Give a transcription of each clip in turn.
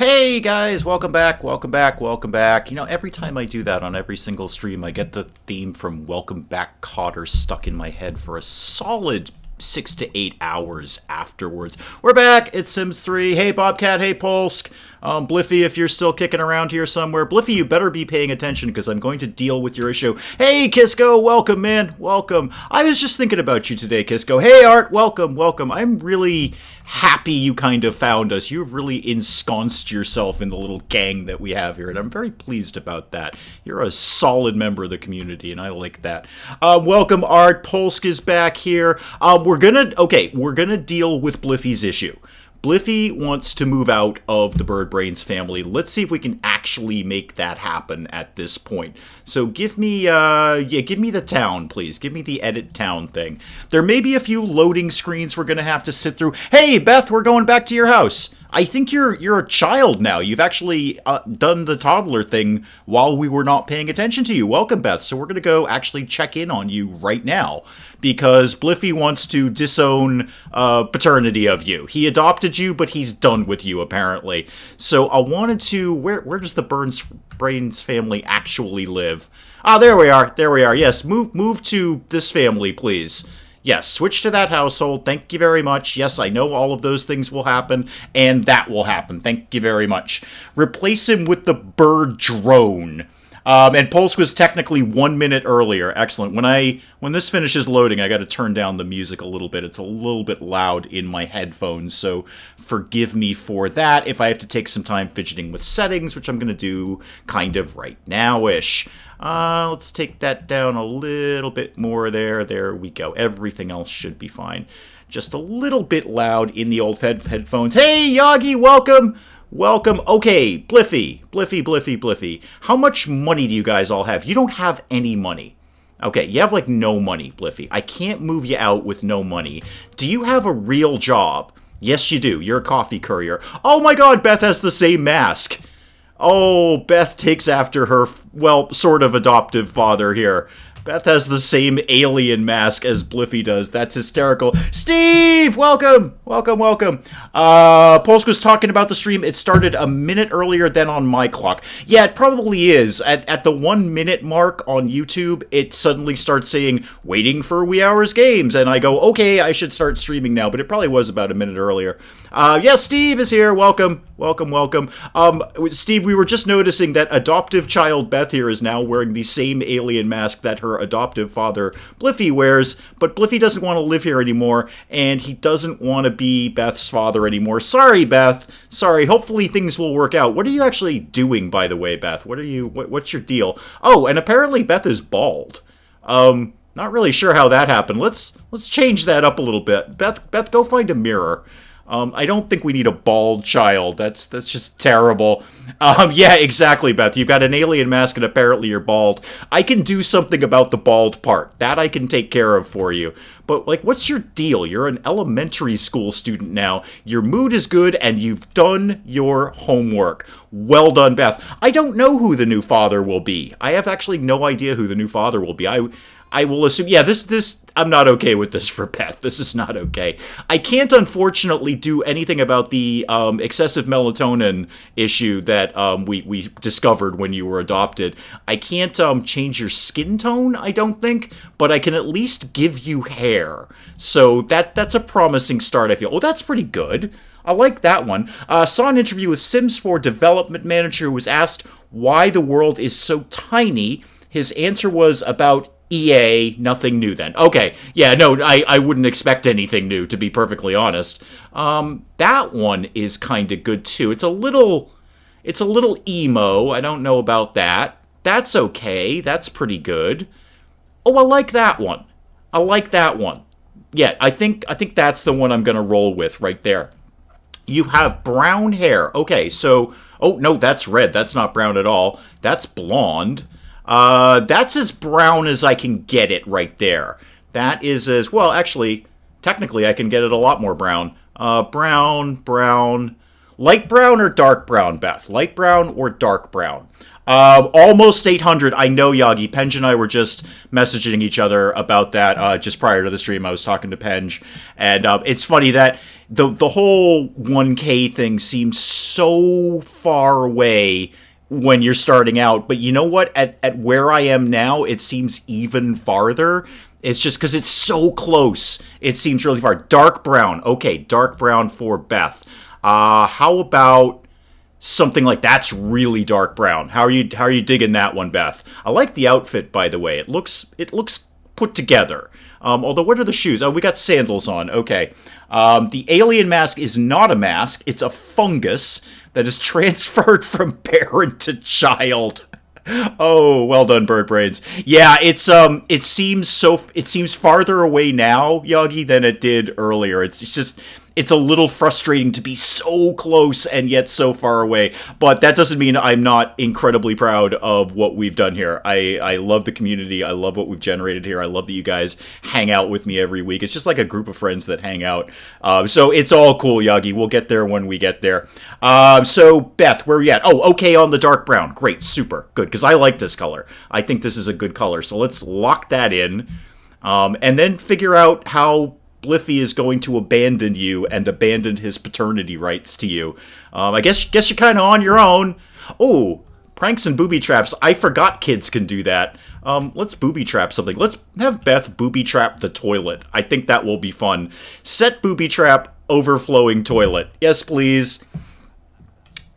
Hey guys, welcome back, welcome back, welcome back. You know, every time I do that on every single stream, I get the theme from Welcome Back Cotter stuck in my head for a solid 6 to 8 hours afterwards. We're back, it's Sims 3. Hey Bobcat, hey Polsk. Bliffy, if you're still kicking around here somewhere. Bliffy, you better be paying attention because I'm going to deal with your issue. Hey Kisco, welcome man, welcome. I was just thinking about you today, Kisco. Hey Art, welcome, welcome. I'm really happy you kind of found us. You've really ensconced yourself in the little gang that we have here, and I'm very pleased about that. You're a solid member of the community, and I like that. Welcome Art, Polsk is back here. We're gonna deal with Bliffy's issue. Bliffy wants to move out of the Bird Brains family. Let's see if we can actually make that happen at this point. So give me the town, please. Give me the edit town thing. There may be a few loading screens we're gonna have to sit through. Hey, Beth, we're going back to your house. I think you're a child now. You've actually done the toddler thing while we were not paying attention to you. Welcome, Beth. So we're going to go actually check in on you right now because Bliffy wants to disown paternity of you. He adopted you, but he's done with you, apparently. So I wanted to... Where does the Brains family actually live? Ah, there we are. There we are. Yes, move to this family, please. Yes, switch to that household. Thank you very much. Yes, I know all of those things will happen, and that will happen. Thank you very much. Replace him with the bird drone. And Polsk was technically 1 minute earlier. Excellent. When this finishes loading, I got to turn down the music a little bit. It's a little bit loud in my headphones, so forgive me for that if I have to take some time fidgeting with settings, which I'm going to do kind of right now-ish. Let's take that down a little bit more there. There we go. Everything else should be fine. Just a little bit loud in the old headphones. Hey, Yagi, welcome! Welcome. Okay, Bliffy. How much money do you guys all have? You don't have any money. Okay, you have, like, no money, Bliffy. I can't move you out with no money. Do you have a real job? Yes, you do. You're a coffee courier. Oh my god, Beth has the same mask. Oh, Beth takes after her, well, sort of adoptive father here. Beth has the same alien mask as Bliffy does. That's hysterical. Steve, welcome. Polsk was talking about the stream. It started a minute earlier than on my clock. Yeah, it probably is. At the 1 minute mark on YouTube, it suddenly starts saying, waiting for Wee Hours Games. And I go, okay, I should start streaming now. But it probably was about a minute earlier. Yeah, Steve is here. Welcome. Steve, we were just noticing that adoptive child Beth here is now wearing the same alien mask that her adoptive father Bliffy wears, but Bliffy doesn't want to live here anymore, and he doesn't want to be Beth's father anymore. Sorry, Beth. Sorry. Hopefully things will work out. What are you actually doing, by the way, Beth? What's your deal? Oh, and apparently Beth is bald. Not really sure how that happened. Let's change that up a little bit. Beth, go find a mirror. I don't think we need a bald child. That's just terrible. Yeah, exactly, Beth. You've got an alien mask and apparently you're bald. I can do something about the bald part. That I can take care of for you. But, like, what's your deal? You're an elementary school student now. Your mood is good and you've done your homework. Well done, Beth. I don't know who the new father will be. I have actually no idea who the new father will be. I will assume, yeah, this, I'm not okay with this for Beth. This is not okay. I can't, unfortunately, do anything about the excessive melatonin issue that we discovered when you were adopted. I can't change your skin tone, I don't think, but I can at least give you hair. So that's a promising start, I feel. Oh, that's pretty good. I like that one. Saw an interview with Sims 4 development manager who was asked why the world is so tiny. His answer was about EA, nothing new then. Okay, yeah, no, I wouldn't expect anything new, to be perfectly honest. That one is kind of good, too. It's a little emo. I don't know about that. That's okay. That's pretty good. Oh, I like that one. Yeah, I think that's the one I'm going to roll with right there. You have brown hair. Okay, so... Oh, no, that's red. That's not brown at all. That's blonde. That's as brown as I can get it right there. That is as... Well, actually, technically I can get it a lot more brown. Brown. Light brown or dark brown, Beth? Light brown or dark brown? Almost 800. I know, Yagi. Penj and I were just messaging each other about that just prior to the stream. I was talking to Penj, and it's funny that the whole 1K thing seems so far away when you're starting out, but you know what? At where I am now, it seems even farther. It's just because it's so close. It seems really far. Dark brown. Okay, dark brown for Beth. How about something like that's really dark brown? How are you digging that one, Beth? I like the outfit, by the way. It looks put together. Although, what are the shoes? Oh, we got sandals on. Okay. The alien mask is not a mask. It's a fungus that is transferred from parent to child. Oh, well done, Bird Brains. Yeah, it seems farther away now, Yagi, than it did earlier. It's a little frustrating to be so close and yet so far away. But that doesn't mean I'm not incredibly proud of what we've done here. I love the community. I love what we've generated here. I love that you guys hang out with me every week. It's just like a group of friends that hang out. So it's all cool, Yagi. We'll get there when we get there. So, Beth, where are we at? Oh, okay, on the dark brown. Great, super, good, because I like this color. I think this is a good color. So let's lock that in. And then figure out how Bliffy is going to abandon you and abandon his paternity rights to you. I guess you're kind of on your own. Oh, pranks and booby traps. I forgot kids can do that. Let's booby trap something. Let's have Beth booby trap the toilet. I think that will be fun. Set booby trap overflowing toilet. Yes, please.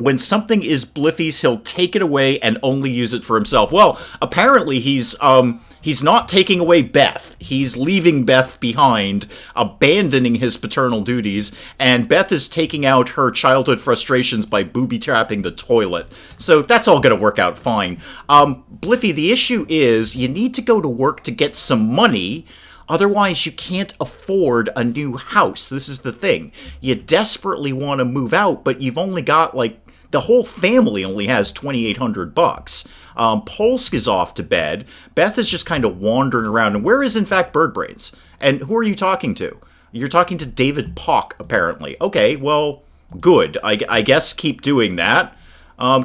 When something is Bliffy's, he'll take it away and only use it for himself. Well, apparently he's not taking away Beth. He's leaving Beth behind, abandoning his paternal duties, and Beth is taking out her childhood frustrations by booby-trapping the toilet. So that's all going to work out fine. Bliffy, the issue is you need to go to work to get some money. Otherwise, you can't afford a new house. This is the thing. You desperately want to move out, but you've only got, the whole family only has $2,800. Polsk is off to bed. Beth is just kind of wandering around. And where is, in fact, Birdbrains? And who are you talking to? You're talking to David Pock, apparently. Okay, well, good. I guess keep doing that.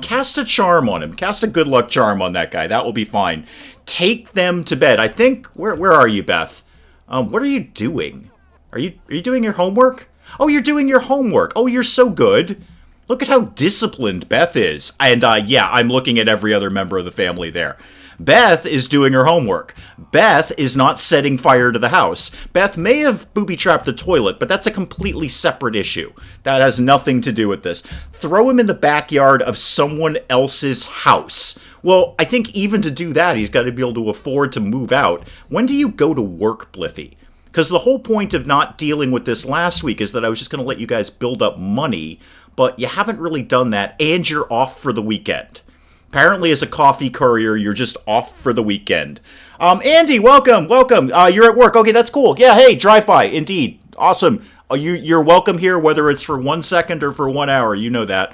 Cast a charm on him. Cast a good luck charm on that guy. That will be fine. Take them to bed. I think... Where are you, Beth? What are you doing? Are you doing your homework? Oh, you're doing your homework. Oh, you're so good. Look at how disciplined Beth is. And, yeah, I'm looking at every other member of the family there. Beth is doing her homework. Beth is not setting fire to the house. Beth may have booby-trapped the toilet, but that's a completely separate issue. That has nothing to do with this. Throw him in the backyard of someone else's house. Well, I think even to do that, he's got to be able to afford to move out. When do you go to work, Bliffy? Because the whole point of not dealing with this last week is that I was just going to let you guys build up money, but you haven't really done that, and you're off for the weekend. Apparently, as a coffee courier, you're just off for the weekend. Andy, welcome. You're at work. Okay, that's cool. Yeah, hey, drive by. Indeed. Awesome. You're welcome here, whether it's for 1 second or for 1 hour. You know that.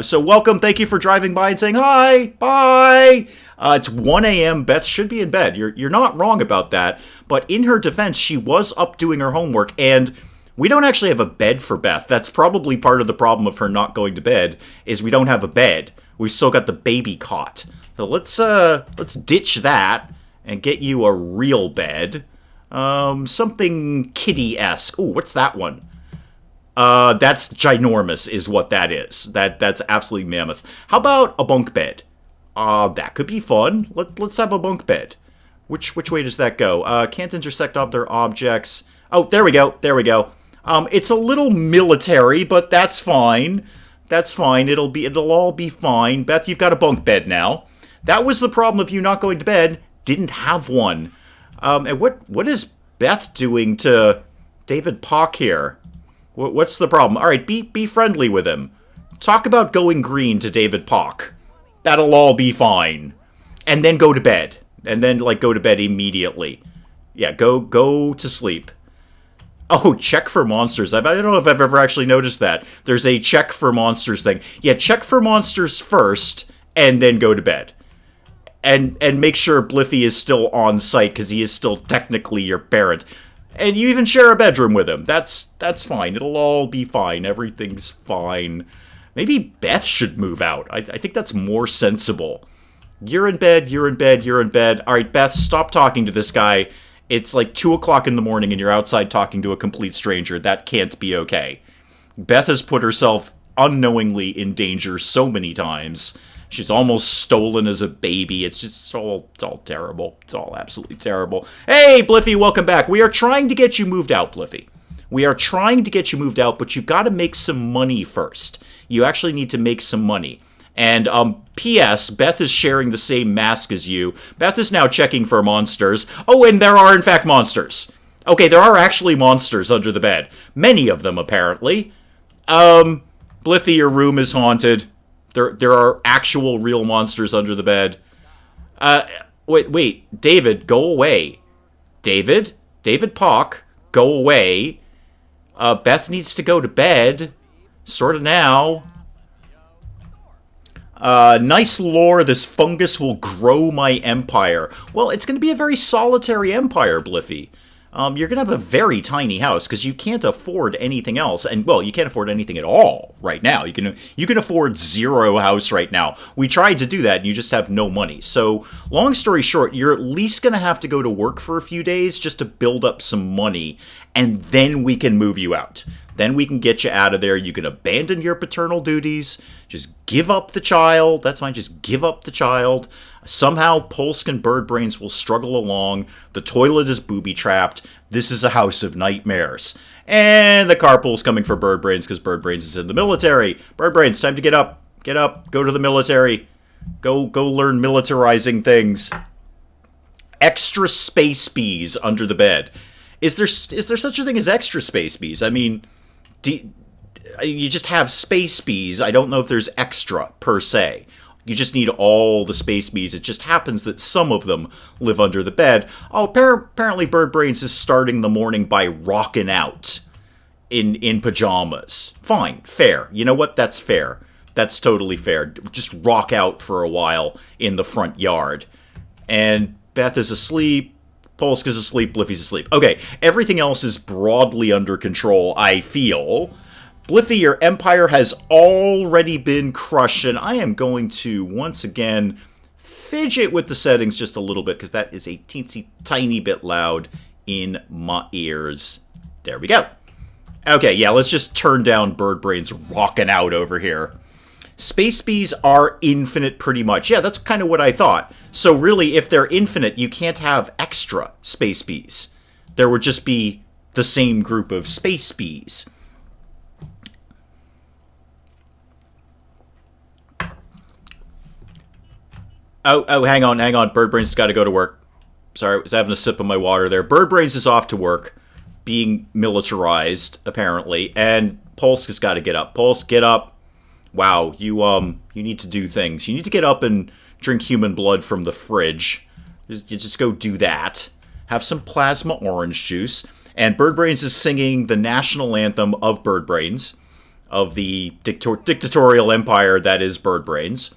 So welcome. Thank you for driving by and saying hi. Bye. It's 1 a.m. Beth should be in bed. You're not wrong about that. But in her defense, she was up doing her homework, and we don't actually have a bed for Beth. That's probably part of the problem of her not going to bed, is we don't have a bed. We've still got the baby cot. So let's ditch that and get you a real bed. Something kitty-esque. Ooh, what's that one? That's ginormous is what that is. That's absolutely mammoth. How about a bunk bed? That could be fun. Let's have a bunk bed. Which way does that go? Can't intersect other objects. Oh, there we go. It's a little military, but that's fine. That's fine. It'll all be fine. Beth, you've got a bunk bed now. That was the problem of you not going to bed. Didn't have one. And what is Beth doing to David Pock here? What's the problem? All right, be friendly with him. Talk about going green to David Pock. That'll all be fine. And then go to bed. And then, go to bed immediately. Yeah, go to sleep. Oh, check for monsters. I don't know if I've ever actually noticed that. There's a check for monsters thing. Yeah, check for monsters first, and then go to bed. And make sure Bliffy is still on site, because he is still technically your parent. And you even share a bedroom with him. That's fine. It'll all be fine. Everything's fine. Maybe Beth should move out. I think that's more sensible. You're in bed, you're in bed, you're in bed. All right, Beth, stop talking to this guy. It's like 2 o'clock in the morning and you're outside talking to a complete stranger. That can't be okay. Beth has put herself unknowingly in danger so many times. She's almost stolen as a baby. It's all terrible. It's all absolutely terrible. Hey, Bliffy, welcome back. We are trying to get you moved out, Bliffy. We are trying to get you moved out, but you've got to make some money first. You actually need to make some money. And, P.S., Beth is sharing the same mask as you. Beth is now checking for monsters. Oh, and there are, in fact, monsters. Okay, there are actually monsters under the bed. Many of them, apparently. Bliffy, your room is haunted. There are actual real monsters under the bed. Wait, David, go away. David Pock, go away. Beth needs to go to bed. Sorta now. Nice lore, this fungus will grow my empire. Well, it's going to be a very solitary empire, Bliffy. You're going to have a very tiny house, because you can't afford anything else. And, well, you can't afford anything at all right now. You can afford zero house right now. We tried to do that, and you just have no money. So, long story short, you're at least going to have to go to work for a few days just to build up some money, and then we can move you out. Then we can get you out of there. You can abandon your paternal duties. Just give up the child. That's fine. Just give up the child. Somehow, Polsk and Birdbrains will struggle along. The toilet is booby-trapped. This is a house of nightmares. And the carpool's coming for Birdbrains because Birdbrains is in the military. Birdbrains, time to get up. Get up. Go to the military. Go learn militarizing things. Extra space bees under the bed. Is there such a thing as extra space bees? I mean, you just have space bees. I don't know if there's extra, per se. You just need all the space bees. It just happens that some of them live under the bed. Oh, apparently Birdbrains is starting the morning by rocking out in pajamas. Fine, fair. You know what? That's fair. That's totally fair. Just rock out for a while in the front yard. And Beth is asleep. Polsk is asleep. Bliffy's asleep. Okay, everything else is broadly under control, I feel. Bliffy, your empire has already been crushed, and I am going to, once again, fidget with the settings just a little bit, because that is a teensy tiny bit loud in my ears. There we go. Okay, yeah, let's just turn down Birdbrains rocking out over here. Space bees are infinite pretty much. Yeah, that's kind of what I thought. So really, if they're infinite, you can't have extra space bees. There would just be the same group of space bees. Oh, hang on. Birdbrains has got to go to work. Sorry, I was having a sip of my water there. Birdbrains is off to work, being militarized, apparently. And Polsk has got to get up. Polsk, get up. Wow, you need to do things. You need to get up and drink human blood from the fridge. You just go do that. Have some plasma orange juice. And Birdbrains is singing the national anthem of Birdbrains, of the dictatorial empire that is Birdbrains.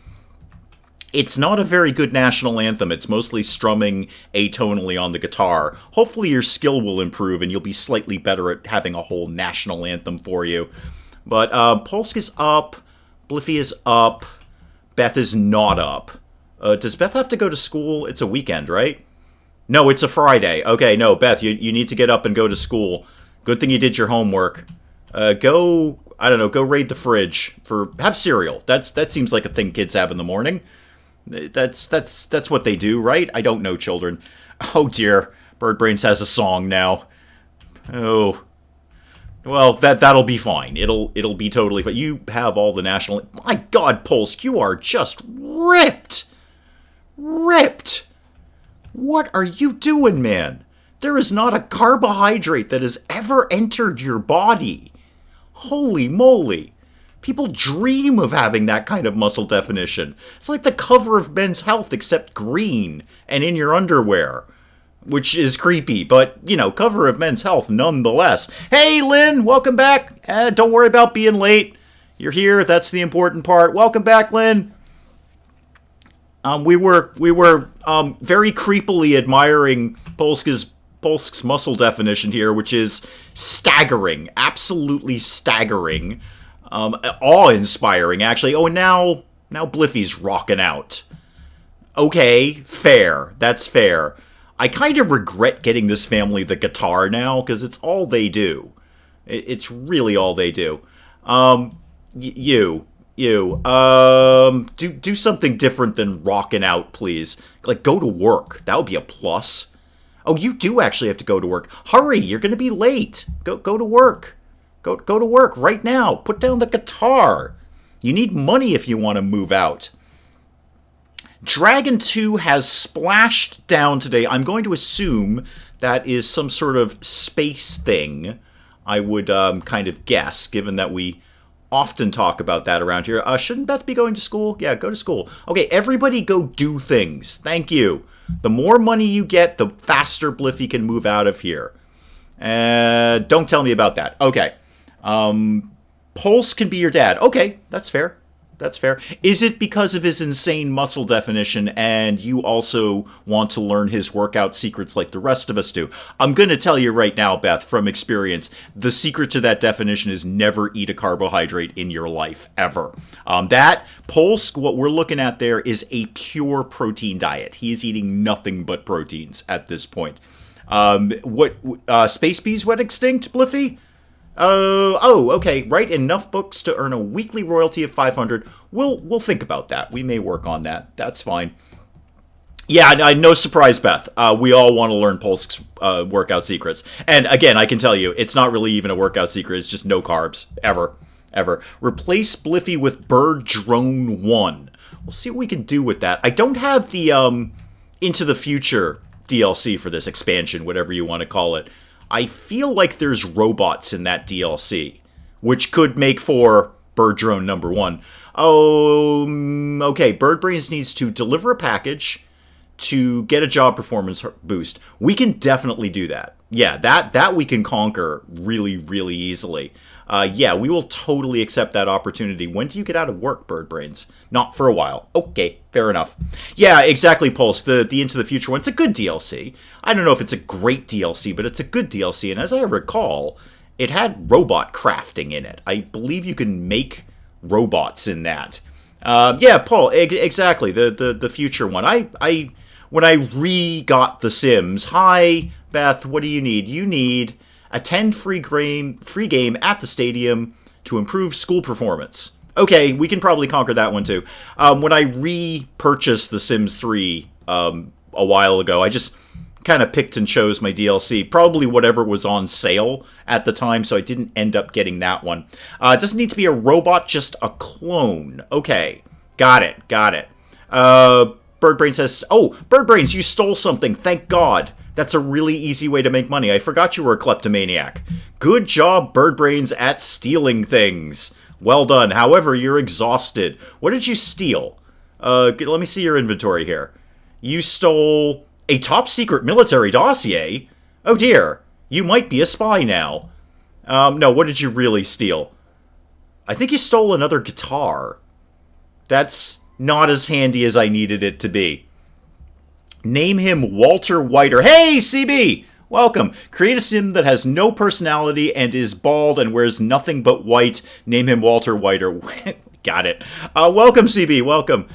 It's not a very good national anthem. It's mostly strumming atonally on the guitar. Hopefully your skill will improve and you'll be slightly better at having a whole national anthem for you. But Polsk is up. Bliffy is up. Beth is not up. Does Beth have to go to school? It's a weekend, right? No, it's a Friday. Okay, no, Beth, you need to get up and go to school. Good thing you did your homework. Go raid the fridge. Have cereal. That seems like a thing kids have in the morning. That's what they do, right? I don't know, children. Oh dear, Birdbrains has a song now. Oh, well, that'll be fine. It'll be totally fine. You have all the national. My God, Polsk, you are just ripped. What are you doing, man? There is not a carbohydrate that has ever entered your body. Holy moly. People dream of having that kind of muscle definition. It's like the cover of Men's Health, except green and in your underwear. Which is creepy, but, cover of Men's Health nonetheless. Hey, Lynn, welcome back. Don't worry about being late. You're here, that's the important part. Welcome back, Lynn. We were very creepily admiring Polsk's muscle definition here, which is staggering. Absolutely staggering. Awe-inspiring, actually. Oh, and now Bliffy's rocking out. Okay, fair. That's fair. I kind of regret getting this family the guitar now, because it's all they do. It's really all they do. Do something different than rocking out, please. Like, go to work. That would be a plus. Oh, you do actually have to go to work. Hurry, you're going to be late. Go to work. Go to work right now. Put down the guitar. You need money if you want to move out. Dragon 2 has splashed down today. I'm going to assume that is some sort of space thing. I would kind of guess, given that we often talk about that around here. Shouldn't Beth be going to school? Yeah, go to school. Okay, everybody go do things. Thank you. The more money you get, the faster Bliffy can move out of here. Don't tell me about that. Okay. Pulse can be your dad. Okay, that's fair. That's fair. Is it because of his insane muscle definition and you also want to learn his workout secrets like the rest of us do? I'm going to tell you right now, Beth, from experience, the secret to that definition is never eat a carbohydrate in your life, ever. That Pulse, what we're looking at there, is a pure protein diet. He is eating nothing but proteins at this point. Space Bees went extinct, Bliffy? Okay, write enough books to earn a weekly royalty of 500. We'll think about that. We may work on that. That's fine. Yeah, no surprise, Beth. We all want to learn Pulse's workout secrets. And again, I can tell you, it's not really even a workout secret. It's just no carbs. Ever. Replace Bliffy with Bird Drone 1. We'll see what we can do with that. I don't have the Into the Future DLC for this expansion, whatever you want to call it. I feel like there's robots in that DLC, which could make for Bird Drone number 1. Okay, Bird Brains needs to deliver a package to get a job performance boost. We can definitely do that. Yeah, that we can conquer really, really easily. Yeah, we will totally accept that opportunity. When do you get out of work, Bird Brains? Not for a while. Okay, fair enough. Yeah, exactly, Pulse. The Into the Future one, it's a good DLC. I don't know if it's a great DLC, but it's a good DLC. And as I recall, it had robot crafting in it. I believe you can make robots in that. Yeah, Paul, exactly. The future one. When I re-got The Sims, hi, Beth, what do you need? You need attend free game at the stadium to improve school performance. Okay, we can probably conquer that one too. When I repurchased The Sims 3 a while ago, I just kind of picked and chose my DLC. Probably whatever was on sale at the time, so I didn't end up getting that one. It doesn't need to be a robot, just a clone. Okay, got it. Birdbrain says, oh, Birdbrains, you stole something, thank God. That's a really easy way to make money. I forgot you were a kleptomaniac. Good job, Birdbrains, at stealing things. Well done. However, you're exhausted. What did you steal? Let me see your inventory here. You stole a top-secret military dossier? Oh dear, you might be a spy now. No, what did you really steal? I think you stole another guitar. That's not as handy as I needed it to be. Name him Walter Whiter. Hey, CB! Welcome. Create a sim that has no personality and is bald and wears nothing but white. Name him Walter Whiter. Got it. Welcome, CB. Welcome.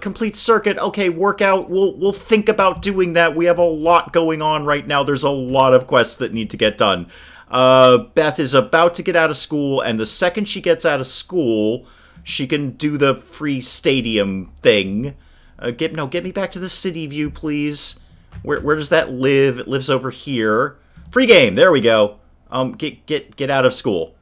Complete circuit. Okay, workout. We'll think about doing that. We have a lot going on right now. There's a lot of quests that need to get done. Beth is about to get out of school, and the second she gets out of school, she can do the free stadium thing. Get me back to the city view, please. Where does that live? It lives over here. Free game. There we go. Get out of school.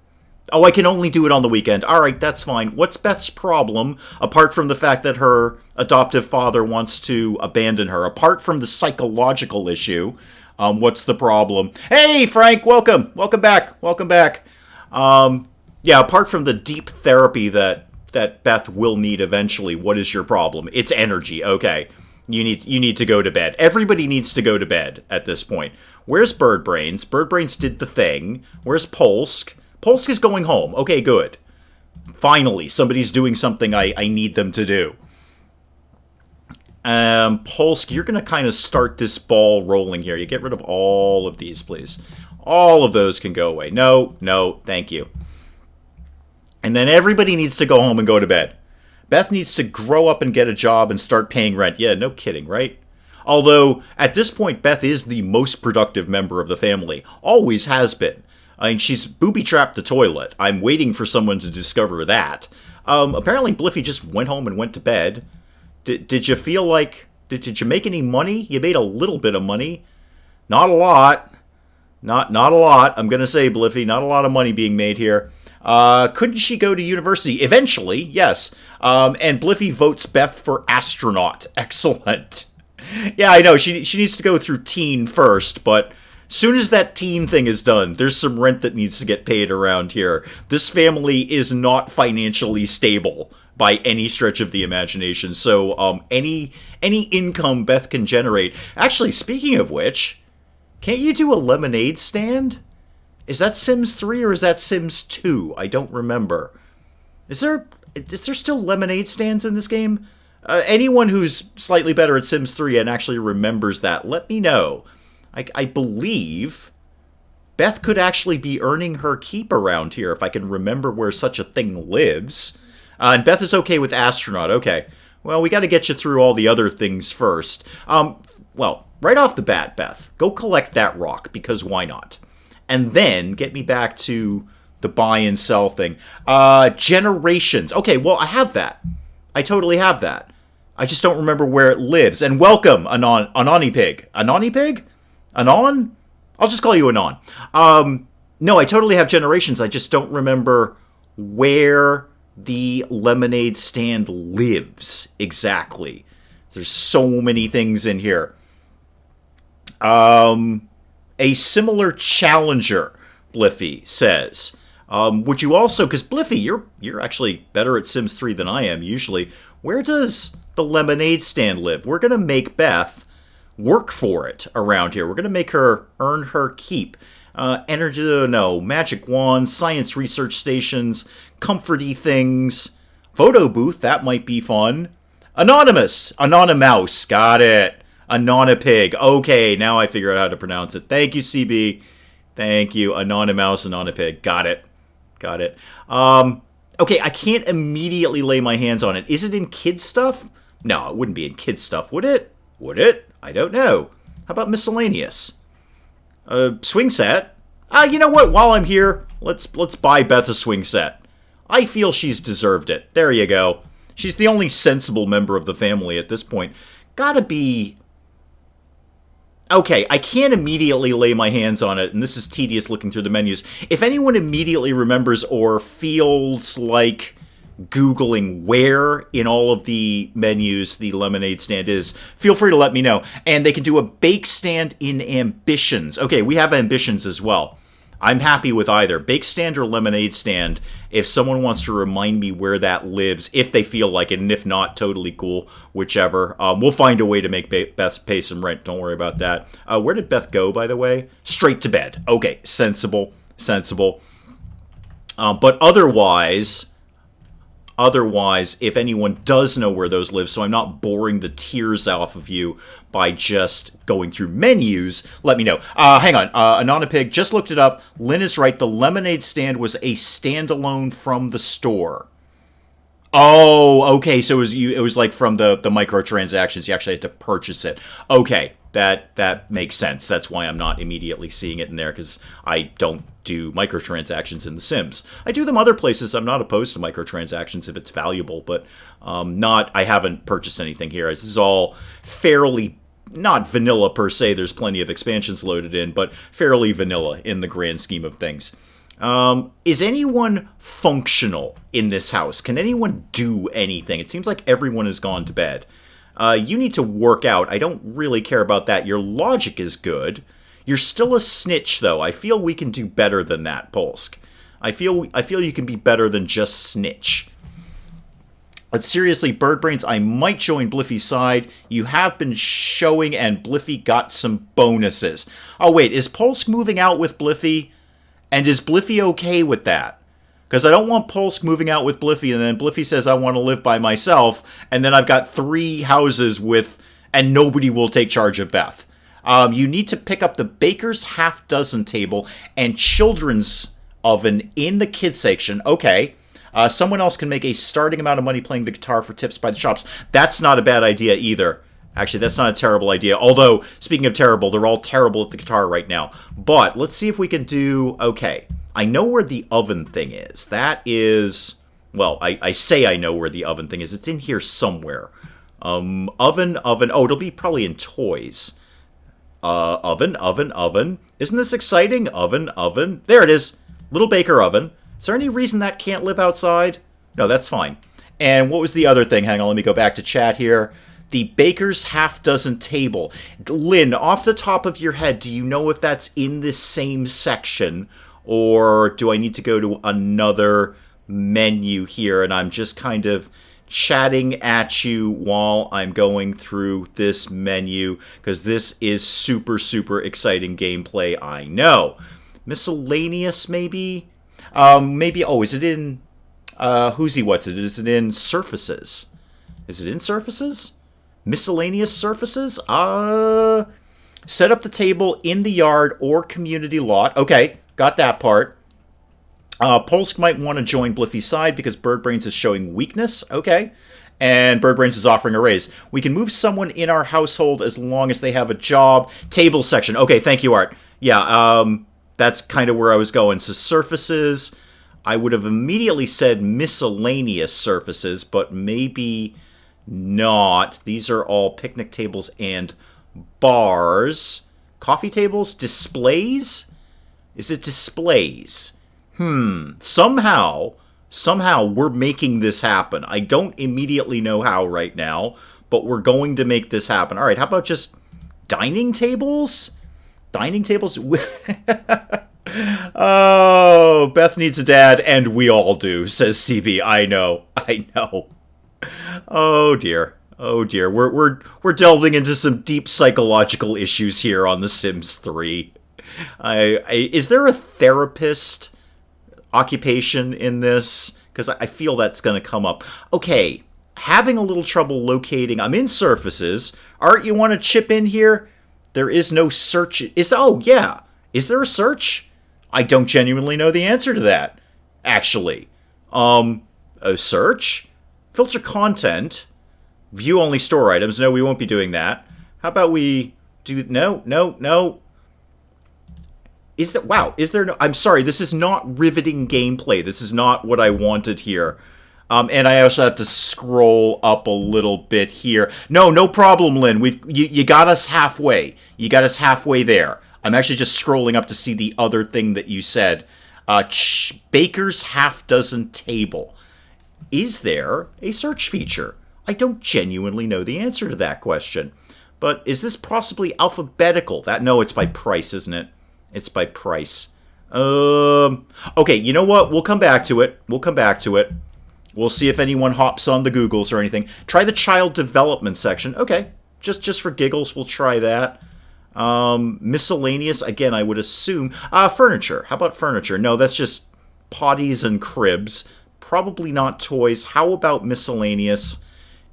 Oh, I can only do it on the weekend. All right, that's fine. What's Beth's problem, apart from the fact that her adoptive father wants to abandon her? Apart from the psychological issue, what's the problem? Hey, Frank, welcome. Welcome back. Yeah, apart from the deep therapy that Beth will need eventually, what is your problem? It's energy. Okay. You need to go to bed. Everybody needs to go to bed at this point. Where's Birdbrains? Birdbrains did the thing. Where's Polsk? Polsk is going home. Okay, good. Finally, somebody's doing something I need them to do. Polsk, you're going to kind of start this ball rolling here. You get rid of all of these, please. All of those can go away. No, thank you. And then everybody needs to go home and go to bed. Beth needs to grow up and get a job and start paying rent. Yeah, no kidding, right? Although, at this point, Beth is the most productive member of the family. Always has been. I mean, she's booby-trapped the toilet. I'm waiting for someone to discover that. Apparently, Bliffy just went home and went to bed. Did you feel like... Did you make any money? You made a little bit of money. Not a lot. Not a lot. I'm going to say, Bliffy, not a lot of money being made here. Couldn't she go to university? Eventually, yes. And Bliffy votes Beth for astronaut. Excellent. Yeah, I know. She needs to go through teen first, but soon as that teen thing is done, there's some rent that needs to get paid around here. This family is not financially stable by any stretch of the imagination. So any income Beth can generate. Actually, speaking of which, can't you do a lemonade stand? Is that Sims 3 or is that Sims 2? I don't remember. Is there still lemonade stands in this game? Anyone who's slightly better at Sims 3 and actually remembers that, let me know. I believe Beth could actually be earning her keep around here if I can remember where such a thing lives. And Beth is okay with astronaut. Okay. Well, we got to get you through all the other things first. Well, right off the bat, Beth, go collect that rock, because why not? And then get me back to the buy and sell thing. Generations. Okay, well, I have that. I totally have that. I just don't remember where it lives. And welcome, Anani Pig. Anani Pig? Anon? I'll just call you Anon. No, I totally have generations. I just don't remember where the lemonade stand lives exactly. There's so many things in here. A similar challenger, Bliffy says. Would you also, because Bliffy, you're actually better at Sims 3 than I am usually. Where does the lemonade stand live? We're going to make Beth work for it around here. We're going to make her earn her keep. Energy, no, magic wands, science research stations, comforty things, photo booth, that might be fun. Anonymous, Anonymouse, got it. Anonipig, okay, now I figure out how to pronounce it. Thank you, CB. Thank you, Anonymouse, Anonipig, got it. Okay, I can't immediately lay my hands on it. Is it in kid stuff? No, it wouldn't be in kid stuff, would it? Would it? I don't know. How about miscellaneous? Swing set? You know what? While I'm here, let's buy Beth a swing set. I feel she's deserved it. There you go. She's the only sensible member of the family at this point. Gotta be... Okay, I can't immediately lay my hands on it, and this is tedious looking through the menus. If anyone immediately remembers or feels like Googling where in all of the menus the lemonade stand is, feel free to let me know. And they can do a bake stand in ambitions. Okay, we have ambitions as well. I'm happy with either bake stand or lemonade stand if someone wants to remind me where that lives, if they feel like it, and if not, totally cool, whichever. We'll find a way to make Beth pay some rent. Don't worry about that. Where did Beth go, by the way? Straight to bed. Okay, sensible. But otherwise, if anyone does know where those live, so I'm not boring the tears off of you by just going through menus, let me know. Hang on. Anonipig just looked it up. Lynn is right. The lemonade stand was a standalone from the store. Oh, okay. So it was like from the microtransactions. You actually had to purchase it. Okay. That makes sense. That's why I'm not immediately seeing it in there, because I don't do microtransactions in The Sims. I do them other places. I'm not opposed to microtransactions if it's valuable, but I haven't purchased anything here. This is all fairly, not vanilla per se. There's plenty of expansions loaded in, but fairly vanilla in the grand scheme of things. Is anyone functional in this house? Can anyone do anything? It seems like everyone has gone to bed. You need to work out. I don't really care about that. Your logic is good. You're still a snitch, though. I feel we can do better than that, Polsk. I feel you can be better than just snitch. But seriously, Bird Brains, I might join Bliffy's side. You have been showing, and Bliffy got some bonuses. Oh, wait, is Polsk moving out with Bliffy? And is Bliffy okay with that? Because I don't want Polsk moving out with Bliffy, and then Bliffy says, I want to live by myself, and then I've got 3 houses and nobody will take charge of Beth. You need to pick up the baker's half-dozen table and children's oven in the kids section. Okay. Someone else can make a starting amount of money playing the guitar for tips by the shops. That's not a bad idea either. Actually, that's not a terrible idea. Although, speaking of terrible, they're all terrible at the guitar right now. But let's see if we can do... Okay, I know where the oven thing is. That is... Well, I say I know where the oven thing is. It's in here somewhere. Oven. Oh, it'll be probably in toys. Oven. Isn't this exciting? Oven. There it is. Little baker oven. Is there any reason that can't live outside? No, that's fine. And what was the other thing? Hang on, let me go back to chat here. The baker's half-dozen table. Lynn, off the top of your head, do you know if that's in this same section? Or do I need to go to another menu here? And I'm just kind of chatting at you while I'm going through this menu. Because this is super, super exciting gameplay, I know. Miscellaneous, maybe? Maybe, oh, is it in... Who's he, what's it? Is it in surfaces? Is it in surfaces? Miscellaneous surfaces? Set up the table in the yard or community lot. Okay, got that part. Polsk might want to join Bliffy's side because Birdbrains is showing weakness. Okay. And Birdbrains is offering a raise. We can move someone in our household as long as they have a job. Table section. Okay, thank you, Art. Yeah, that's kind of where I was going. So surfaces, I would have immediately said miscellaneous surfaces, but maybe not. These are all picnic tables and bars. Coffee tables? Displays? Is it displays? Somehow we're making this happen. I don't immediately know how right now, but we're going to make this happen. All right, how about just dining tables? Dining tables? Oh, Beth needs a dad, and we all do, says CB. I know. Oh dear. We're delving into some deep psychological issues here on The Sims 3. Is there a therapist occupation in this? Because I feel that's going to come up. Okay, having a little trouble locating. I'm in surfaces. Art, you want to chip in here? There is no search. Oh, yeah. Is there a search? I don't genuinely know the answer to that, actually. A search? Filter content. View only store items. No, we won't be doing that. How about we do... No. Is that... Wow, is there no... I'm sorry, this is not riveting gameplay. This is not what I wanted here. And I also have to scroll up a little bit here. No problem, Lynn. You got us halfway. You got us halfway there. I'm actually just scrolling up to see the other thing that you said. Baker's half-dozen table. Is there a search feature? I don't genuinely know the answer to that question. But is this possibly alphabetical? No, it's by price, isn't it? It's by price. Okay, you know what? We'll come back to it. We'll see if anyone hops on the Googles or anything. Try the child development section. Okay, just for giggles, we'll try that. Miscellaneous, again, I would assume. Furniture. How about furniture? No, that's just potties and cribs. Probably not toys. How about miscellaneous?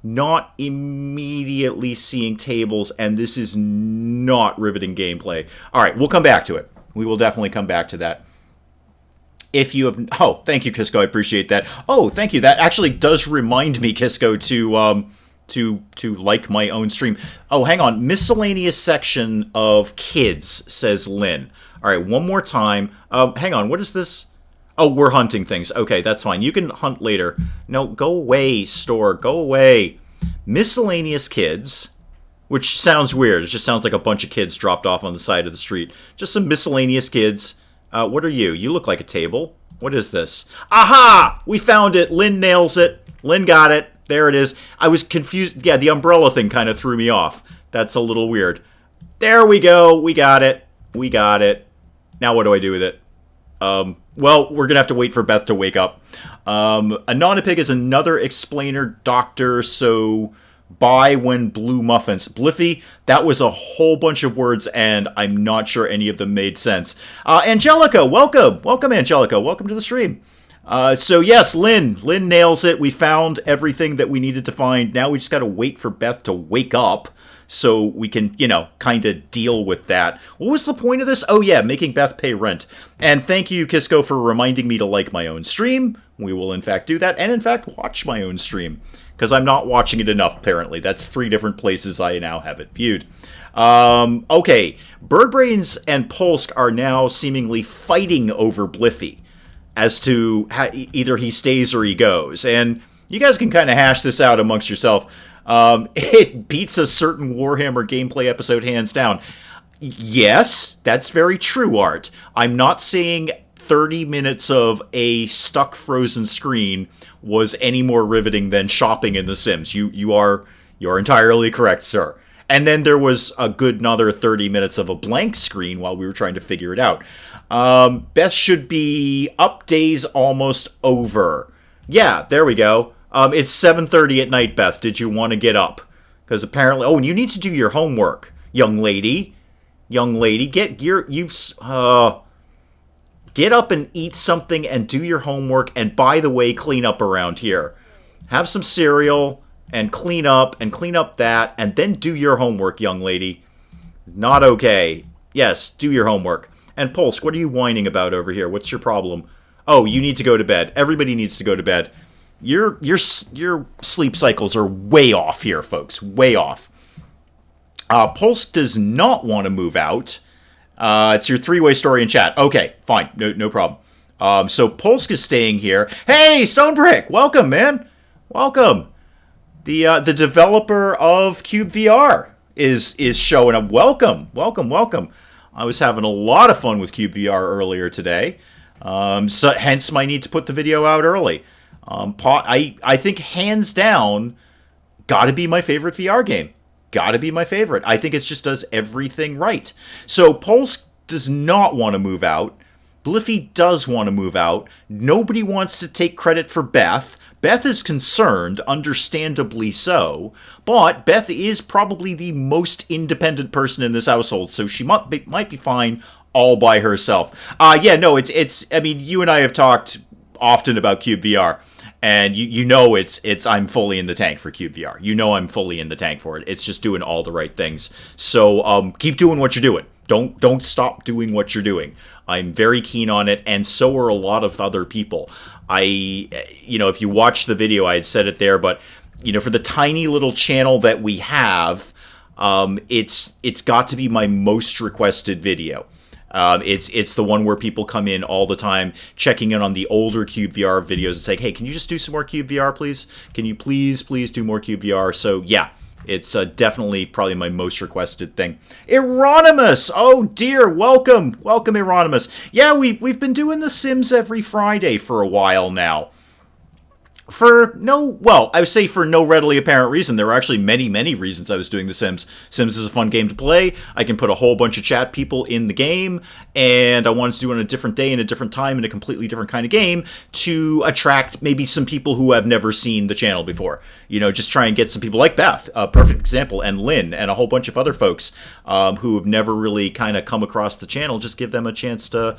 Not immediately seeing tables, and this is not riveting gameplay. All right, we'll come back to it. We will definitely come back to that. If you have... Oh, thank you, Kisco. I appreciate that. Oh, thank you. That actually does remind me, Kisco, to like my own stream. Oh, hang on. Miscellaneous section of kids, says Lynn. All right, one more time. Hang on. What is this? Oh, we're hunting things. Okay, that's fine. You can hunt later. No, go away, store. Go away. Miscellaneous kids, which sounds weird. It just sounds like a bunch of kids dropped off on the side of the street. Just some miscellaneous kids. What are you? You look like a table. What is this? Aha! We found it. Lynn nails it. Lynn got it. There it is. I was confused. Yeah, the umbrella thing kind of threw me off. That's a little weird. There we go. We got it. Now what do I do with it? Well, we're going to have to wait for Beth to wake up. Anonipig is another explainer doctor, so buy when blue muffins. Bliffy, that was a whole bunch of words, and I'm not sure any of them made sense. Angelica, welcome. Welcome, Angelica. Welcome to the stream. So yes, Lynn nails it. We found everything that we needed to find. Now we just got to wait for Beth to wake up so we can, kind of deal with that. What was the point of this? Oh yeah, making Beth pay rent. And thank you, Kisco, for reminding me to like my own stream. We will in fact do that, and in fact watch my own stream, because I'm not watching it enough, apparently. That's 3 different places I now have it viewed. Okay, Birdbrains and Polsk are now seemingly fighting over Bliffy as to how either he stays or he goes. And you guys can kind of hash this out amongst yourself. It beats a certain Warhammer gameplay episode hands down. Yes, that's very true, Art. I'm not saying 30 minutes of a stuck frozen screen was any more riveting than shopping in The Sims. You're entirely correct, sir. And then there was a good another 30 minutes of a blank screen while we were trying to figure it out. Beth should be up, days almost over. Yeah, there we go. It's 7:30 at night, Beth. Did you want to get up? Because apparently... Oh, and you need to do your homework, young lady. Young lady, get up and eat something and do your homework. And by the way, clean up around here. Have some cereal and clean up that, and then do your homework, young lady. Not okay. Yes, do your homework. And Polsk, what are you whining about over here? What's your problem? Oh, you need to go to bed. Everybody needs to go to bed. Your sleep cycles are way off here, folks. Way off. Polsk does not want to move out. It's your 3-way story in chat. Okay, fine. No problem. So Polsk is staying here. Hey, Stonebrick! Welcome, man! Welcome. The developer of Cube VR is showing up. Welcome. I was having a lot of fun with Cube VR earlier today. So hence my need to put the video out early. I think hands down, gotta be my favorite VR game. Gotta be my favorite. I think it just does everything right. So Polsk does not want to move out. Bliffy does want to move out. Nobody wants to take credit for Beth. Beth is concerned, understandably so, but Beth is probably the most independent person in this household, so she might be fine all by herself. It's. I mean, you and I have talked often about Cube VR, and you know it's. I'm fully in the tank for Cube VR. You know I'm fully in the tank for it. It's just doing all the right things. So keep doing what you're doing. Don't stop doing what you're doing. I'm very keen on it, and so are a lot of other people. If you watch the video, I had said it there, but, for the tiny little channel that we have, it's got to be my most requested video. It's the one where people come in all the time, checking in on the older Cube VR videos and saying, hey, can you just do some more Cube VR, please? Can you please do more Cube VR? So, yeah. It's definitely probably my most requested thing. Hieronymus! Oh dear, welcome, Hieronymus. Yeah, we've been doing The Sims every Friday for a while now. For no readily apparent reason. There were actually many reasons I was doing The Sims. Sims is a fun game to play. I can put a whole bunch of chat people in the game, and I wanted to do it on a different day and a different time in a completely different kind of game to attract maybe some people who have never seen the channel before. Just try and get some people like Beth, a perfect example, and Lynn, and a whole bunch of other folks who have never really kind of come across the channel. Just give them a chance to,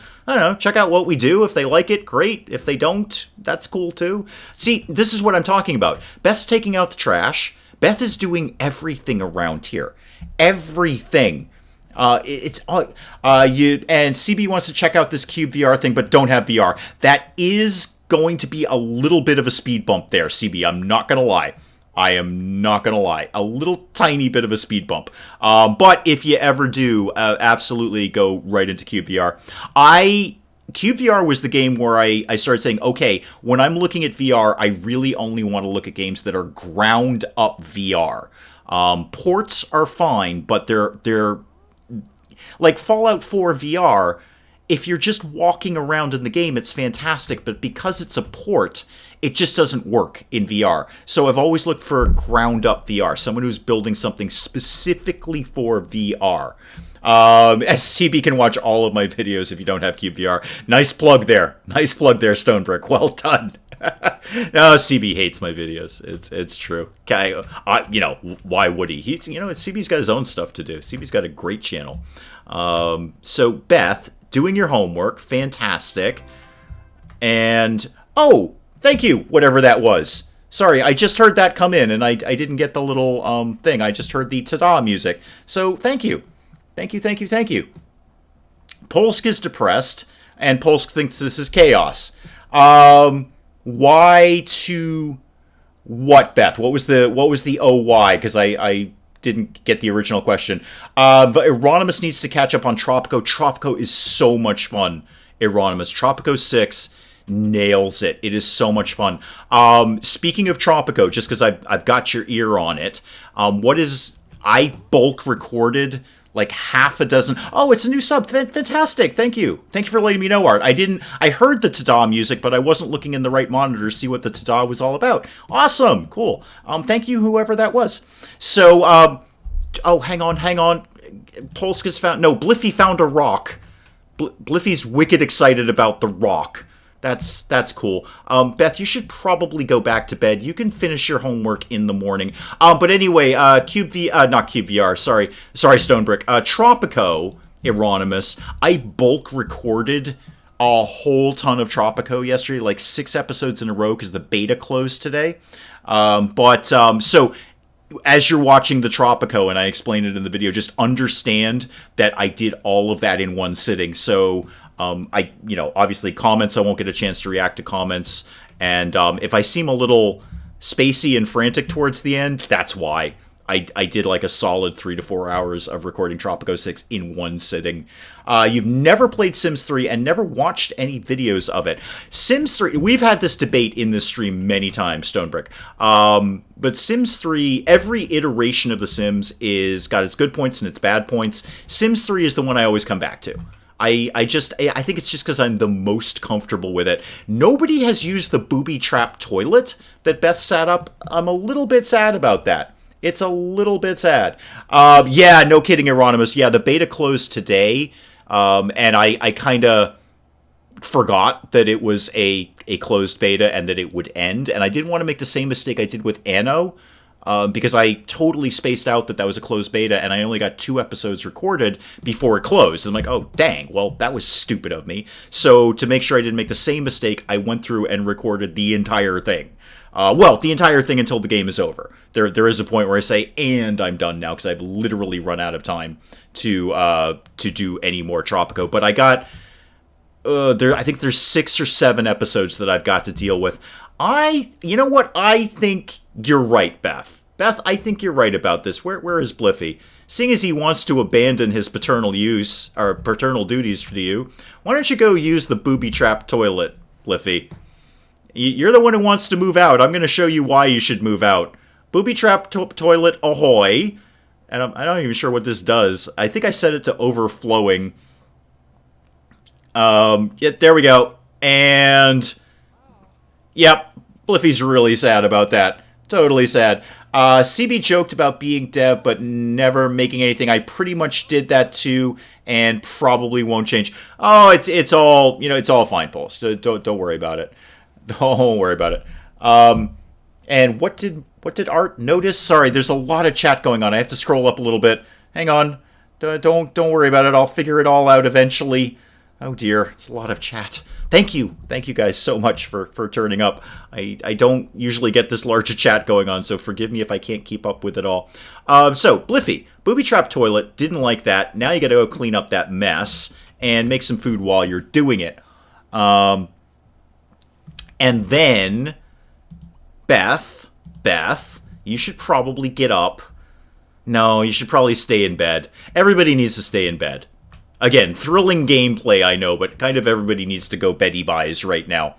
check out what we do. If they like it, great. If they don't, that's cool too. See, this is what I'm talking about. Beth's taking out the trash. Beth is doing everything around here. Everything. And CB wants to check out this Cube VR thing, but don't have VR. That is going to be a little bit of a speed bump there, CB. I'm not going to lie. I am not going to lie. A little tiny bit of a speed bump. But if you ever do, absolutely go right into Cube VR. Cube VR was the game where I started saying, okay, when I'm looking at VR, I really only want to look at games that are ground up VR. Ports are fine, but they're like Fallout 4 VR. If you're just walking around in the game, it's fantastic, but because it's a port, it just doesn't work in VR. So I've always looked for ground up VR, someone who's building something specifically for VR. SCB can watch all of my videos if you don't have Cube VR. Nice plug there, Stonebrick. Well done. No, CB hates my videos. It's true. Okay, why would he? CB's got his own stuff to do. CB's got a great channel. So Beth, doing your homework, fantastic. And Oh, thank you, whatever that was. Sorry, I just heard that come in, and I didn't get the little thing. I just heard the ta-da music. So thank you. Thank you, thank you, thank you. Polsk is depressed, and Polsk thinks this is chaos. Why to what, Beth? What was the oh why? Because I didn't get the original question. But Euronymous needs to catch up on Tropico. Tropico is so much fun. Euronymous. Tropico 6 nails it. It is so much fun. Speaking of Tropico, just because I've got your ear on it, I bulk recorded like half a dozen. Oh, it's a new sub. Fantastic. Thank you. Thank you for letting me know, Art. I heard the ta-da music, but I wasn't looking in the right monitor to see what the ta-da was all about. Awesome. Cool. Thank you, whoever that was. So, hang on. Polsk has found, no, Bliffy found a rock. Bliffy's wicked excited about the rock. That's cool. Beth, you should probably go back to bed. You can finish your homework in the morning. But anyway, not Cube VR, sorry, Stonebrick. Tropico, Euronymous, I bulk recorded a whole ton of Tropico yesterday, like 6 episodes in a row, because the beta closed today. So as you're watching the Tropico, and I explained it in the video, just understand that I did all of that in one sitting. So obviously comments, I won't get a chance to react to comments. And if I seem a little spacey and frantic towards the end, that's why. I did like a solid 3 to 4 hours of recording Tropico 6 in one sitting. You've never played Sims 3 and never watched any videos of it. Sims 3, we've had this debate in this stream many times, Stonebrick. But Sims 3, every iteration of The Sims is got its good points and its bad points. Sims 3 is the one I always come back to. I think it's just because I'm the most comfortable with it. Nobody has used the booby trap toilet that Beth set up. I'm a little bit sad about that. It's a little bit sad. Yeah, no kidding, Euronymous. Yeah, the beta closed today, and I kind of forgot that it was a closed beta and that it would end. And I didn't want to make the same mistake I did with Anno, because I totally spaced out that was a closed beta, and I only got 2 episodes recorded before it closed. And I'm like, oh, dang, well, that was stupid of me. So to make sure I didn't make the same mistake, I went through and recorded the entire thing. The entire thing until the game is over. There is a point where I say, and I'm done now, because I've literally run out of time to do any more Tropico. But I got, I think there's 6 or 7 episodes that I've got to deal with. You know what? I think you're right, Beth. Beth, I think you're right about this. Where is Bliffy? Seeing as he wants to abandon his paternal duties for you, why don't you go use the booby trap toilet, Bliffy? You're the one who wants to move out. I'm going to show you why you should move out. Booby trap toilet ahoy. And I'm not even sure what this does. I think I set it to overflowing. Yeah, there we go. And yep, Bliffy's really sad about that. Totally sad. CB joked about being dev, but never making anything. I pretty much did that too, and probably won't change. Oh, it's all, it's all fine, Pulse. Don't worry about it. Don't worry about it. And what did Art notice? Sorry, there's a lot of chat going on. I have to scroll up a little bit. Hang on. Don't worry about it. I'll figure it all out eventually. Oh dear, it's a lot of chat. Thank you guys so much for turning up. I don't usually get this large a chat going on, so forgive me if I can't keep up with it all. So Bliffy, booby trap toilet, didn't like that. Now you got to go clean up that mess and make some food while you're doing it. And then Beth, you should probably get up. No, you should probably stay in bed. Everybody needs to stay in bed. Again, thrilling gameplay, I know, but kind of everybody needs to go beddy buys right now.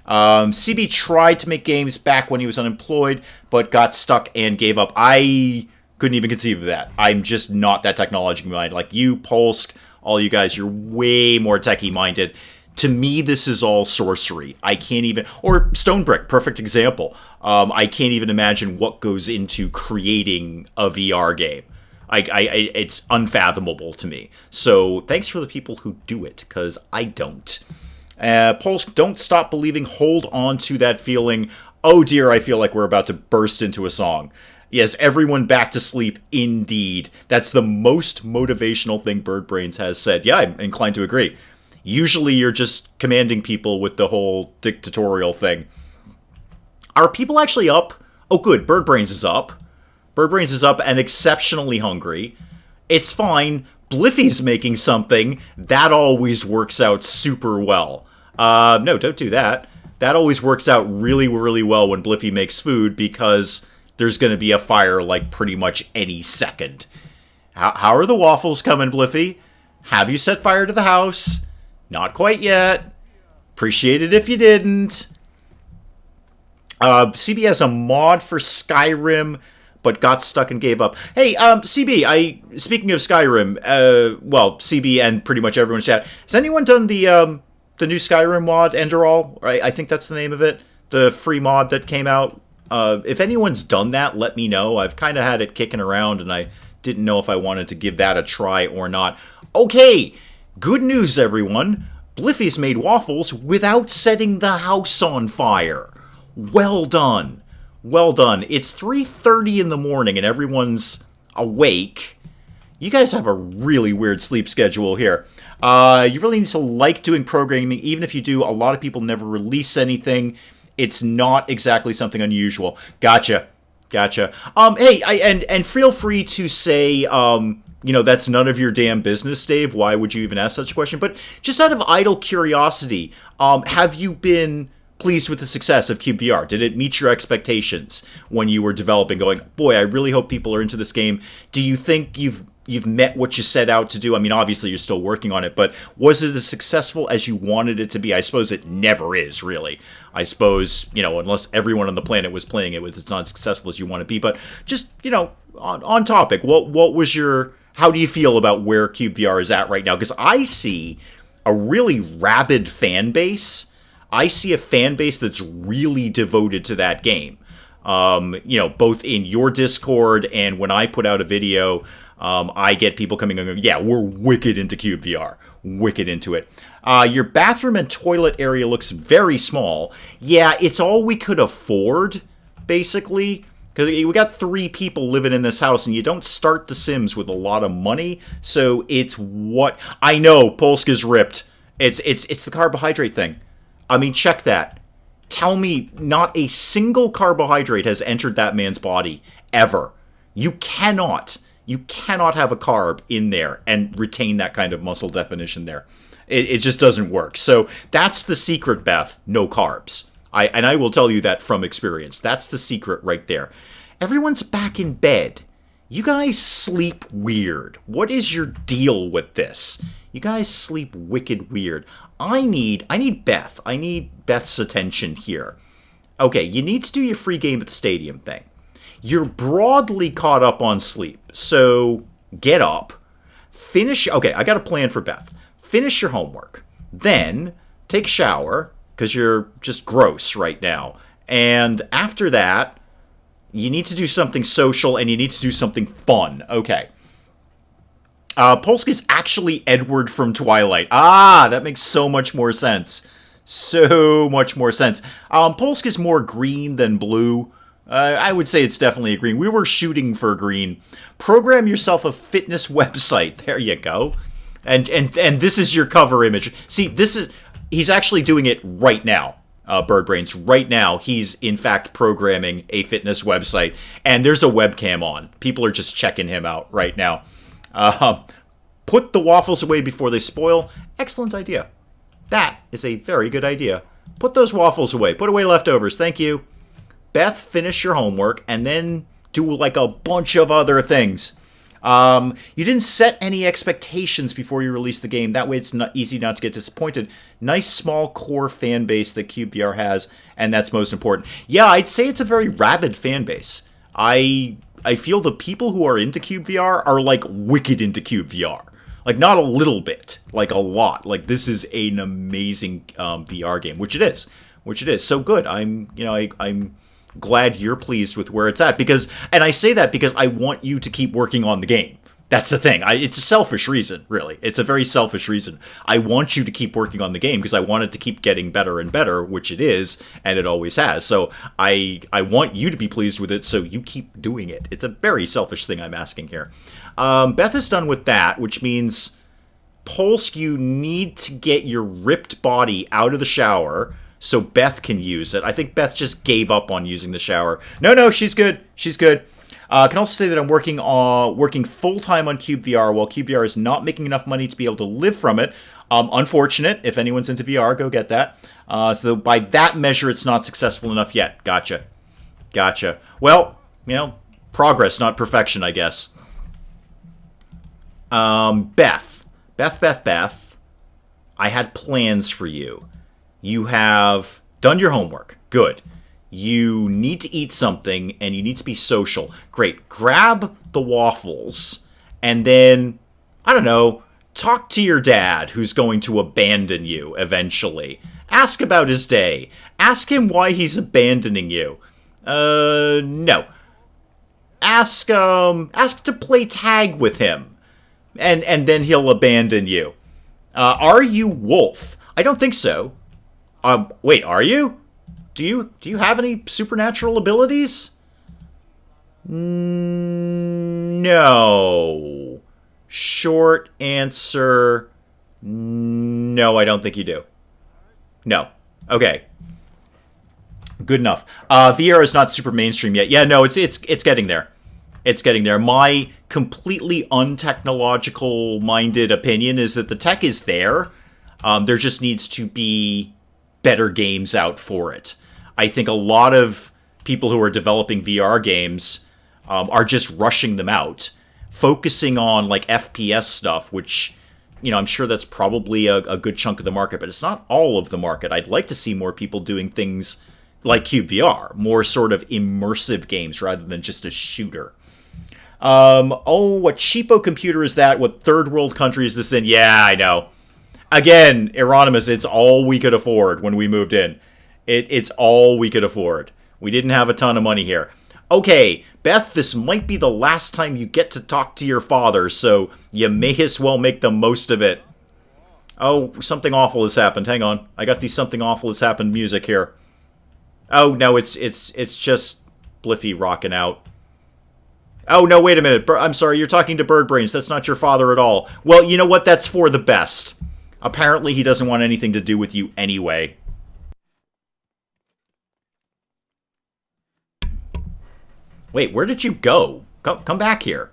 CB tried to make games back when he was unemployed, but got stuck and gave up. I couldn't even conceive of that. I'm just not that technology-minded. Like you, Polsk, all you guys, you're way more techie-minded. To me, this is all sorcery. I can't even... Or Stonebrick, perfect example. I can't even imagine what goes into creating a VR game. It's unfathomable to me. So thanks for the people who do it, because I don't. Polsk, don't stop believing. Hold on to that feeling. Oh dear, I feel like we're about to burst into a song. Yes, everyone back to sleep, indeed. That's the most motivational thing Bird Brains has said. Yeah, I'm inclined to agree. Usually you're just commanding people with the whole dictatorial thing. Are people actually up? Oh, good. Bird Brains is up. Bird Brains is up and exceptionally hungry. It's fine. Bliffy's making something. That always works out super well. No, don't do that. That always works out really, really well when Bliffy makes food because there's going to be a fire like pretty much any second. How are the waffles coming, Bliffy? Have you set fire to the house? Not quite yet. Appreciate it if you didn't. CB has a mod for Skyrim, but got stuck and gave up. Hey, CB, speaking of Skyrim, CB and pretty much everyone's chat, has anyone done the new Skyrim mod, Enderall? I think that's the name of it. The free mod that came out. If anyone's done that, let me know. I've kind of had it kicking around, and I didn't know if I wanted to give that a try or not. Okay, good news, everyone. Bliffy's made waffles without setting the house on fire. Well done. Well done. It's 3:30 in the morning and everyone's awake. You guys have a really weird sleep schedule here. You really need to like doing programming. Even if you do, a lot of people never release anything. It's not exactly something unusual. Gotcha. Hey, and feel free to say, that's none of your damn business, Dave. Why would you even ask such a question? But just out of idle curiosity, have you been pleased with the success of CubeVR? Did it meet your expectations when you were developing, going, boy, I really hope people are into this game? Do you think you've met what you set out to do? I mean, obviously you're still working on it, but was it as successful as you wanted it to be? I suppose it never is, really. I suppose, unless everyone on the planet was playing it, it's not as successful as you want to be. But just, on topic, what was how do you feel about where CubeVR is at right now? Because I see a really rabid fan base. I see a fan base that's really devoted to that game. Both in your Discord and when I put out a video, I get people coming and going, yeah, we're wicked into CubeVR. Wicked into it. Your bathroom and toilet area looks very small. Yeah, it's all we could afford, basically. Because we got 3 people living in this house, and you don't start The Sims with a lot of money. So it's what... I know, Polska's ripped. It's the carbohydrate thing. I mean, check that. Tell me not a single carbohydrate has entered that man's body, ever. You cannot have a carb in there and retain that kind of muscle definition there. It just doesn't work. So that's the secret, Beth. No carbs. I will tell you that from experience. That's the secret right there. Everyone's back in bed. You guys sleep weird. What is your deal with this? You guys sleep wicked weird. I need Beth. I need Beth's attention here. Okay, you need to do your free game at the stadium thing. You're broadly caught up on sleep, so get up, finish... Okay, I got a plan for Beth. Finish your homework. Then take a shower, because you're just gross right now. And after that, you need to do something social, and you need to do something fun. Okay. Polska's actually Edward from Twilight. Ah, that makes so much more sense. So much more sense. Polska's more green than blue. I would say it's definitely a green. We were shooting for green. Program yourself a fitness website. There you go. And this is your cover image. See, he's actually doing it right now. Bird Brains, right now, he's in fact programming a fitness website. And there's a webcam on. People are just checking him out right now. Put the waffles away before they spoil. Excellent idea. That is a very good idea. Put those waffles away. Put away leftovers. Thank you. Beth, finish your homework, and then do like a bunch of other things. You didn't set any expectations before you released the game. That way it's not easy not to get disappointed. Nice small core fan base that CubeVR has, and that's most important. Yeah, I'd say it's a very rabid fan base. I feel the people who are into CubeVR are like wicked into CubeVR. Like not a little bit, like a lot. Like this is an amazing VR game, which it is. So good. I'm glad you're pleased with where it's at and I say that because I want you to keep working on the game. That's the thing. It's a selfish reason, really. It's a very selfish reason. I want you to keep working on the game because I want it to keep getting better and better, which it is, and it always has. So I want you to be pleased with it, so you keep doing it. It's a very selfish thing I'm asking here. Beth is done with that, which means Polsk, you need to get your ripped body out of the shower so Beth can use it. I think Beth just gave up on using the shower. No, she's good. She's good. I can also say that I'm working full-time on Cube VR, while Cube VR is not making enough money to be able to live from it. Unfortunate. If anyone's into VR, go get that. So by that measure, it's not successful enough yet. Gotcha. Well, progress, not perfection, I guess. Beth. I had plans for you. You have done your homework. Good. You need to eat something, and you need to be social. Great. Grab the waffles, and then, I don't know, talk to your dad, who's going to abandon you eventually. Ask about his day. Ask him why he's abandoning you. No. Ask to play tag with him, and then he'll abandon you. Are you Wolf? I don't think so. Wait, are you? Do you have any supernatural abilities? No. Short answer, no, I don't think you do. No. Okay. Good enough. VR is not super mainstream yet. Yeah, no, it's getting there. It's getting there. My completely untechnological-minded opinion is that the tech is there. There just needs to be better games out for it. I think a lot of people who are developing VR games are just rushing them out, focusing on like FPS stuff, which, I'm sure that's probably a good chunk of the market, but it's not all of the market. I'd like to see more people doing things like Cube VR, more sort of immersive games rather than just a shooter. What cheapo computer is that? What third world country is this in? Yeah, I know. Again, Euronymous, it's all we could afford when we moved in. It's all we could afford. We didn't have a ton of money here. Okay, Beth, this might be the last time you get to talk to your father, so you may as well make the most of it. Oh, something awful has happened. Hang on. I got the something awful has happened music here. Oh, no, it's just Bliffy rocking out. Oh, no, wait a minute. I'm sorry, you're talking to Bird Brains. That's not your father at all. Well, you know what? That's for the best. Apparently, he doesn't want anything to do with you anyway. Wait, where did you go? Come back here.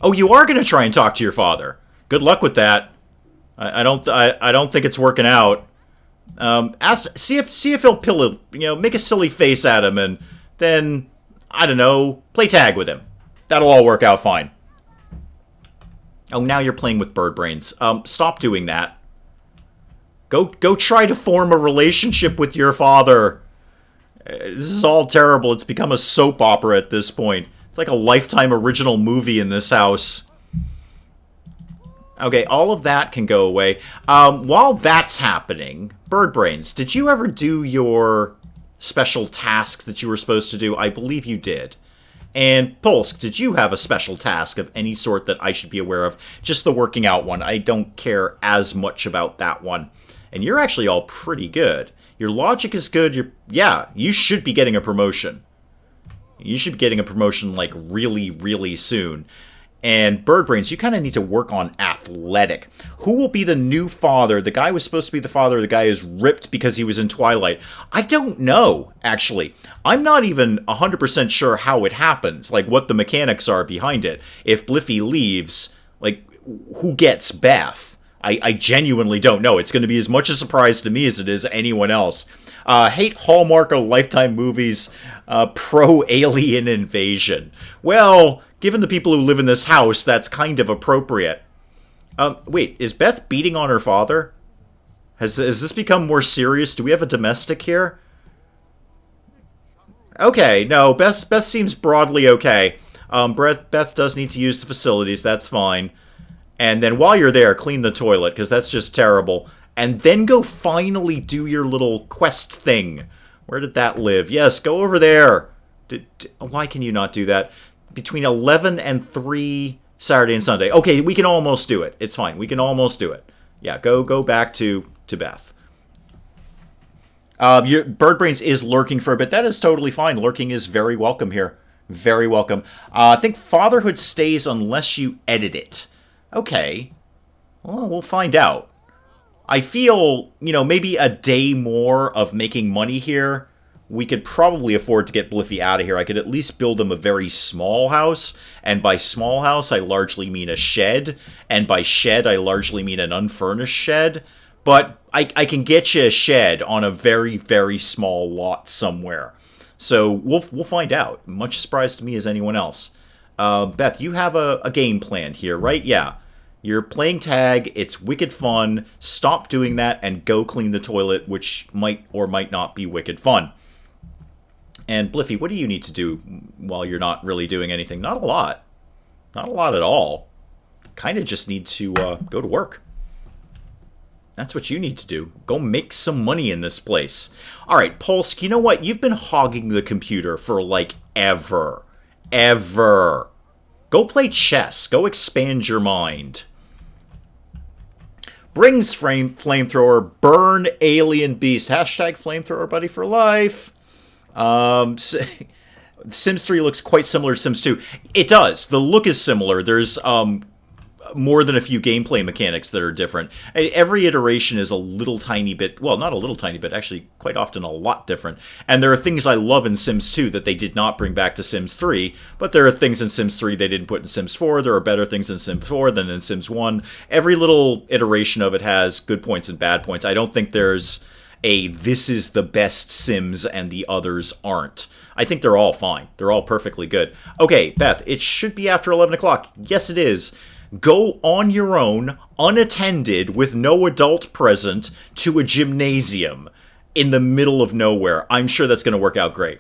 Oh, you are going to try and talk to your father. Good luck with that. I don't think it's working out. See if he'll make a silly face at him, and then, I don't know, play tag with him. That'll all work out fine. Oh, now you're playing with Bird Brains. Stop doing that. Go try to form a relationship with your father. This is all terrible. It's become a soap opera at this point. It's like a Lifetime original movie in this house. Okay, all of that can go away. While that's happening, Bird Brains, did you ever do your special task that you were supposed to do? I believe you did. And Polsk, did you have a special task of any sort that I should be aware of? Just the working out one. I don't care as much about that one. And you're actually all pretty good. Your logic is good. You should be getting a promotion. You should be getting a promotion, like, really, really soon. And Bird Brains, you kind of need to work on athletic. Who will be the new father? The guy was supposed to be the father. The guy is ripped because he was in Twilight. I don't know, actually. I'm not even 100% sure how it happens, like what the mechanics are behind it. If Bliffy leaves, like, who gets Beth? I genuinely don't know. It's going to be as much a surprise to me as it is anyone else. Hate Hallmark or Lifetime movies, pro-alien invasion. Well, given the people who live in this house, that's kind of appropriate. Wait, is Beth beating on her father? Has this become more serious? Do we have a domestic here? Okay, no, Beth seems broadly okay. Beth does need to use the facilities, that's fine. And then while you're there, clean the toilet, because that's just terrible. And then go finally do your little quest thing. Where did that live? Yes, go over there. Why can you not do that? Between 11 and 3 Saturday and Sunday. Okay, we can almost do it. It's fine. We can almost do it. Yeah, go back to Beth. Your Bird Brains is lurking for a bit. That is totally fine. Lurking is very welcome here. Very welcome. I think fatherhood stays unless you edit it. Okay. Well, we'll find out. I feel, maybe a day more of making money here, we could probably afford to get Bliffy out of here. I could at least build him a very small house, and by small house, I largely mean a shed, and by shed, I largely mean an unfurnished shed. But I can get you a shed on a very, very small lot somewhere. So we'll find out. Much surprised to me as anyone else. Beth, you have a game plan here, right? Yeah. You're playing tag, it's wicked fun, stop doing that and go clean the toilet, which might or might not be wicked fun. And Bliffy, what do you need to do while you're not really doing anything? Not a lot. Not a lot at all. Kind of just need to go to work. That's what you need to do. Go make some money in this place. Alright, Polsk, you know what? You've been hogging the computer for, like, ever. Ever. Go play chess. Go expand your mind. Brings flamethrower, burn alien beast. Hashtag flamethrower buddy for life. Sims 3 looks quite similar to Sims 2. It does. The look is similar. There's more than a few gameplay mechanics that are different. Every iteration is a little tiny bit, well, not a little tiny bit, actually quite often a lot different. And there are things I love in Sims 2 that they did not bring back to Sims 3, but there are things in Sims 3 they didn't put in Sims 4. There are better things in Sims 4 than in Sims 1. Every little iteration of it has good points and bad points. I don't think there's this is the best Sims and the others aren't. I think they're all fine. They're all perfectly good. Okay, Beth, it should be after 11 o'clock. Yes, it is. Go on your own, unattended, with no adult present, to a gymnasium in the middle of nowhere. I'm sure that's going to work out great.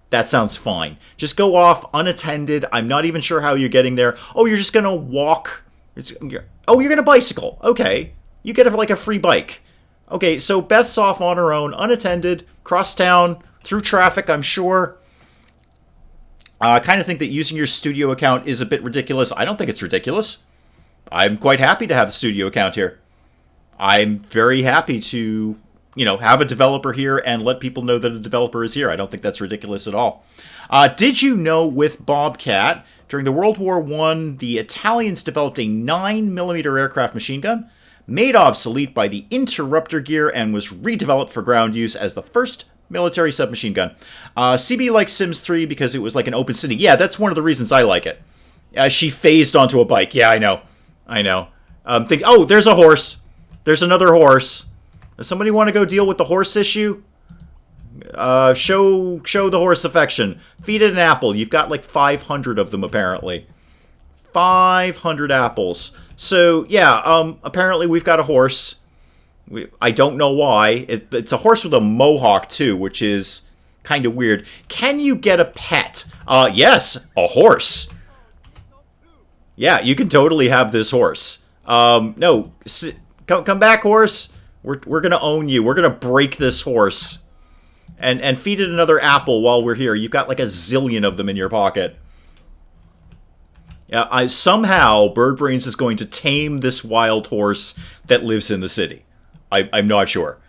That sounds fine. Just go off unattended. I'm not even sure how you're getting there. Oh, you're just going to walk. Oh, you're going to bicycle. Okay. You get like a free bike. Okay, so Beth's off on her own, unattended, cross town, through traffic, I'm sure. I kind of think that using your studio account is a bit ridiculous. I don't think it's ridiculous. I'm quite happy to have the studio account here. I'm very happy to, have a developer here and let people know that a developer is here. I don't think that's ridiculous at all. Did you know with Bobcat, during the World War I, the Italians developed a 9mm aircraft machine gun, made obsolete by the interrupter gear and was redeveloped for ground use as the first military submachine gun. CB likes Sims 3 because it was like an open city. Yeah, that's one of the reasons I like it. She phased onto a bike. Yeah, I know. There's a horse. There's another horse. Does somebody want to go deal with the horse issue? Show the horse affection. Feed it an apple. You've got like 500 of them, apparently. 500 apples. So, yeah, apparently we've got a horse. I don't know why. It's a horse with a mohawk, too, which is kind of weird. Can you get a pet? Yes, a horse. Yeah, you can totally have this horse. No, come back, horse. We're gonna own you. We're gonna break this horse. And feed it another apple while we're here. You've got like a zillion of them in your pocket. Yeah, somehow Birdbrains is going to tame this wild horse that lives in the city. I'm not sure.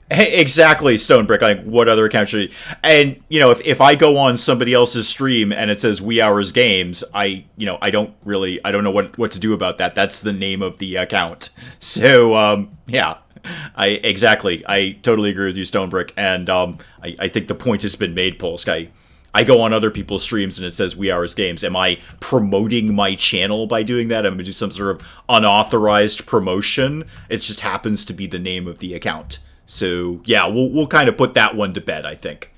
Exactly, Stonebrick. Like, what other account should And, if I go on somebody else's stream and it says Wee Hours Games, I don't know what to do about that. That's the name of the account. So, yeah. I totally agree with you, Stonebrick. And, I think the point has been made, Polsk. I go on other people's streams and it says Wee Hours Games. Am I promoting my channel by doing that? I'm going to do some sort of unauthorized promotion. It just happens to be the name of the account. So, yeah, we'll kind of put that one to bed, I think.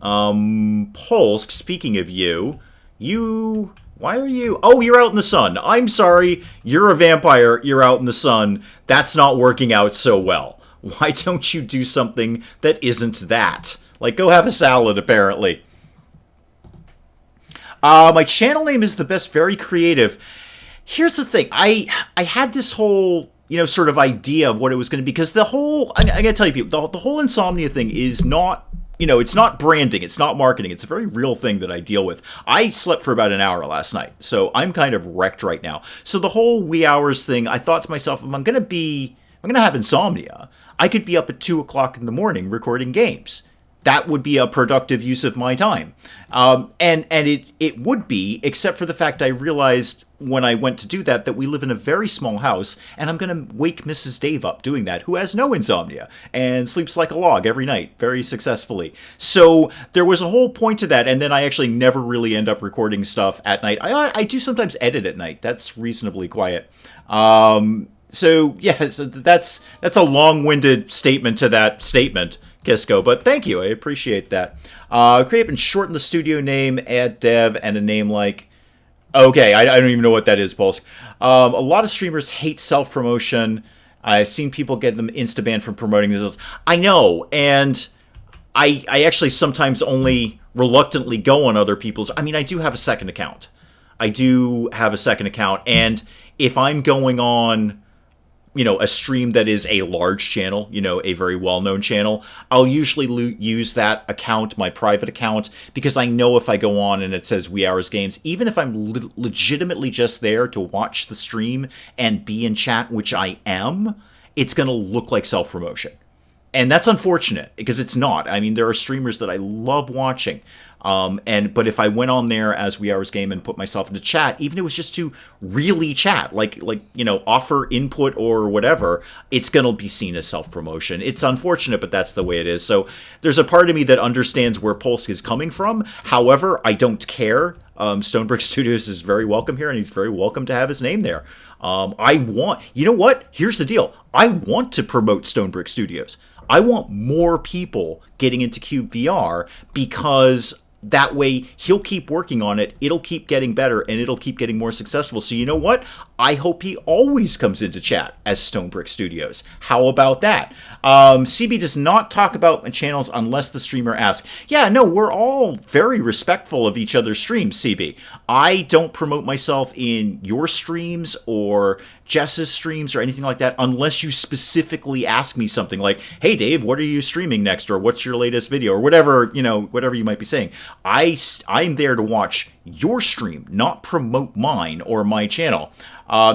Polsk, speaking of you, why are you... Oh, you're out in the sun. I'm sorry. You're a vampire. You're out in the sun. That's not working out so well. Why don't you do something that isn't that? Like, go have a salad, apparently. My channel name is The Best Very Creative. Here's the thing. I had this whole... sort of idea of what it was going to be. Because I'm going to tell you people, the whole insomnia thing is not, it's not branding. It's not marketing. It's a very real thing that I deal with. I slept for about an hour last night. So I'm kind of wrecked right now. So the whole wee hours thing, I thought to myself, if I'm going to have insomnia, I could be up at 2 o'clock in the morning recording games. that would be a productive use of my time. And it would be, except for the fact I realized when I went to do that we live in a very small house, and I'm going to wake Mrs. Dave up doing that, who has no insomnia and sleeps like a log every night very successfully. So there was a whole point to that, and then I actually never really end up recording stuff at night. I do sometimes edit at night. That's reasonably quiet. So yeah, so that's a long-winded statement to that statement, Kisco, but thank you, I appreciate that. Create and shorten the studio name, add dev, and a name like... Okay, I don't even know what that is, Pulse. A lot of streamers hate self-promotion. I've seen people get them insta-banned from promoting themselves. I know, and I actually sometimes only reluctantly go on other people's... I mean, I do have a second account. And if I'm going on... a stream that is a large channel, a very well-known channel, I'll usually use that account, my private account, because I know if I go on and it says Wee Hours Games, even if I'm legitimately just there to watch the stream and be in chat, which I am, it's going to look like self-promotion. And that's unfortunate, because it's not. I mean, there are streamers that I love watching. But if I went on there as Wee Hours Game and put myself into chat, even if it was just to really chat, like offer input or whatever, it's going to be seen as self-promotion. It's unfortunate, but that's the way it is. So there's a part of me that understands where Polsk is coming from. However, I don't care. Stonebrick Studios is very welcome here, and he's very welcome to have his name there. You know what? Here's the deal. I want to promote Stonebrick Studios. I want more people getting into Cube VR, because that way he'll keep working on it, it'll keep getting better, and it'll keep getting more successful. So you know what? I hope he always comes into chat as Stonebrick Studios. How about that? CB does not talk about channels unless the streamer asks. Yeah, no, we're all very respectful of each other's streams, CB. I don't promote myself in your streams or Jess's streams or anything like that unless you specifically ask me something like, hey Dave, what are you streaming next, or what's your latest video, or whatever, whatever you might be saying. I'm there to watch your stream, not promote mine or my channel.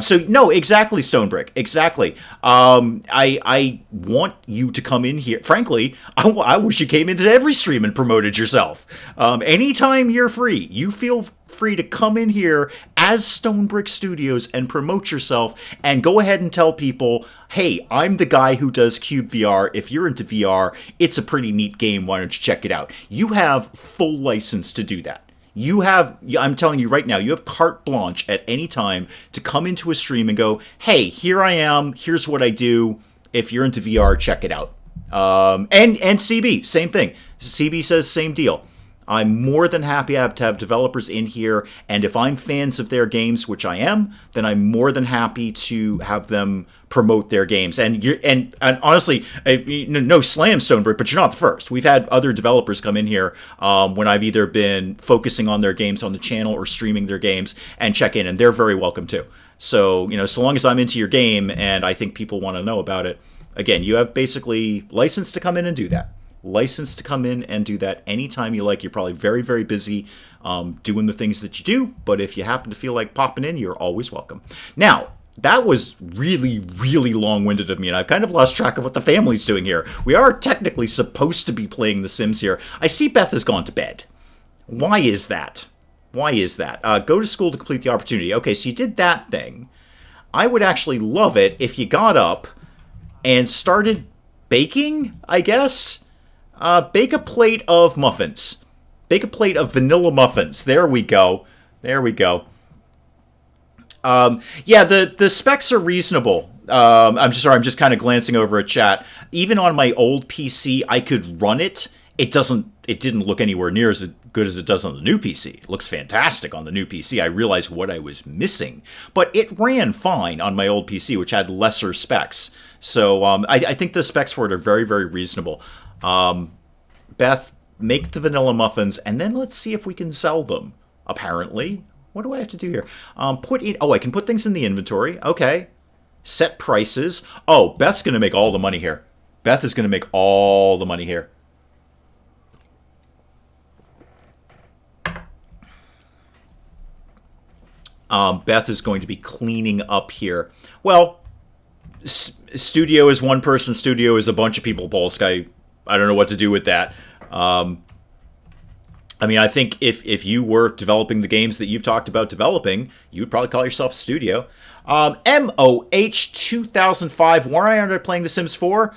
So no, exactly, Stonebrick, exactly. I want you to come in here. Frankly, I wish you came into every stream and promoted yourself. Anytime you're free, you feel free to come in here as Stonebrick Studios and promote yourself, and go ahead and tell people, hey, I'm the guy who does Cube VR. If you're into VR, it's a pretty neat game. Why don't you check it out? You have full license to do that. I'm telling you right now, you have carte blanche at any time to come into a stream and go, hey, here I am, here's what I do. If you're into VR, check it out. And CB, same thing. CB says same deal. I'm more than happy to have developers in here, and if I'm fans of their games, which I am, then I'm more than happy to have them promote their games. And honestly, no slam, Stonebrick, but you're not the first. We've had other developers come in here when I've either been focusing on their games on the channel or streaming their games and check in, and they're very welcome too. So, so long as I'm into your game and I think people want to know about it, again, you have basically license to come in and do that. License to come in and do that anytime you like. You're probably very, very busy doing the things that you do, but if you happen to feel like popping in, you're always welcome. Now, that was really, really long-winded of me, and I've kind of lost track of what the family's doing here. We are technically supposed to be playing The Sims here. I see Beth has gone to bed. Why is that? Why is that? Go to school to complete the opportunity. Okay, so you did that thing. I would actually love it if you got up and started baking, I guess? Bake a plate of muffins. Bake a plate of vanilla muffins. There we go. There we go. Yeah, the specs are reasonable. I'm just kind of glancing over a chat. Even on my old PC, I could run it. It didn't look anywhere near as good as it does on the new PC. It looks fantastic on the new PC. I realized what I was missing. But it ran fine on my old PC, which had lesser specs. So I think the specs for it are very, very reasonable. Beth, make the vanilla muffins, and then let's see if we can sell them, apparently. What do I have to do here? I can put things in the inventory. Okay. Set prices. Oh, Beth's going to make all the money here. Beth is going to make all the money here. Beth is going to be cleaning up here. Well, studio is one person. Studio is a bunch of people, Polsk. I don't know what to do with that. I mean, I think if you were developing the games that you've talked about developing, you would probably call yourself a studio. MOH2005, why aren't I playing The Sims 4?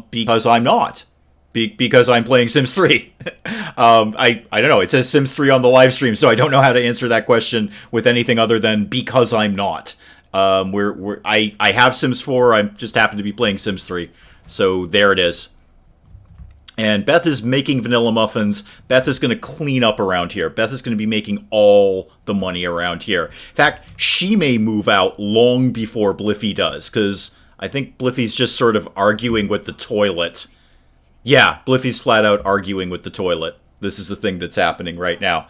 Because I'm not. Because I'm playing Sims 3. I don't know. It says Sims 3 on the live stream, so I don't know how to answer that question with anything other than because I'm not. I have Sims 4. I just happen to be playing Sims 3. So there it is. And Beth is making vanilla muffins. Beth is going to clean up around here. Beth is going to be making all the money around here. In fact, she may move out long before Bliffy does, because I think Bliffy's just sort of arguing with the toilet. Yeah, Bliffy's flat out arguing with the toilet. This is the thing that's happening right now.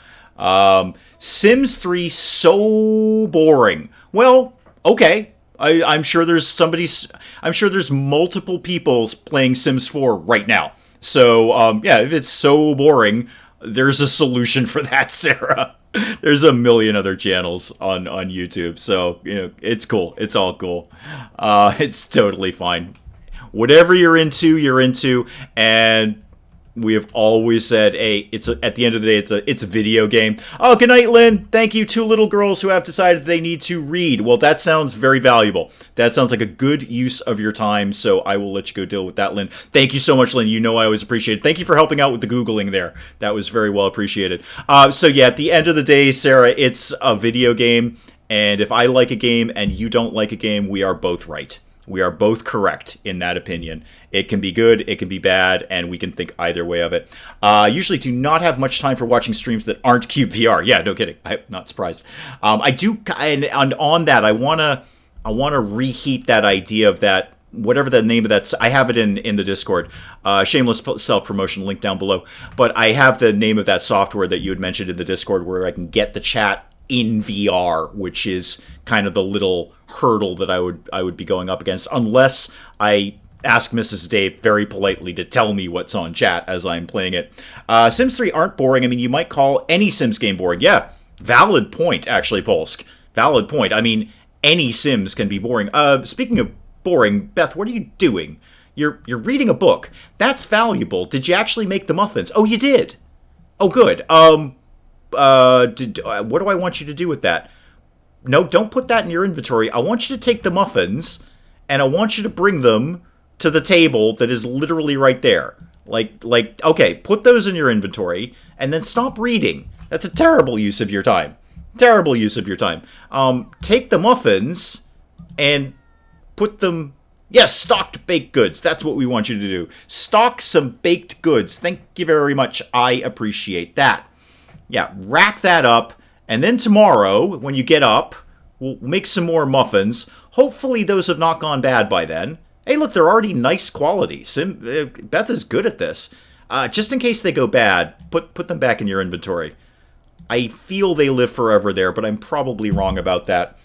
Sims 3, so boring. Well, okay. I'm sure there's multiple people playing Sims 4 right now. So, yeah, if it's so boring, there's a solution for that, Sarah. There's a million other channels on YouTube. So, it's cool. It's all cool. It's totally fine. Whatever you're into, and we have always said, hey, at the end of the day, it's a video game. Oh, good night, Lynn. Thank you. 2 little girls who have decided they need to read. Well, that sounds very valuable. That sounds like a good use of your time, so I will let you go deal with that, Lynn. Thank you so much, Lynn. You know I always appreciate it. Thank you for helping out with the Googling there. That was very well appreciated. So yeah, at the end of the day, Sarah, it's a video game, and if I like a game and you don't like a game, we are both right. We are both correct in that opinion. It can be good, it can be bad, and we can think either way of it. Usually do not have much time for watching streams that aren't Cube VR. Yeah, no kidding. I'm not surprised. I do, and on that, I wanna reheat that idea of that, whatever the name of that. I have it in the Discord. Shameless self-promotion, link down below. But I have the name of that software that you had mentioned in the Discord, where I can get the chat in VR, which is kind of the little hurdle that I would be going up against, unless I ask Mrs. Dave very politely to tell me what's on chat as I'm playing it. Sims 3 aren't boring. I mean, you might call any Sims game boring. Yeah, valid point, actually, Polsk. Valid point. I mean, any Sims can be boring. Speaking of boring, Beth, what are you doing? You're reading a book. That's valuable. Did you actually make the muffins? Oh, you did. Oh, good. What do I want you to do with that? No, don't put that in your inventory. I want you to take the muffins, and I want you to bring them to the table that is literally right there. Okay, put those in your inventory, and then stop reading. That's a terrible use of your time. Terrible use of your time. Take the muffins, and put them... Yes, stocked baked goods. That's what we want you to do. Stock some baked goods. Thank you very much. I appreciate that. Yeah, rack that up, and then tomorrow, when you get up, we'll make some more muffins. Hopefully those have not gone bad by then. Hey, look, they're already nice quality. Beth is good at this. Just in case they go bad, put them back in your inventory. I feel they live forever there, but I'm probably wrong about that.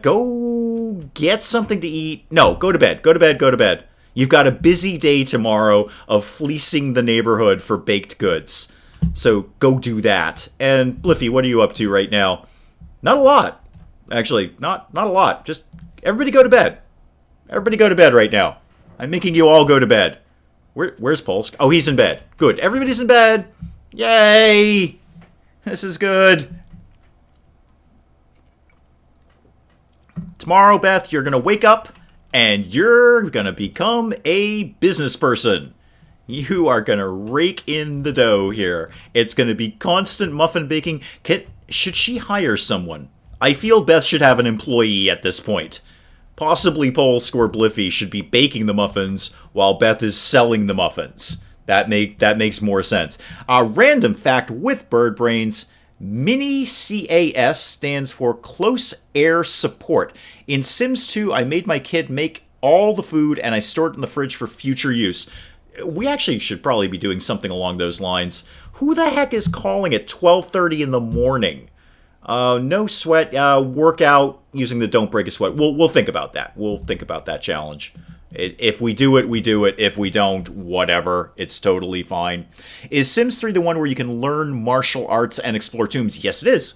Go get something to eat. No, go to bed. Go to bed. Go to bed. You've got a busy day tomorrow of fleecing the neighborhood for baked goods. So go do that. And Bliffy, what are you up to right now? Not a lot. Actually, not a lot. Just everybody go to bed. Everybody go to bed right now. I'm making you all go to bed. Where's Polsk? Oh, he's in bed. Good. Everybody's in bed. Yay! This is good. Tomorrow, Beth, you're going to wake up and you're going to become a business person. You are going to rake in the dough here. It's going to be constant muffin baking. Should she hire someone? I feel Beth should have an employee at this point. Possibly Polsk or Bliffy should be baking the muffins while Beth is selling the muffins. That makes more sense. Random fact with Bird Brains. Mini CAS stands for Close Air Support. In Sims 2, I made my kid make all the food and I stored it in the fridge for future use. We actually should probably be doing something along those lines. Who the heck is calling at 12:30 in the morning? No sweat. Workout using the Don't Break a Sweat. We'll think about that. We'll think about that challenge. If we do it, we do it. If we don't, whatever. It's totally fine. Is Sims 3 the one where you can learn martial arts and explore tombs? Yes, it is.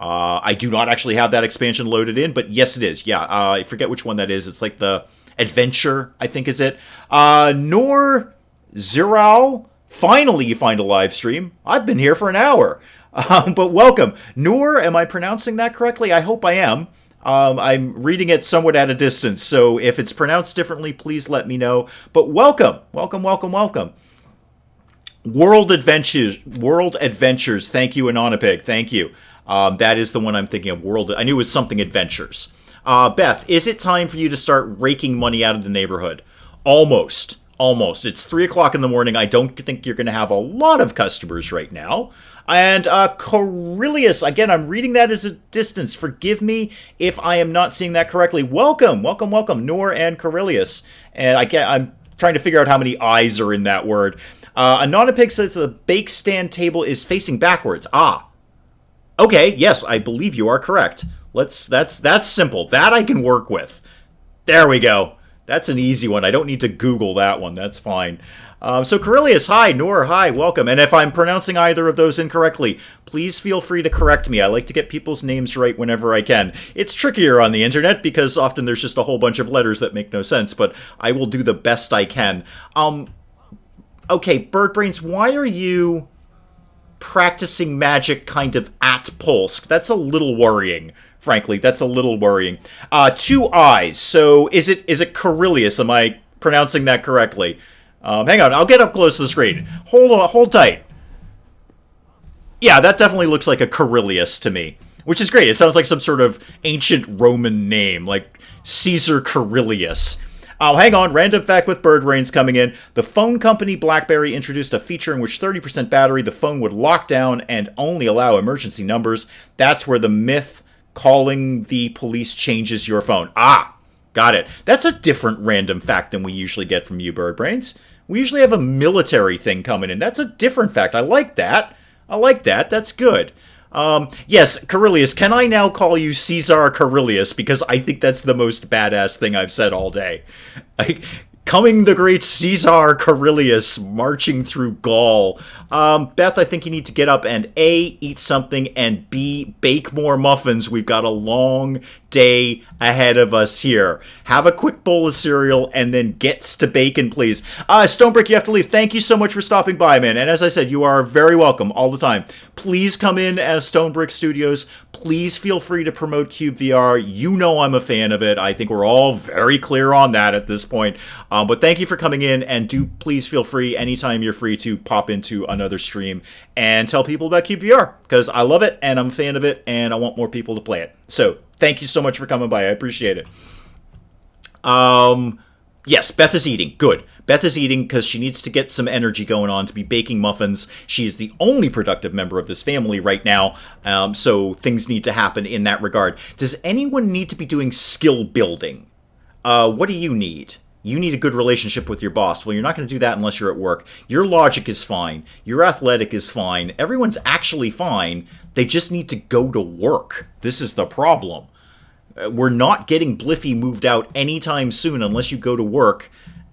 I do not actually have that expansion loaded in, but yes, it is. Yeah, I forget which one that is. It's like the Adventure, I think is it. Nor Ziral, Finally, you find a live stream. I've been here for an hour. But welcome. Noor, am I pronouncing that correctly? I hope I am. I'm reading it somewhat at a distance, so if it's pronounced differently, please let me know. But welcome. Welcome, welcome, welcome. World Adventures. Thank you, Anonapig. Thank you. That is the one I'm thinking of. I knew it was something Adventures. Beth, is it time for you to start raking money out of the neighborhood? Almost. Almost. It's 3 o'clock in the morning. I don't think you're going to have a lot of customers right now. And Corilius, again, I'm reading that as a distance. Forgive me if I am not seeing that correctly. Welcome, welcome, welcome, Noor and Corilius. And I'm trying to figure out how many I's are in that word. Anonapig says the bake stand table is facing backwards. Okay, yes, I believe you are correct. That's simple. That I can work with. There we go. That's an easy one. I don't need to Google that one. That's fine. So Corilius, hi. Noor, hi. Welcome. And if I'm pronouncing either of those incorrectly, please feel free to correct me. I like to get people's names right whenever I can. It's trickier on the internet because often there's just a whole bunch of letters that make no sense, but I will do the best I can. Okay, Bird Brains, why are you practicing magic kind of at Polsk? That's a little worrying. Frankly, that's a little worrying. 2 I's. So is it Corilius? Am I pronouncing that correctly? Hang on, I'll get up close to the screen. Hold tight. Yeah, that definitely looks like a Corilius to me, which is great. It sounds like some sort of ancient Roman name, like Caesar Corilius. Hang on, random fact with Bird Brains coming in. The phone company BlackBerry introduced a feature in which 30% battery, the phone would lock down and only allow emergency numbers. That's where the myth calling the police changes your phone. Got it. That's a different random fact than we usually get from you, Bird Brains. We usually have a military thing coming in. That's a different fact. I like that. That's good. Yes, Corilius, can I now call you Caesar Corilius? Because I think that's the most badass thing I've said all day. Coming the great Caesar Corilius marching through Gaul. Beth, I think you need to get up and A, eat something, and B, bake more muffins. We've got a long day ahead of us here. Have a quick bowl of cereal and then gets to bacon, please. Stonebrick, you have to leave. Thank you so much for stopping by, man. And as I said, you are very welcome all the time. Please come in as Stonebrick Studios. Please feel free to promote Cube VR. You know I'm a fan of it. I think we're all very clear on that at this point. But thank you for coming in, and do please feel free anytime you're free to pop into another stream and tell people about Cube VR, because I love it and I'm a fan of it and I want more people to play it. So thank you so much for coming by. I appreciate it. Yes, Beth is eating. Good. Beth is eating because she needs to get some energy going on to be baking muffins. She is the only productive member of this family right now, so things need to happen in that regard. Does anyone need to be doing skill building? What do you need? You need a good relationship with your boss. Well, you're not going to do that unless you're at work. Your logic is fine. Your athletic is fine. Everyone's actually fine. They just need to go to work. This is the problem. We're not getting Bliffy moved out anytime soon unless you go to work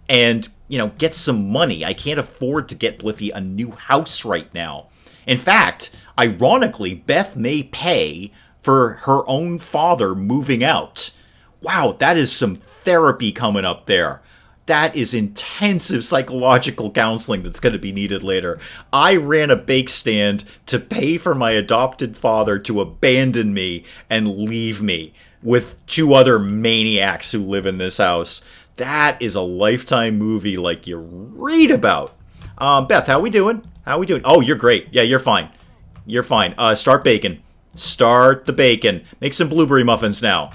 and, get some money. I can't afford to get Bliffy a new house right now. In fact, ironically, Beth may pay for her own father moving out. Wow, that is some therapy coming up there. That is intensive psychological counseling that's going to be needed later. I ran a bake stand to pay for my adopted father to abandon me and leave me with 2 other maniacs who live in this house. That is a Lifetime movie like you read about. Beth, how we doing? Oh, you're great. Yeah, you're fine. Start baking. Start the bacon. Make some blueberry muffins now.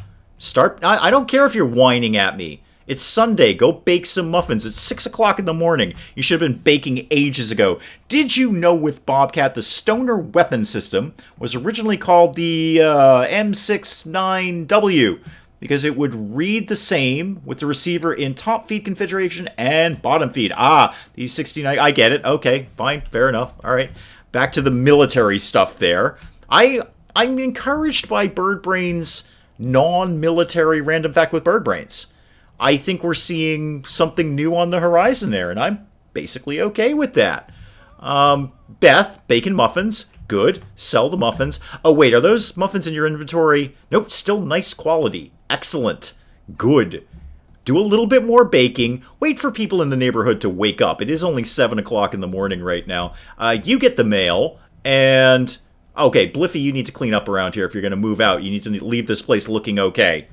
I don't care if you're whining at me. It's Sunday. Go bake some muffins. It's 6 o'clock in the morning. You should have been baking ages ago. Did you know with Bobcat, the Stoner weapon system was originally called the M69W because it would read the same with the receiver in top feed configuration and bottom feed. These 69... I get it. Okay, fine. Fair enough. All right. Back to the military stuff there. I'm encouraged by Bird Brains' non-military random fact with Bird Brains. I think we're seeing something new on the horizon there, and I'm basically okay with that. Beth, bacon muffins, good. Sell the muffins. Oh, wait, are those muffins in your inventory? Nope, still nice quality. Excellent. Good. do a little bit more baking, wait for people in the neighborhood to wake up. It is only 7 o'clock in the morning right now. You get the mail, and... Okay, Bliffy, you need to clean up around here if you're going to move out. You need to leave this place looking okay.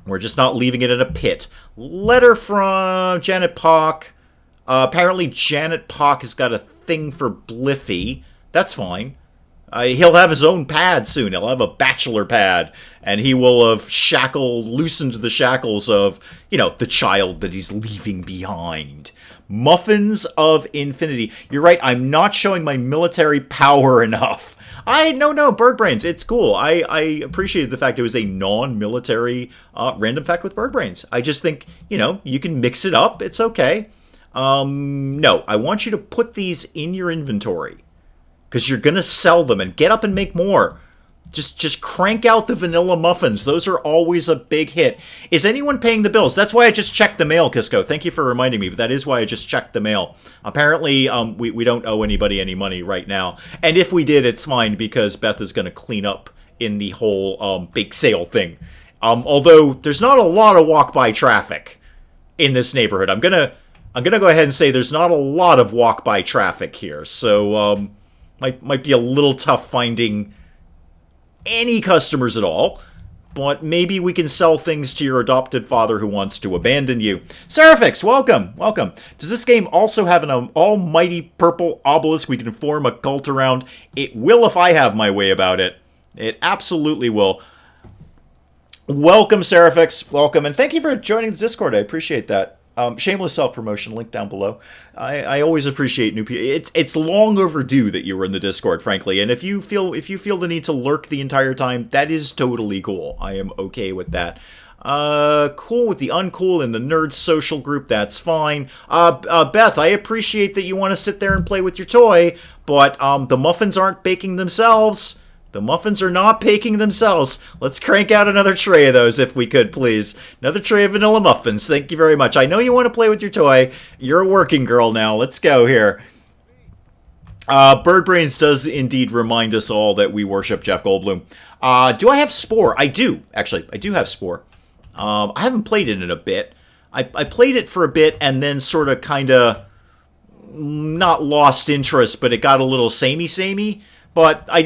We're just not leaving it in a pit. Letter from Janet Pock. Apparently Janet Pock has got a thing for Bliffy. That's fine. He'll have his own pad soon. He'll have a bachelor pad. And he will have loosened the shackles of, the child that he's leaving behind. Muffins of Infinity. You're right, I'm not showing my military power enough. No, Bird Brains, it's cool. I appreciated the fact it was a non-military random fact with Bird Brains. I just think, you can mix it up. It's okay. No, I want you to put these in your inventory. Because you're going to sell them and get up and make more. Just crank out the vanilla muffins. Those are always a big hit. Is anyone paying the bills? That's why I just checked the mail, Kisco. Thank you for reminding me, but that is why I just checked the mail. Apparently, we don't owe anybody any money right now. And if we did, it's fine because Beth is going to clean up in the whole bake sale thing. Although, there's not a lot of walk-by traffic in this neighborhood. I'm gonna go ahead and say there's not a lot of walk-by traffic here. So, might be a little tough finding any customers at all, but maybe we can sell things to your adopted father who wants to abandon you. Seraphix, welcome. Does this game also have an almighty purple obelisk we can form a cult around? It will if I have my way about it. It absolutely will. Welcome, Seraphix. Welcome, and thank you for joining the Discord. I appreciate that. Shameless self-promotion, link down below. I always appreciate new people. It's long overdue that you were in the Discord, frankly. And if you feel the need to lurk the entire time, that is totally cool. I am okay with that. Cool with the uncool in the nerd social group, that's fine. Beth, I appreciate that you want to sit there and play with your toy, but the muffins aren't baking themselves. The muffins are not baking themselves. Let's crank out another tray of those if we could, please. Another tray of vanilla muffins. Thank you very much. I know you want to play with your toy. You're a working girl now. Let's go here. Bird Brains does indeed remind us all that we worship Jeff Goldblum. Do I have Spore? I do, actually. I do have Spore. I haven't played it in a bit. I played it for a bit and then sort of kind of not lost interest, but it got a little samey. But I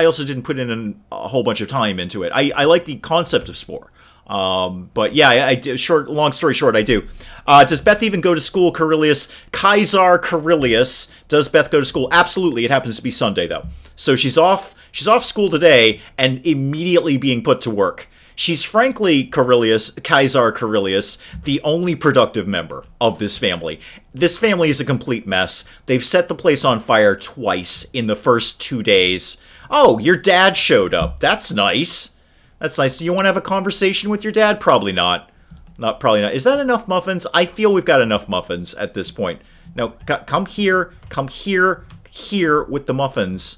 also didn't put in a whole bunch of time into it. I like the concept of Spore. But yeah, long story short, I do. Does Beth even go to school, Carillius? Kaisar Carillius. Does Beth go to school? Absolutely. It happens to be Sunday, though. So she's off school today and immediately being put to work. She's frankly, Kaisar Carillius, the only productive member of this family. This family is a complete mess. They've set the place on fire twice in the first 2 days. Oh, your dad showed up. That's nice. That's nice. Do you want to have a conversation with your dad? Probably not. Probably not. Is that enough muffins? I feel we've got enough muffins at this point. Now, come here with the muffins.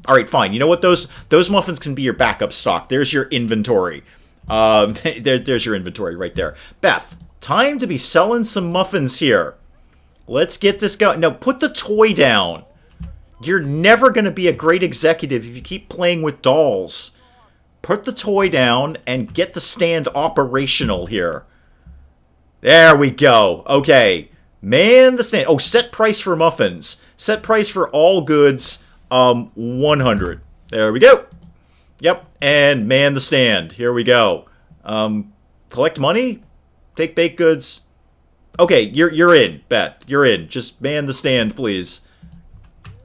All right, fine. You know what? Those muffins can be your backup stock. There's your inventory. There's your inventory right there. Beth, time to be selling some muffins here. Let's get this going. Now, put the toy down. You're never going to be a great executive if you keep playing with dolls. Put the toy down and get the stand operational here. There we go. Okay. Man the stand. Oh, set price for muffins. Set price for all goods. 100. There we go. Yep. And man the stand. Here we go. Collect money. Take baked goods. Okay, you're in, Beth. You're in. Just man the stand, please.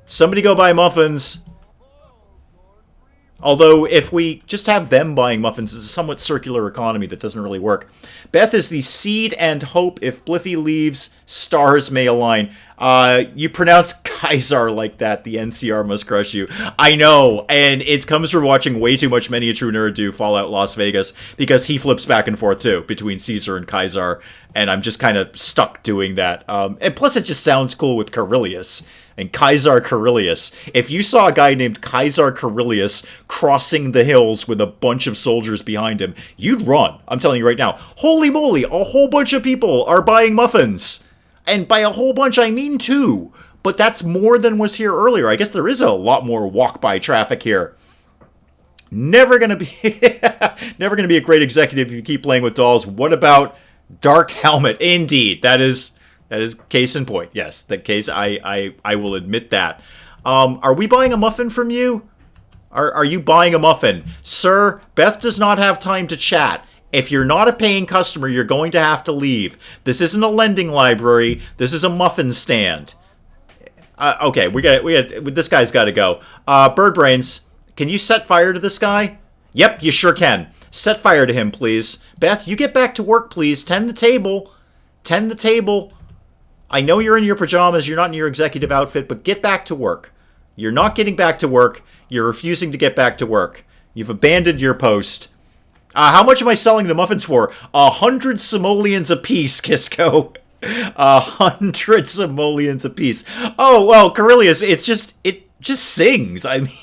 Somebody go buy muffins. Although, if we just have them buying muffins, it's a somewhat circular economy that doesn't really work. Beth is the seed and hope. If Bliffy leaves, stars may align. You pronounce Kaisar like that. The NCR must crush you. I know, and it comes from watching way too much Many a True Nerd do Fallout Las Vegas, because he flips back and forth, too, between Caesar and Kaisar, and I'm just kind of stuck doing that. And plus, it just sounds cool with Carillius. And Kaisar Carillius. If you saw a guy named Kaisar Carillius crossing the hills with a bunch of soldiers behind him, you'd run. I'm telling you right now. Holy moly, a whole bunch of people are buying muffins. And by a whole bunch, I mean 2. But that's more than was here earlier. I guess there is a lot more walk-by traffic here. Never gonna be, never gonna be a great executive if you keep playing with dolls. What about Dark Helmet? Indeed, that is case in point. Yes, the case. I will admit that. Are we buying a muffin from you? Are you buying a muffin? Sir, Beth does not have time to chat. If you're not a paying customer, you're going to have to leave. This isn't a lending library. This is a muffin stand. Okay, this guy's got to go. Bird Brains, can you set fire to this guy? Yep, you sure can. Set fire to him, please. Beth, you get back to work, please. Tend the table. Tend the table. I know you're in your pajamas. You're not in your executive outfit, but get back to work. You're not getting back to work. You're refusing to get back to work. You've abandoned your post. How much am I selling the muffins for? 100 simoleons apiece, Kisco. 100 simoleons apiece. Oh, well, Carillius, it just sings. I mean,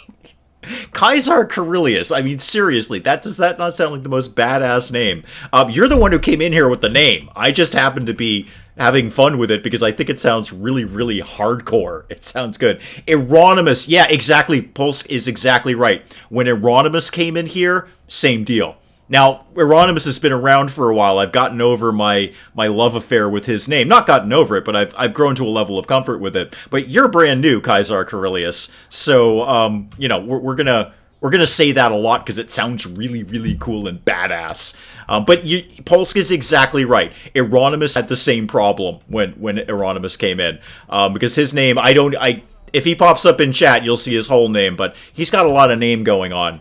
Kaisar Carillius. I mean, seriously, does that not sound like the most badass name? You're the one who came in here with the name. I just happen to be having fun with it because I think it sounds really, really hardcore. It sounds good. Euronymous. Yeah, exactly. Pulse is exactly right. When Euronymous came in here, same deal. Now, Euronymous has been around for a while. I've gotten over my love affair with his name. Not gotten over it, but I've grown to a level of comfort with it. But you're brand new, Kaisar Carillius. So, we're gonna say that a lot because it sounds really, really cool and badass. But Polsk is exactly right. Euronymous had the same problem when Euronymous came in, because his name, if he pops up in chat, you'll see his whole name. But he's got a lot of name going on.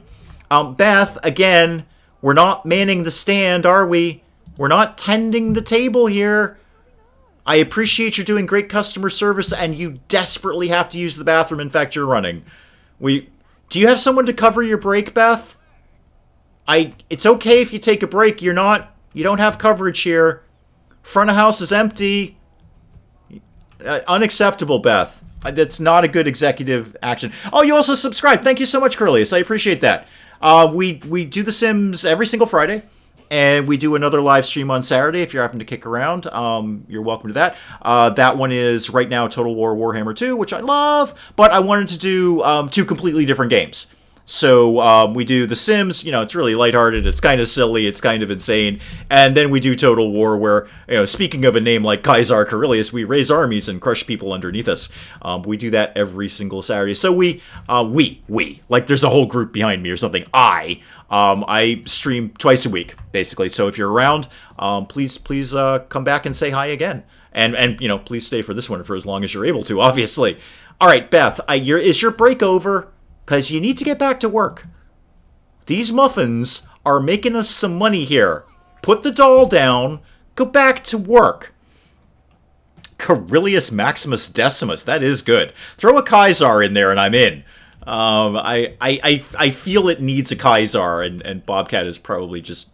Beth, again. We're not manning the stand, are we? We're not tending the table here. I appreciate you're doing great customer service and you desperately have to use the bathroom. In fact, you're running. Do you have someone to cover your break, Beth? It's okay if you take a break. You don't have coverage here. Front of house is empty. Unacceptable, Beth. That's not a good executive action. Oh, you also subscribed. Thank you so much, Curlius. I appreciate that. We do The Sims every single Friday, and we do another live stream on Saturday. If you happen to kick around, you're welcome to that. That one is right now Total War Warhammer 2, which I love, but I wanted to do two completely different games. So we do The Sims, it's really lighthearted, it's kind of silly, it's kind of insane, and then we do Total War where, speaking of a name like Kaisar Carillius, we raise armies and crush people underneath us. We do that every single Saturday. So we, like there's a whole group behind me or something. I stream twice a week, basically. So if you're around, please come back and say hi again. And please stay for this one for as long as you're able to, obviously. All right, Beth, is your break over? Because you need to get back to work. These muffins are making us some money here. Put the doll down. Go back to work. Carillius Maximus Decimus. That is good. Throw a Kaisar in there and I'm in. I feel it needs a Kaisar, and Bobcat is probably just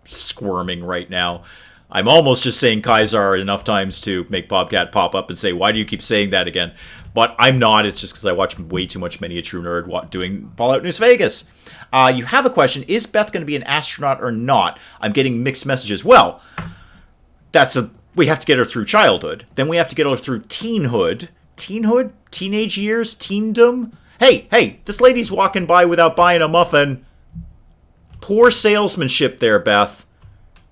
squirming right now. I'm almost just saying Kaisar enough times to make Bobcat pop up and say, why do you keep saying that again? But I'm not. It's just because I watch way too much Miniature Nerd doing Fallout New Vegas. You have a question. Is Beth going to be an astronaut or not? I'm getting mixed messages. Well, we have to get her through childhood. Then we have to get her through teenhood. Teenhood? Teenage years? Teendom? Hey, this lady's walking by without buying a muffin. Poor salesmanship there, Beth.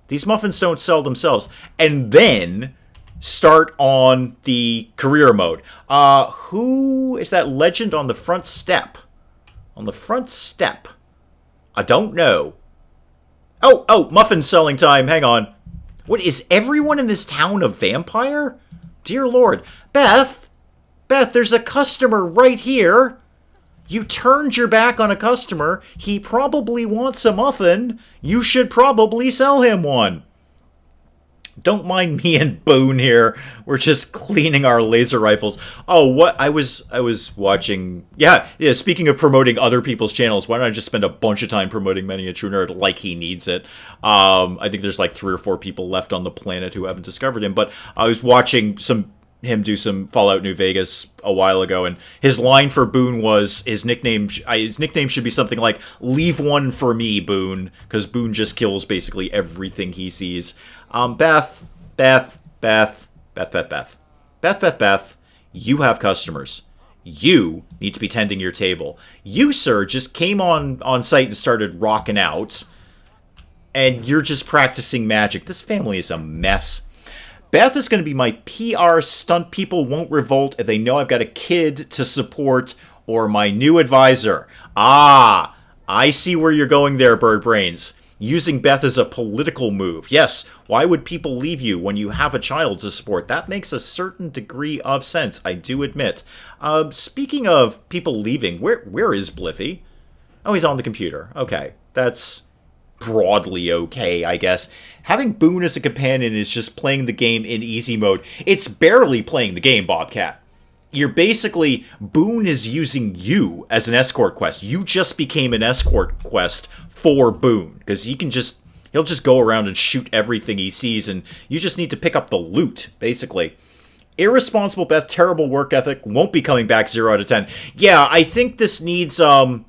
These muffins don't sell themselves. And then start on the career mode. Who is that legend on the front step? On the front step. I don't know. Oh, muffin selling time. Hang on. What, is everyone in this town a vampire? Dear Lord. Beth, there's a customer right here. You turned your back on a customer. He probably wants a muffin. You should probably sell him one. Don't mind me and Boone here. We're just cleaning our laser rifles. Oh, what? I was watching... Yeah, speaking of promoting other people's channels, why don't I just spend a bunch of time promoting Miniature Nerd like he needs it? I think there's like 3 or 4 people left on the planet who haven't discovered him, but I was watching him do some Fallout New Vegas a while ago, and his line for Boone was his nickname should be something like "Leave one for me, Boone," because Boone just kills basically everything he sees. Beth, you have customers. You need to be tending your table. You, sir, just came on site and started rocking out, and you're just practicing magic. This family is a mess. Beth is going to be my PR stunt. People won't revolt if they know I've got a kid to support, or my new advisor. Ah, I see where you're going there, Bird Brains. Using Beth as a political move. Yes, why would people leave you when you have a child to support? That makes a certain degree of sense, I do admit. Speaking of people leaving, where is Bliffy? Oh, he's on the computer. Okay, that's broadly okay, I guess. Having Boone as a companion is just playing the game in easy mode. It's barely playing the game, Bobcat. You're basically, Boone is using you as an escort quest. You just became an escort quest for Boone, because he'll just go around and shoot everything he sees, and you just need to pick up the loot, basically. Irresponsible Beth, terrible work ethic, won't be coming back 0 out of 10. Yeah, I think this needs, I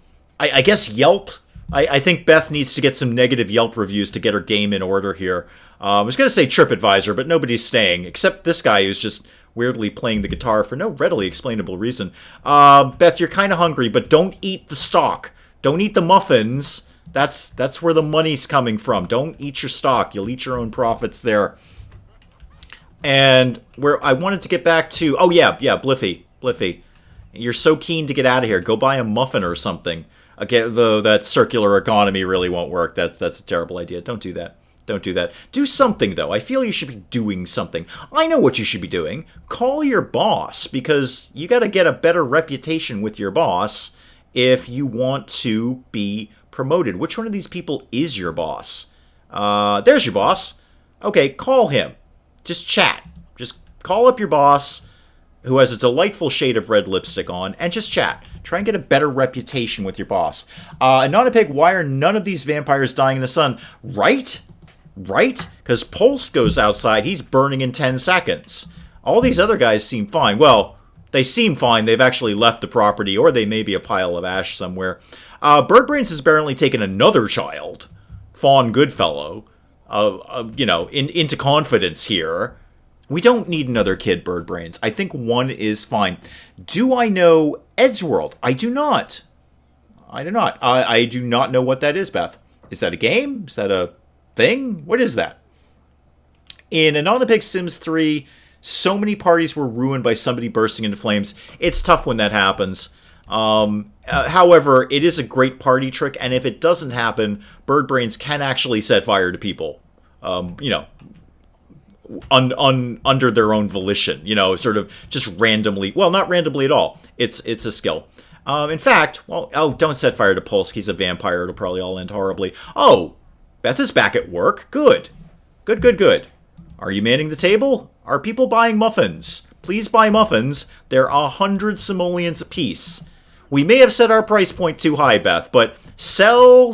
guess Yelp. I think Beth needs to get some negative Yelp reviews to get her game in order here. I was going to say TripAdvisor, but nobody's staying, except this guy who's just weirdly playing the guitar for no readily explainable reason. Beth, you're kind of hungry, but don't eat the stock. Don't eat the muffins. That's where the money's coming from. Don't eat your stock. You'll eat your own profits there. And where I wanted to get back to... Oh, yeah, Bliffy. You're so keen to get out of here. Go buy a muffin or something. Again, though that circular economy really won't work. That's a terrible idea. Don't do that. Don't do that. Do something, though. I feel you should be doing something. I know what you should be doing. Call your boss, because you got to get a better reputation with your boss if you want to be promoted. Which one of these people is your boss? There's your boss. Okay, call him. Just chat. Just call up your boss, who has a delightful shade of red lipstick on, and just chat. Try and get a better reputation with your boss. Anonapig, why are none of these vampires dying in the sun? Right? Because Pulse goes outside, he's burning in 10 seconds. All these other guys seem fine. Well, they seem fine. They've actually left the property, or they may be a pile of ash somewhere. Birdbrains has apparently taken another child, Fawn Goodfellow, into confidence here. We don't need another kid, Birdbrains. I think one is fine. Do I know Eddsworld? I do not. I do not know what that is, Beth. Is that a game? Is that a thing? What is that? In Anonapig Sims 3, so many parties were ruined by somebody bursting into flames. It's tough when that happens. However, it is a great party trick, and if it doesn't happen, Birdbrains can actually set fire to people. Under their own volition, sort of just randomly. Well, not randomly at all. It's a skill. In fact, don't set fire to Pulse. He's a vampire. It'll probably all end horribly. Oh, Beth is back at work. Good. Are you manning the table? Are people buying muffins? Please buy muffins. They're 100 simoleons apiece. We may have set our price point too high, Beth, but sell.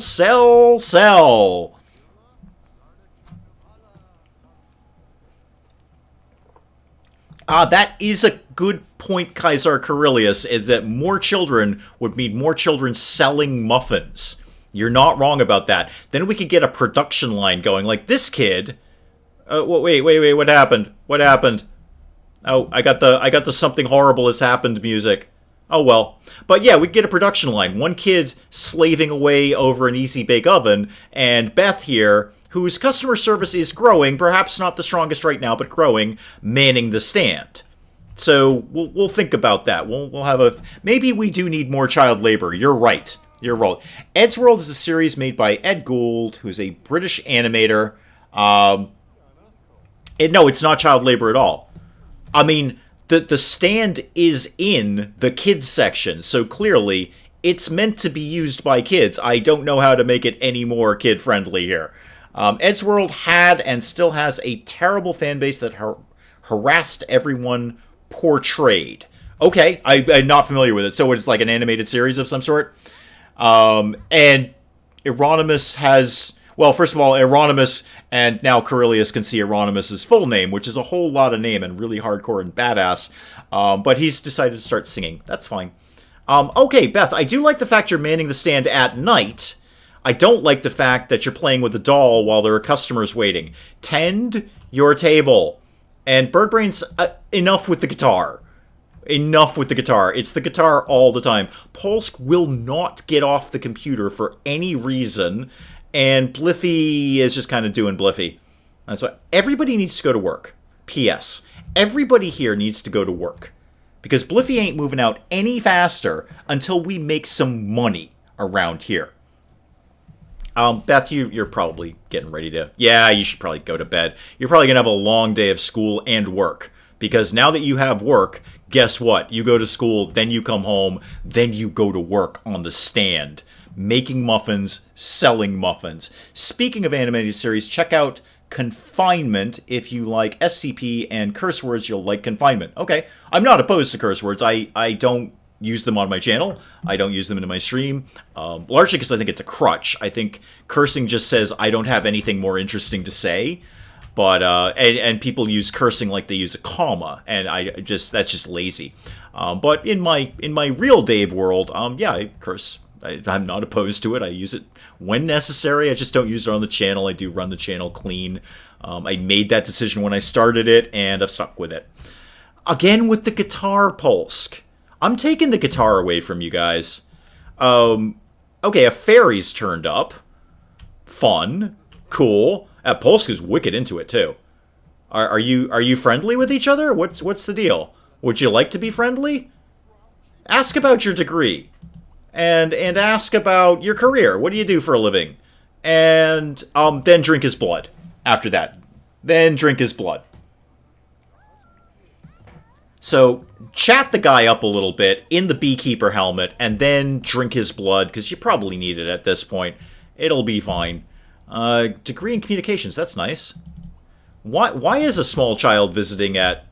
That is a good point, Kaisar Carillius, is that more children would mean more children selling muffins. You're not wrong about that. Then we could get a production line going, like this kid. Wait, what happened? Oh, I got the something horrible has happened music. Oh well. But yeah, we get a production line. One kid slaving away over an easy bake oven, and Beth here, whose customer service is growing, perhaps not the strongest right now, but growing, manning the stand. So we'll think about that. We'll have maybe we do need more child labor. You're right. Eddsworld is a series made by Ed Gould, who's a British animator. No, it's not child labor at all. I mean, the stand is in the kids section, so clearly it's meant to be used by kids. I don't know how to make it any more kid-friendly here. Eddsworld had and still has a terrible fan base that harassed everyone portrayed. Okay, I'm not familiar with it, so it's like an animated series of some sort. And Euronymous has... Well, first of all, Euronymous and now Carillius can see Euronymous' full name, which is a whole lot of name and really hardcore and badass. But he's decided to start singing. That's fine. Okay, Beth, I do like the fact you're manning the stand at night. I don't like the fact that you're playing with a doll while there are customers waiting. Tend your table. And Birdbrains, enough with the guitar. Enough with the guitar. It's the guitar all the time. Polsk will not get off the computer for any reason, and Bliffy is just kind of doing Bliffy. That's why everybody needs to go to work. P.S. Everybody here needs to go to work. Because Bliffy ain't moving out any faster until we make some money around here. Beth, you're probably getting ready to... Yeah, you should probably go to bed. You're probably going to have a long day of school and work. Because now that you have work, guess what? You go to school, then you come home, then you go to work on the stand. Making muffins, selling muffins. Speaking of animated series, check out Confinement. If you like SCP and curse words, you'll like Confinement. Okay, I'm not opposed to curse words. I don't use them on my channel. I don't use them in my stream. Largely because I think it's a crutch. I think cursing just says I don't have anything more interesting to say. But and people use cursing like they use a comma, and that's just lazy. But in my real Dave world, yeah, I curse. I'm not opposed to it. I use it when necessary. I just don't use it on the channel. I do run the channel clean. I made that decision when I started it, and I've stuck with it. Again with the guitar, Polsk. I'm taking the guitar away from you guys. Okay, a fairy's turned up. Fun. Cool. Polsk is wicked into it too. Are you friendly with each other? What's the deal? Would you like to be friendly? Ask about your degree, and ask about your career. What do you do for a living? And then drink his blood. After that, then drink his blood. So chat the guy up a little bit in the beekeeper helmet, and then drink his blood because you probably need it at this point. It'll be fine. Degree in communications, that's nice. Why is a small child visiting at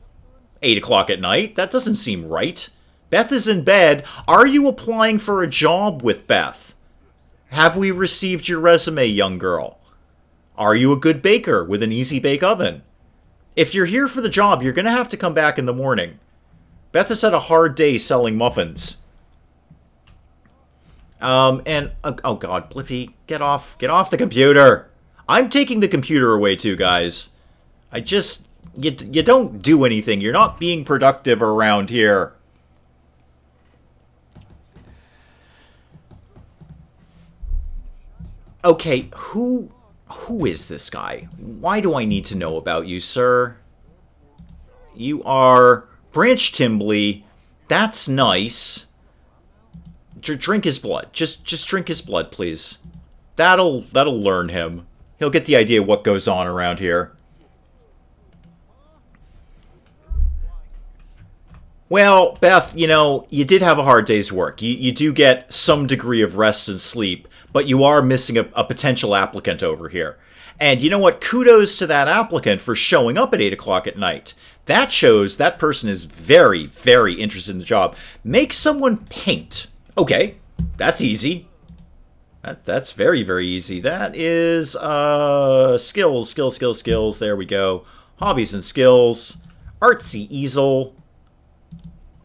8 o'clock at night? That doesn't seem right. Beth is in bed. Are you applying for a job with Beth? Have we received your resume, young girl? Are you a good baker with an easy bake oven? If you're here for the job, you're going to have to come back in the morning. Beth has had a hard day selling muffins. Oh god, Bliffy, get off the computer. I'm taking the computer away too, guys. You don't do anything. You're not being productive around here. Okay, who is this guy? Why do I need to know about you, sir? You are Branch Timbley. That's nice. Drink his blood. Just drink his blood, please. That'll learn him. He'll get the idea of what goes on around here. Well, Beth, you did have a hard day's work. You do get some degree of rest and sleep, but you are missing a potential applicant over here. And you know what? Kudos to that applicant for showing up at 8 o'clock at night. That shows that person is very, very interested in the job. Make someone paint. Okay, that's easy. That's very, very easy. That is skills. There we go. Hobbies and skills. Artsy easel.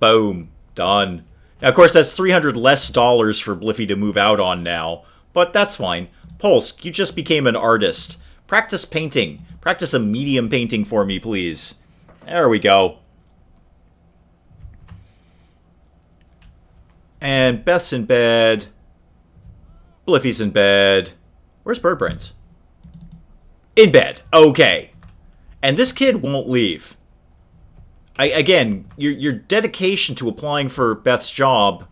Boom. Done. Now, of course, that's $300 less for Bliffy to move out on now, but that's fine. Polsk, you just became an artist. Practice painting. Practice a medium painting for me, please. There we go. And Beth's in bed. Bliffy's in bed. Where's Bird Brains? In bed. Okay. And this kid won't leave. Again, your dedication to applying for Beth's job,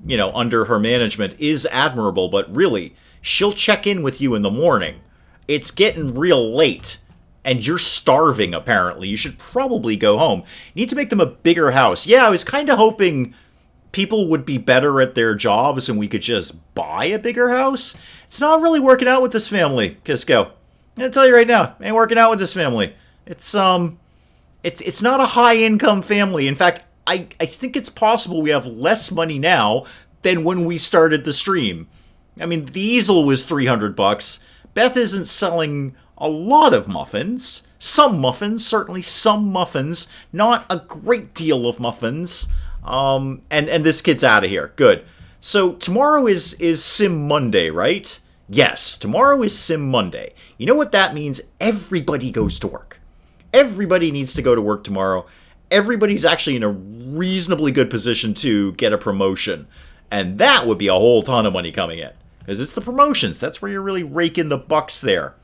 under her management is admirable, but really, she'll check in with you in the morning. It's getting real late, and you're starving, apparently. You should probably go home. You need to make them a bigger house. Yeah, I was kind of hoping people would be better at their jobs and we could just buy a bigger house. It's not really working out with this family, Kisco. I'm gonna tell you right now, ain't working out with this family. It's not a high-income family. In fact, I think it's possible we have less money now than when we started the stream. I mean, the easel was $300. Beth isn't selling a lot of muffins. Some muffins, certainly some muffins. Not a great deal of muffins. And this kid's out of here. Good. So tomorrow is Sim Monday, right? Yes, tomorrow is Sim Monday. You know what that means? Everybody goes to work. Everybody needs to go to work tomorrow. everybody's actually in a reasonably good position to get a promotion. And that would be a whole ton of money coming in. Because it's the promotions. That's where you're really raking the bucks there.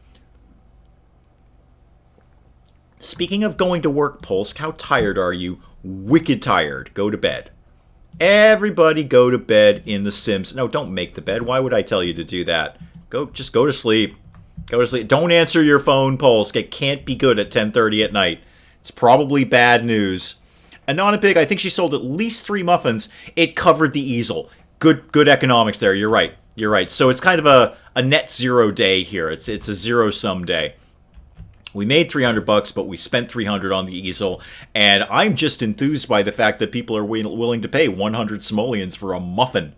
Speaking of going to work, Polsk, how tired are you? Wicked tired. Go to bed. Everybody go to bed in The Sims. No, don't make the bed. Why would I tell you to do that? Just go to sleep. Go to sleep. Don't answer your phone, Polsk. It can't be good at 10:30 at night. It's probably bad news. Anonapig, I think she sold at least 3 muffins. It covered the easel. Good economics there. You're right. You're right. So it's kind of a net zero day here. It's a zero-sum day. We made $300, but we spent $300 on the easel, and I'm just enthused by the fact that people are willing to pay 100 simoleons for a muffin.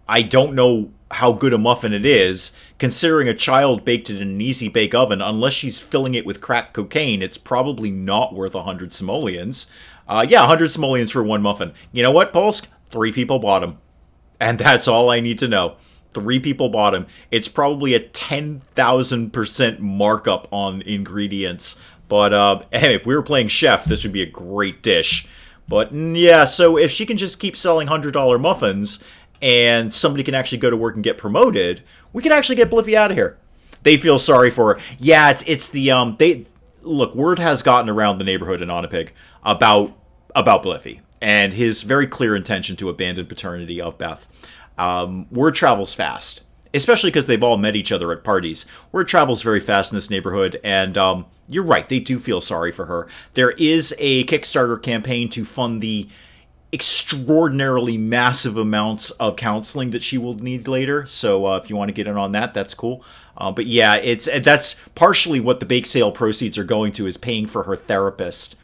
I don't know how good a muffin it is, considering a child baked it in an easy bake oven. Unless she's filling it with crack cocaine, it's probably not worth 100 simoleons. 100 simoleons for one muffin. You know what, Polsk? 3 people bought them. And that's all I need to know. 3 people bought them. It's probably a 10,000% markup on ingredients. But hey, if we were playing chef, this would be a great dish. But yeah, so if she can just keep selling $100 muffins and somebody can actually go to work and get promoted, we can actually get Bliffy out of here. They feel sorry for her. Yeah, it's the look, word has gotten around the neighborhood in Onapig about Bliffy and his very clear intention to abandon paternity of Beth. Word travels fast, especially because they've all met each other at parties. Word travels very fast in this neighborhood, and you're right, they do feel sorry for her. There is a Kickstarter campaign to fund the extraordinarily massive amounts of counseling that she will need later, so if you want to get in on that, that's cool. But yeah, that's partially what the bake sale proceeds are going to, is paying for her therapist.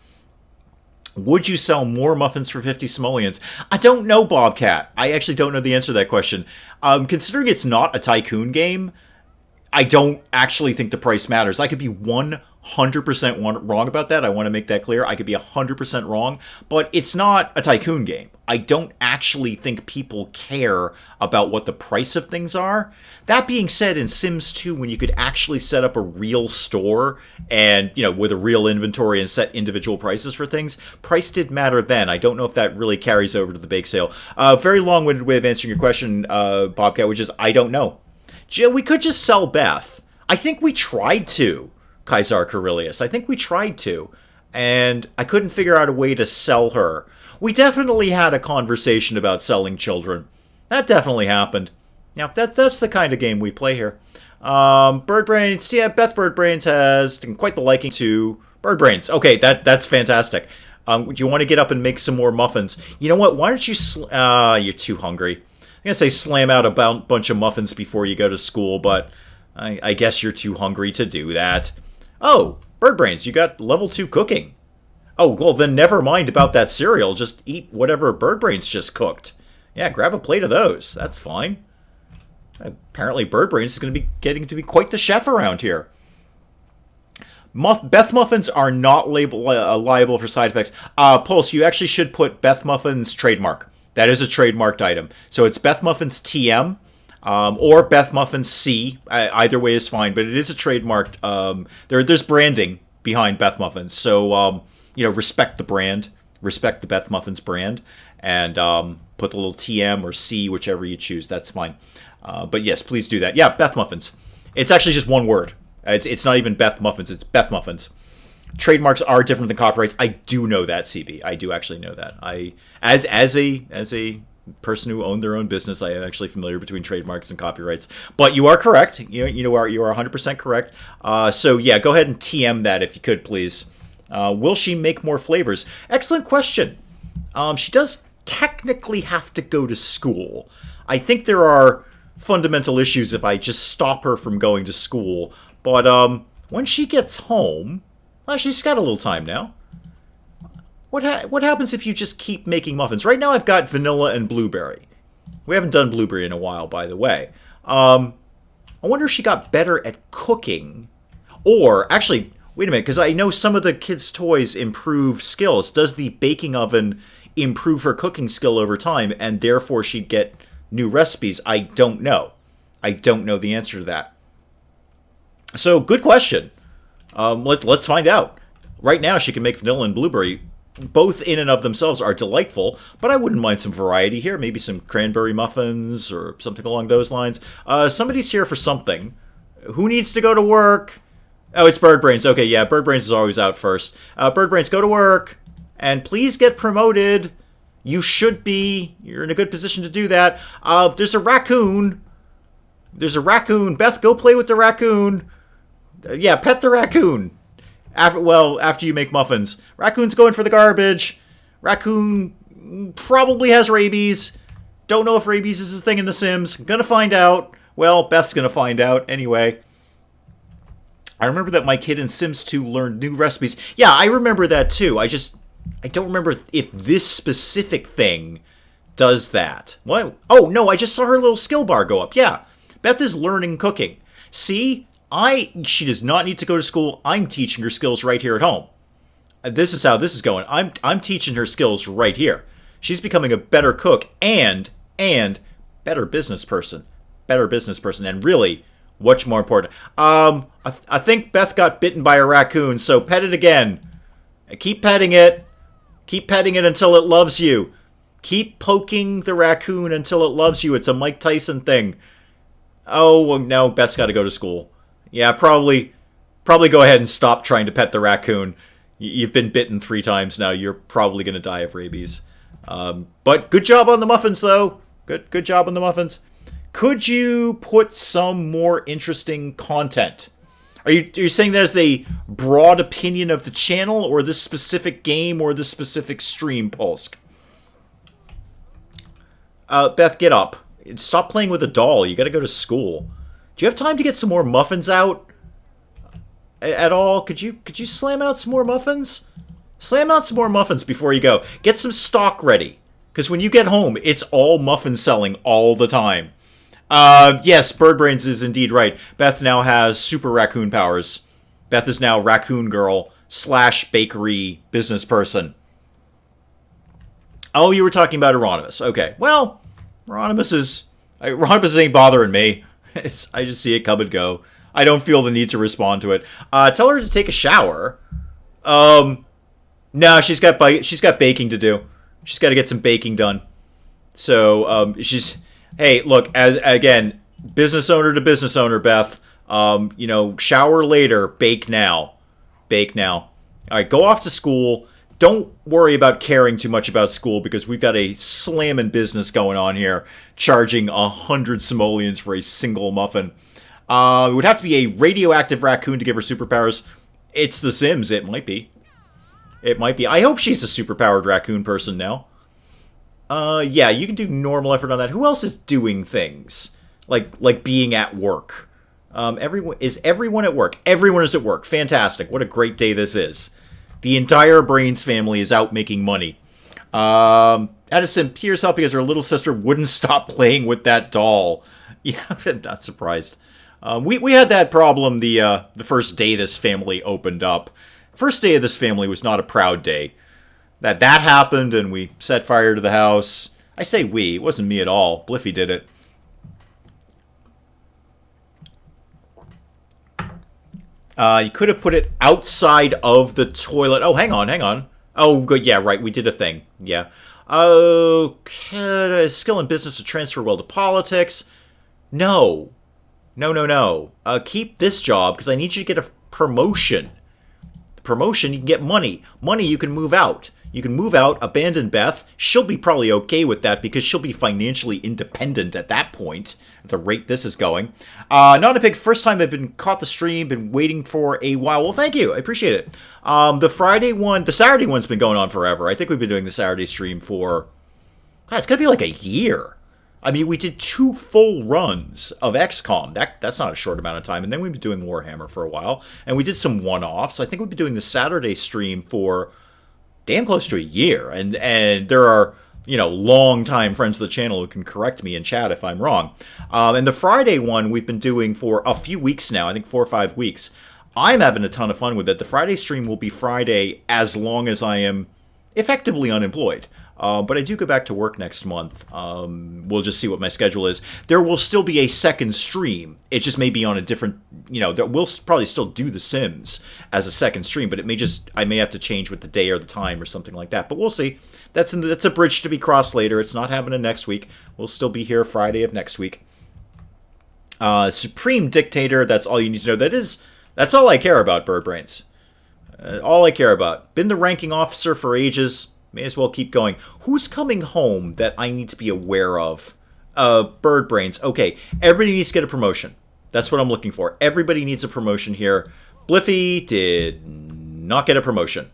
Would you sell more muffins for 50 simoleons? I don't know, Bobcat. I actually don't know the answer to that question. Considering it's not a tycoon game, I don't actually think the price matters. I could be 100% wrong about that. I want to make that clear. I could be 100% wrong, but it's not a tycoon game. I don't actually think people care about what the price of things are. That being said, in Sims 2, when you could actually set up a real store and, with a real inventory and set individual prices for things, price did matter then. I don't know if that really carries over to the bake sale. Very long-winded way of answering your question, Bobcat, which is I don't know. We could just sell Beth. I think we tried to, Kaisar Carillius. I think we tried to, and I couldn't figure out a way to sell her. We definitely had a conversation about selling children. That definitely happened. Yeah, that's the kind of game we play here. Birdbrains, yeah, Beth Birdbrains has quite the liking to Birdbrains. Okay, that's fantastic. Do you want to get up and make some more muffins? You know what? Why don't you... you're too hungry. I'm going to say slam out a bunch of muffins before you go to school, but I guess you're too hungry to do that. Oh, Birdbrains, you got level 2 cooking. Oh, well, then never mind about that cereal. Just eat whatever Birdbrains just cooked. Yeah, grab a plate of those. That's fine. Apparently Birdbrains is going to be getting to be quite the chef around here. Beth Muffins are not liable for side effects. Pulse, you actually should put Beth Muffins trademark. That is a trademarked item. So it's Beth Muffins TM or Beth Muffins C. Either way is fine, but it is a trademarked. There's branding behind Beth Muffins. So, respect the brand. Respect the Beth Muffins brand. And put the little TM or C, whichever you choose. That's fine. But yes, please do that. Yeah, Beth Muffins. It's actually just one word. It's not even Beth Muffins. It's Beth Muffins. Trademarks are different than copyrights. I do know that, CB. I do actually know that. As a person who owned their own business, I am actually familiar between trademarks and copyrights. But you are correct. You are 100% correct. So yeah, go ahead and TM that if you could, please. Will she make more flavors? Excellent question. She does technically have to go to school. I think there are fundamental issues if I just stop her from going to school. But when she gets home, well, she's got a little time now. What happens if you just keep making muffins? Right now I've got vanilla and blueberry. We haven't done blueberry in a while, by the way. I wonder if she got better at cooking. Or, actually, wait a minute, because I know some of the kids' toys improve skills. Does the baking oven improve her cooking skill over time, and therefore she'd get new recipes? I don't know. I don't know the answer to that. So, good question. Let's find out. Right now, she can make vanilla and blueberry both in and of themselves are delightful, but I wouldn't mind some variety here. Maybe some cranberry muffins or something along those lines. Somebody's here for something. Who needs to go to work? Oh, it's Bird Brains. Okay, yeah, Bird Brains is always out first. Bird Brains, go to work. And please get promoted. You should be. You're in a good position to do that. There's a raccoon. There's a raccoon. Beth, go play with the raccoon. Yeah, pet the raccoon. After you make muffins. Raccoon's going for the garbage. Raccoon probably has rabies. Don't know if rabies is a thing in The Sims. Gonna find out. Well, Beth's gonna find out anyway. I remember that my kid in Sims 2 learned new recipes. Yeah, I remember that too. I don't remember if this specific thing does that. What? Oh, no, I just saw her little skill bar go up. Yeah, Beth is learning cooking. See? She does not need to go to school. I'm teaching her skills right here at home. This is how this is going. I'm teaching her skills right here. She's becoming a better cook and better business person. Better business person. And really, what's more important? I think Beth got bitten by a raccoon, so pet it again. Keep petting it. Keep petting it until it loves you. Keep poking the raccoon until it loves you. It's a Mike Tyson thing. Oh, well, no, Beth's got to go to school. Yeah, probably go ahead and stop trying to pet the raccoon. You've been bitten 3 times now. You're probably going to die of rabies. But good job on the muffins, though. Good job on the muffins. Could you put some more interesting content? Are you saying there's a broad opinion of the channel, or this specific game, or this specific stream, Polsk? Beth, get up. Stop playing with a doll. You got to go to school. Do you have time to get some more muffins out? At all? Could you slam out some more muffins? Slam out some more muffins before you go. Get some stock ready. Because when you get home, it's all muffin selling all the time. Yes, Bird Brains is indeed right. Beth now has super raccoon powers. Beth is now raccoon girl / bakery business person. Oh, you were talking about Euronymous. Okay, well, Euronymous ain't bothering me. I just see it come and go. I don't feel the need to respond to it. Tell her to take a shower. No, she's got baking to do. She's got to get some baking done. So, hey, look, again, business owner to business owner, Beth. Shower later, bake now. Bake now. All right, go off to school. Don't worry about caring too much about school, because we've got a slammin' business going on here, charging 100 simoleons for a single muffin. It would have to be a radioactive raccoon to give her superpowers. It's The Sims. It might be. It might be. I hope she's a superpowered raccoon person now. Yeah, you can do normal effort on that. Who else is doing things? Like being at work. Everyone at work? Everyone is at work. Fantastic. What a great day this is. The entire Brains family is out making money. Addison Pierce helping because her little sister wouldn't stop playing with that doll. Yeah, I'm not surprised. We had that problem the first day this family opened up. First day of this family was not a proud day. That happened, and we set fire to the house. I say we. It wasn't me at all. Bliffy did it. You could have put it outside of the toilet. Oh, hang on. Oh, good. Yeah, right. We did a thing. Yeah. Okay. Skill in business to transfer well to politics. No. Keep this job, because I need you to get a promotion. Promotion, you can get money. Money, you can move out. You can move out, abandon Beth. She'll be probably okay with that, because she'll be financially independent at that point, at the rate this is going. Not a big first time I've been caught the stream, been waiting for a while. Well, thank you. I appreciate it. The Saturday one's been going on forever. I think we've been doing the Saturday stream for, God, it's going to be like a year. I mean, we did 2 full runs of XCOM. That's not a short amount of time. And then we've been doing Warhammer for a while. And we did some one-offs. I think we've been doing the Saturday stream for damn close to a year. And there are, long-time friends of the channel who can correct me in chat if I'm wrong. And the Friday one we've been doing for a few weeks now. I think 4 or 5 weeks. I'm having a ton of fun with it. The Friday stream will be Friday as long as I am effectively unemployed. But I do go back to work next month. We'll just see what my schedule is. There will still be a second stream. It just may be on a different, we'll probably still do The Sims as a second stream, but I may have to change with the day or the time or something like that. But we'll see. That's a bridge to be crossed later. It's not happening next week. We'll still be here Friday of next week. Supreme Dictator, that's all you need to know. That's all I care about, Birdbrains. All I care about. Been the ranking officer for ages. May as well keep going. Who's coming home that I need to be aware of? Birdbrains. Okay, everybody needs to get a promotion. That's what I'm looking for. Everybody needs a promotion here. Bliffy did not get a promotion.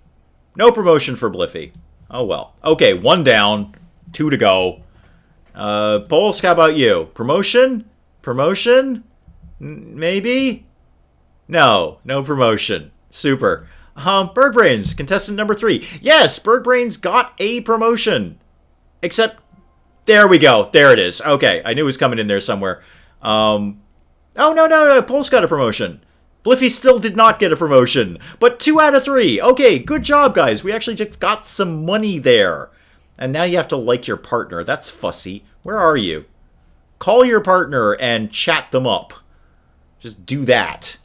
No promotion for Bliffy. Oh well. Okay, 1 down. 2 to go. Polsk, how about you? Promotion? Promotion? Maybe? No promotion. Super. Birdbrains, contestant number 3. Yes, Birdbrains got a promotion. Except, there we go. There it is. Okay, I knew it was coming in there somewhere. Oh, no. Polsk got a promotion. Bliffy still did not get a promotion. But 2 out of 3. Okay, good job, guys. We actually just got some money there. And now you have to like your partner. That's fussy. Where are you? Call your partner and chat them up. Just do that.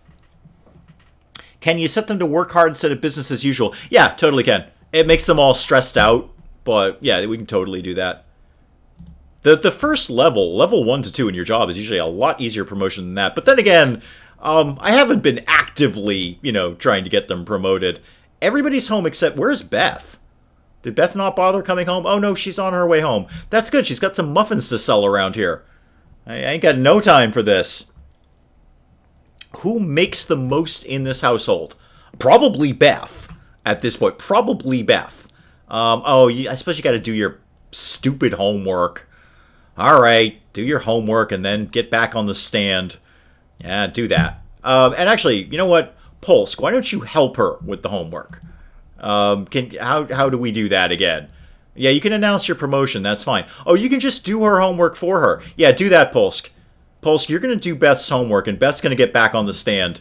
Can you set them to work hard instead of business as usual? Yeah, totally can. It makes them all stressed out, but yeah, we can totally do that. The first level 1 to 2 in your job is usually a lot easier promotion than that. But then again, I haven't been actively, trying to get them promoted. Everybody's home except, where's Beth? Did Beth not bother coming home? Oh no, she's on her way home. That's good, she's got some muffins to sell around here. I ain't got no time for this. Who makes the most in this household? Probably Beth at this point. Probably Beth. I suppose you got to do your stupid homework. All right, do your homework and then get back on the stand. Yeah, do that. And actually, you know what? Polsk, why don't you help her with the homework? How do we do that again? Yeah, you can announce your promotion. That's fine. Oh, you can just do her homework for her. Yeah, do that, Polsk. Polsk, you're going to do Beth's homework, and Beth's going to get back on the stand.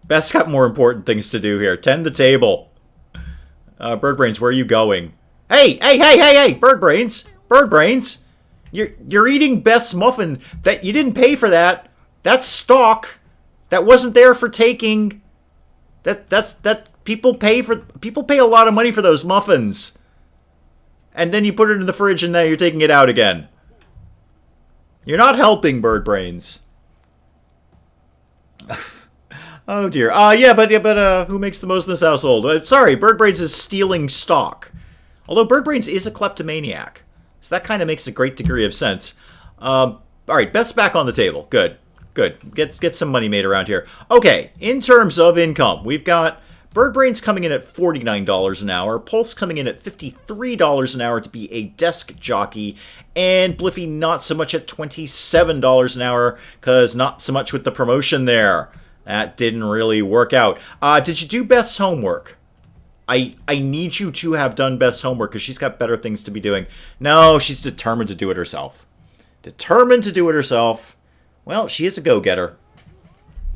Beth's got more important things to do here. Tend the table. Birdbrains, where are you going? Hey! Birdbrains! Birdbrains! You're eating Beth's muffin. That you didn't pay for that. That's stock. That wasn't there for taking. That people pay a lot of money for those muffins. And then you put it in the fridge and now you're taking it out again. You're not helping, Birdbrains. Oh dear. But who makes the most in this household? Sorry, Birdbrains is stealing stock. Although Birdbrains is a kleptomaniac. So that kind of makes a great degree of sense. Alright, Beth's back on the table. Good. Get some money made around here. Okay, in terms of income, we've got Birdbrains coming in at $49 an hour, Pulse coming in at $53 an hour to be a desk jockey, and Bliffy not so much at $27 an hour, because not so much with the promotion there. That didn't really work out. Did you do Beth's homework? I need you to have done Beth's homework, because she's got better things to be doing. No, she's determined to do it herself. Determined to do it herself. Well, she is a go-getter.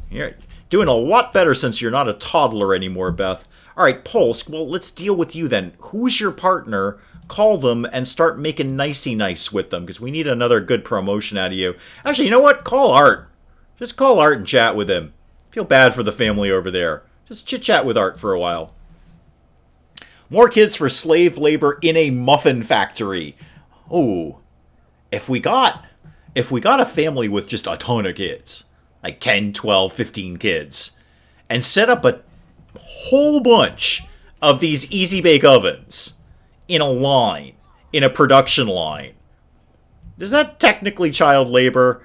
You're doing a lot better since you're not a toddler anymore, Beth. Alright, Polsk, well, let's deal with you then. Who's your partner? Call them and start making nicey-nice with them, because we need another good promotion out of you. Actually, you know what? Call Art. Just call Art and chat with him. Feel bad for the family over there. Just chit-chat with Art for a while. More kids for slave labor in a muffin factory. Ooh. If we got a family with just a ton of kids, like 10, 12, 15 kids, and set up a whole bunch of these easy bake ovens in a line, in a production line, is that technically child labor?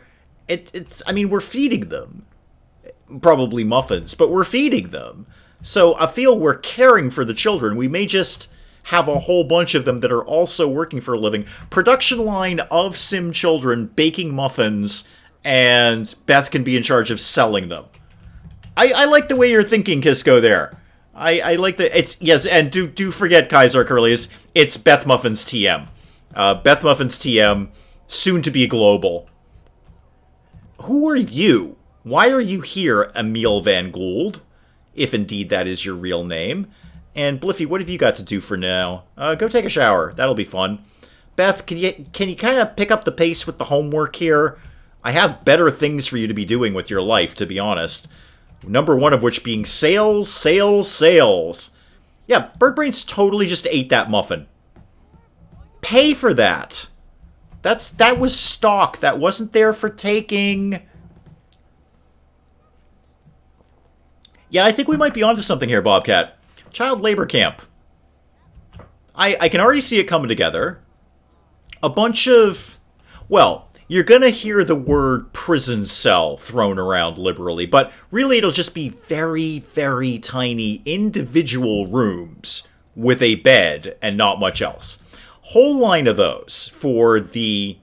I mean, we're feeding them. Probably muffins, but we're feeding them. So I feel we're caring for the children. We may just have a whole bunch of them that are also working for a living. Production line of sim children baking muffins, and Beth can be in charge of selling them. I like the way you're thinking, Kisco, there. I like the... Yes, and do forget, Kaiser Curlius, it's Beth Muffins TM. Beth Muffins TM, soon to be global. Who are you? Why are you here, Emil Van Gould? If indeed that is your real name. And Bliffy, what have you got to do for now? Go take a shower. That'll be fun. Beth, can you kind of pick up the pace with the homework here? I have better things for you to be doing with your life, to be honest. Number one of which being sales, sales, sales. Yeah, Birdbrains totally just ate that muffin. Pay for that. That was stock. That wasn't there for taking. Yeah, I think we might be onto something here, Bobcat. Child labor camp. I can already see it coming together. A bunch of... Well, you're going to hear the word prison cell thrown around liberally, but really it'll just be very, very tiny individual rooms with a bed and not much else. Whole line of those for the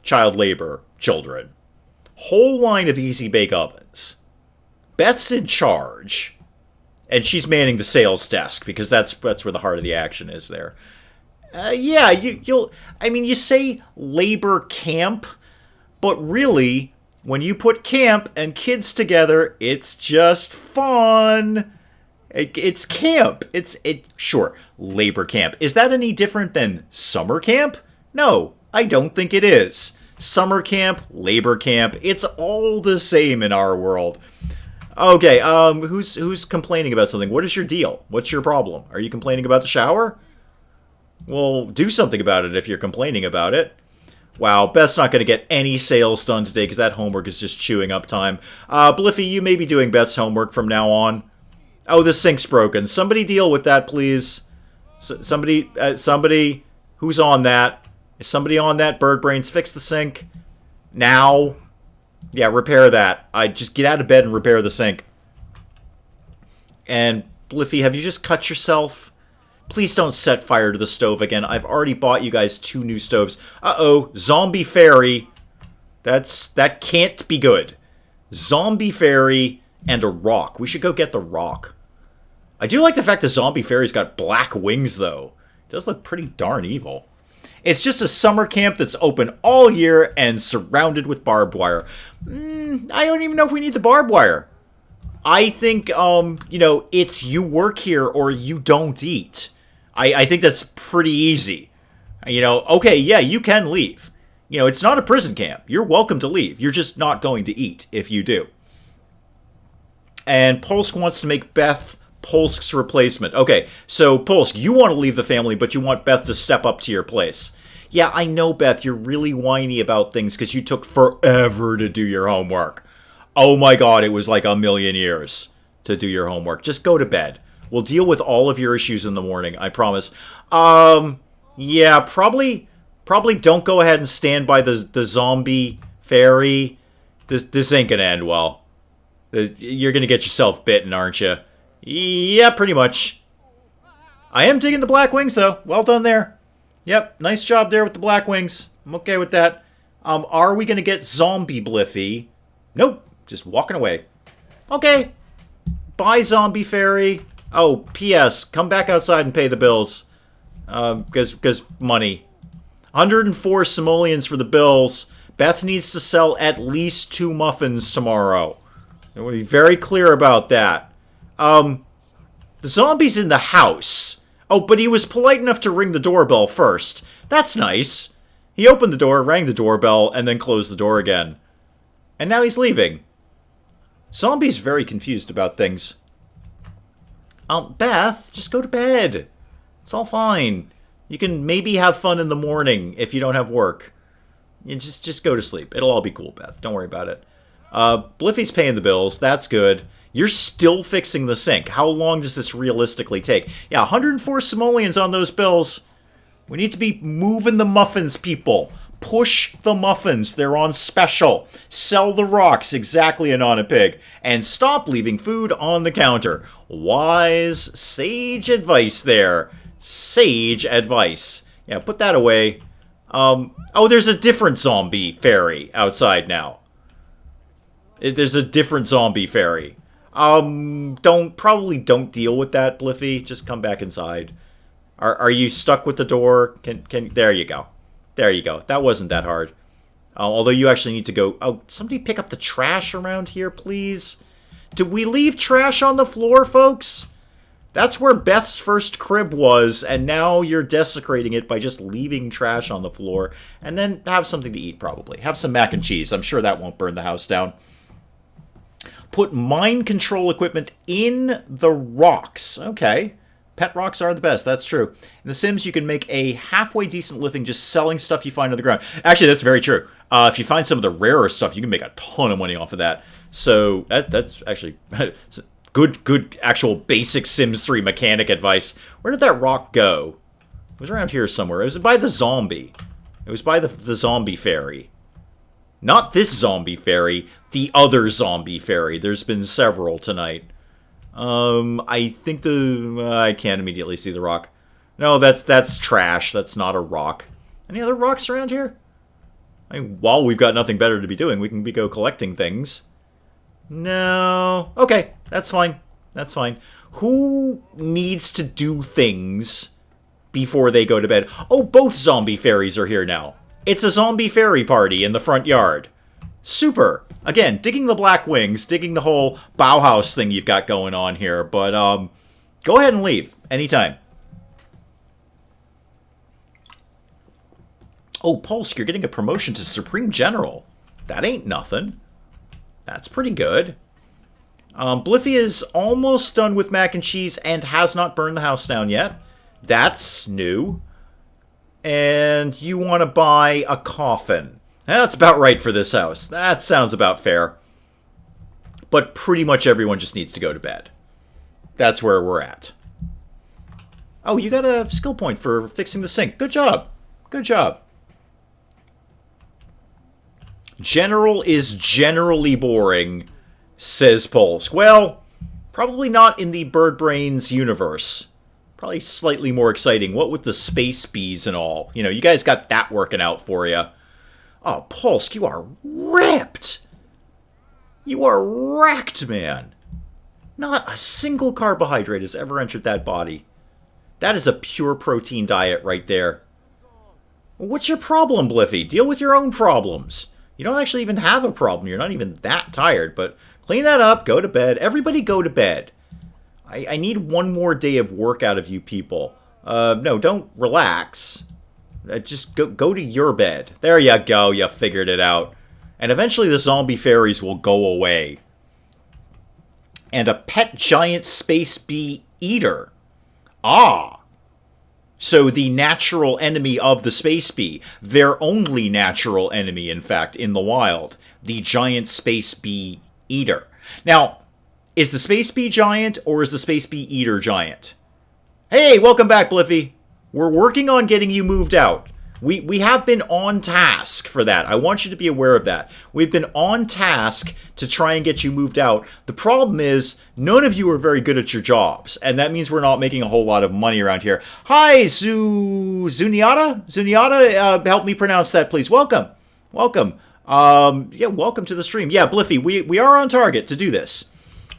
child labor children. Whole line of easy bake ovens. Beth's in charge, and she's manning the sales desk because that's where the heart of the action is there. Yeah, you say labor camp, but really, when you put camp and kids together, it's just fun. It's camp. Sure, labor camp. Is that any different than summer camp? No, I don't think it is. Summer camp, labor camp, it's all the same in our world. Okay, who's complaining about something? What is your deal? What's your problem? Are you complaining about the shower? Well, do something about it if you're complaining about it. Wow, Beth's not going to get any sales done today because that homework is just chewing up time. Bliffy, you may be doing Beth's homework from now on. Oh, the sink's broken. Somebody deal with that, please. Somebody, who's on that? Is somebody on that? Birdbrains, fix the sink. Now. Yeah, repair that. Just get out of bed and repair the sink. And, Bliffy, have you just cut yourself? Please don't set fire to the stove again. I've already bought you guys 2 new stoves. Uh-oh, zombie fairy. That can't be good. Zombie fairy and a rock. We should go get the rock. I do like the fact the zombie fairy's got black wings, though. It does look pretty darn evil. It's just a summer camp that's open all year and surrounded with barbed wire. I don't even know if we need the barbed wire. I think, it's you work here or you don't eat. I think that's pretty easy. Okay, yeah, you can leave. It's not a prison camp. You're welcome to leave. You're just not going to eat if you do. And Polsk wants to make Beth Polsk's replacement. Okay, so Polsk, you want to leave the family, but you want Beth to step up to your place. Yeah, I know, Beth, you're really whiny about things because you took forever to do your homework. Oh my god, it was like a million years to do your homework. Just go to bed. We'll deal with all of your issues in the morning, I promise. Yeah, probably don't go ahead and stand by the zombie fairy. This ain't gonna end well. You're gonna get yourself bitten, aren't you? Yeah, pretty much. I am digging the black wings, though. Well done there. Yep, nice job there with the black wings. I'm okay with that. Are we gonna get zombie Bliffy? Nope, just walking away. Okay. Bye, zombie fairy. Oh, P.S. Come back outside and pay the bills. Because money. 104 simoleons for the bills. Beth needs to sell at least 2 muffins tomorrow. We'll be very clear about that. The zombie's in the house. Oh, but he was polite enough to ring the doorbell first. That's nice. He opened the door, rang the doorbell, and then closed the door again. And now he's leaving. Zombie's very confused about things. Beth, just go to bed. It's all fine. You can maybe have fun in the morning if you don't have work. You just go to sleep. It'll all be cool, Beth. Don't worry about it. Bliffy's paying the bills. That's good. You're still fixing the sink. How long does this realistically take? Yeah, 104 simoleons on those bills. We need to be moving the muffins, people. Push the muffins. They're on special. Sell the rocks. Exactly, Anona Pig. And stop leaving food on the counter. Wise, sage advice there. Sage advice. Yeah, put that away. Oh, there's a different zombie fairy outside now. There's a different zombie fairy. Probably don't deal with that, Bliffy. Just come back inside. Are you stuck with the door? There you go. There you go. That wasn't that hard. Although you actually need to go... Oh, somebody pick up the trash around here, please. Did we leave trash on the floor, folks? That's where Beth's first crib was, and now you're desecrating it by just leaving trash on the floor. And then have something to eat, probably. Have some mac and cheese. I'm sure that won't burn the house down. Put mind control equipment in the rocks. Okay. Pet rocks are the best, that's true. In The Sims, you can make a halfway decent living just selling stuff you find on the ground. Actually, that's very true. If you find some of the rarer stuff, you can make a ton of money off of that. So that's actually good actual basic Sims 3 mechanic advice. Where did that rock go? It was around here somewhere. It was by the zombie. It was by the zombie fairy. Not this zombie fairy, the other zombie fairy. There's been several tonight. I think I can't immediately see the rock. No, that's trash. That's not a rock. Any other rocks around here? I mean, while we've got nothing better to be doing, we can go collecting things. No. Okay, that's fine. That's fine. Who needs to do things before they go to bed? Oh, both zombie fairies are here now. It's a zombie fairy party in the front yard. Super. Again, digging the black wings, digging the whole Bauhaus thing you've got going on here, but go ahead and leave anytime. Oh, Polsk, you're getting a promotion to Supreme General. That ain't nothing. That's pretty good. Bliffy is almost done with mac and cheese and has not burned the house down yet. That's new. And you want to buy a coffin. That's about right for this house. That sounds about fair. But pretty much everyone just needs to go to bed. That's where we're at. Oh, you got a skill point for fixing the sink. Good job. Good job. General is generally boring, says Polsk. Well, probably not in the Bird Brains universe. Probably slightly more exciting. What with the space bees and all. You know, you guys got that working out for you. Oh, Polsk, you are ripped. You are wrecked, man. Not a single carbohydrate has ever entered that body. That is a pure protein diet right there. What's your problem, Bliffy? Deal with your own problems. You don't actually even have a problem. You're not even that tired, but clean that up, go to bed. Everybody go to bed. I need one more day of work out of you people. No, don't relax. Just go to your bed. There you go, you figured it out. And eventually the zombie fairies will go away. And a pet giant space bee eater. Ah! So the natural enemy of the space bee. Their only natural enemy, in fact, in the wild. The giant space bee eater. Now, is the space bee giant or is the space bee eater giant? Hey, welcome back, Bliffy. We're working on getting you moved out. We have been on task for that. I want you to be aware of that. We've been on task to try and get you moved out. The problem is, none of you are very good at your jobs, and that means we're not making a whole lot of money around here. Hi, Zuniata? Zuniata, help me pronounce that, please. Welcome. Welcome. Yeah, welcome to the stream. Yeah, Bliffy, we are on target to do this.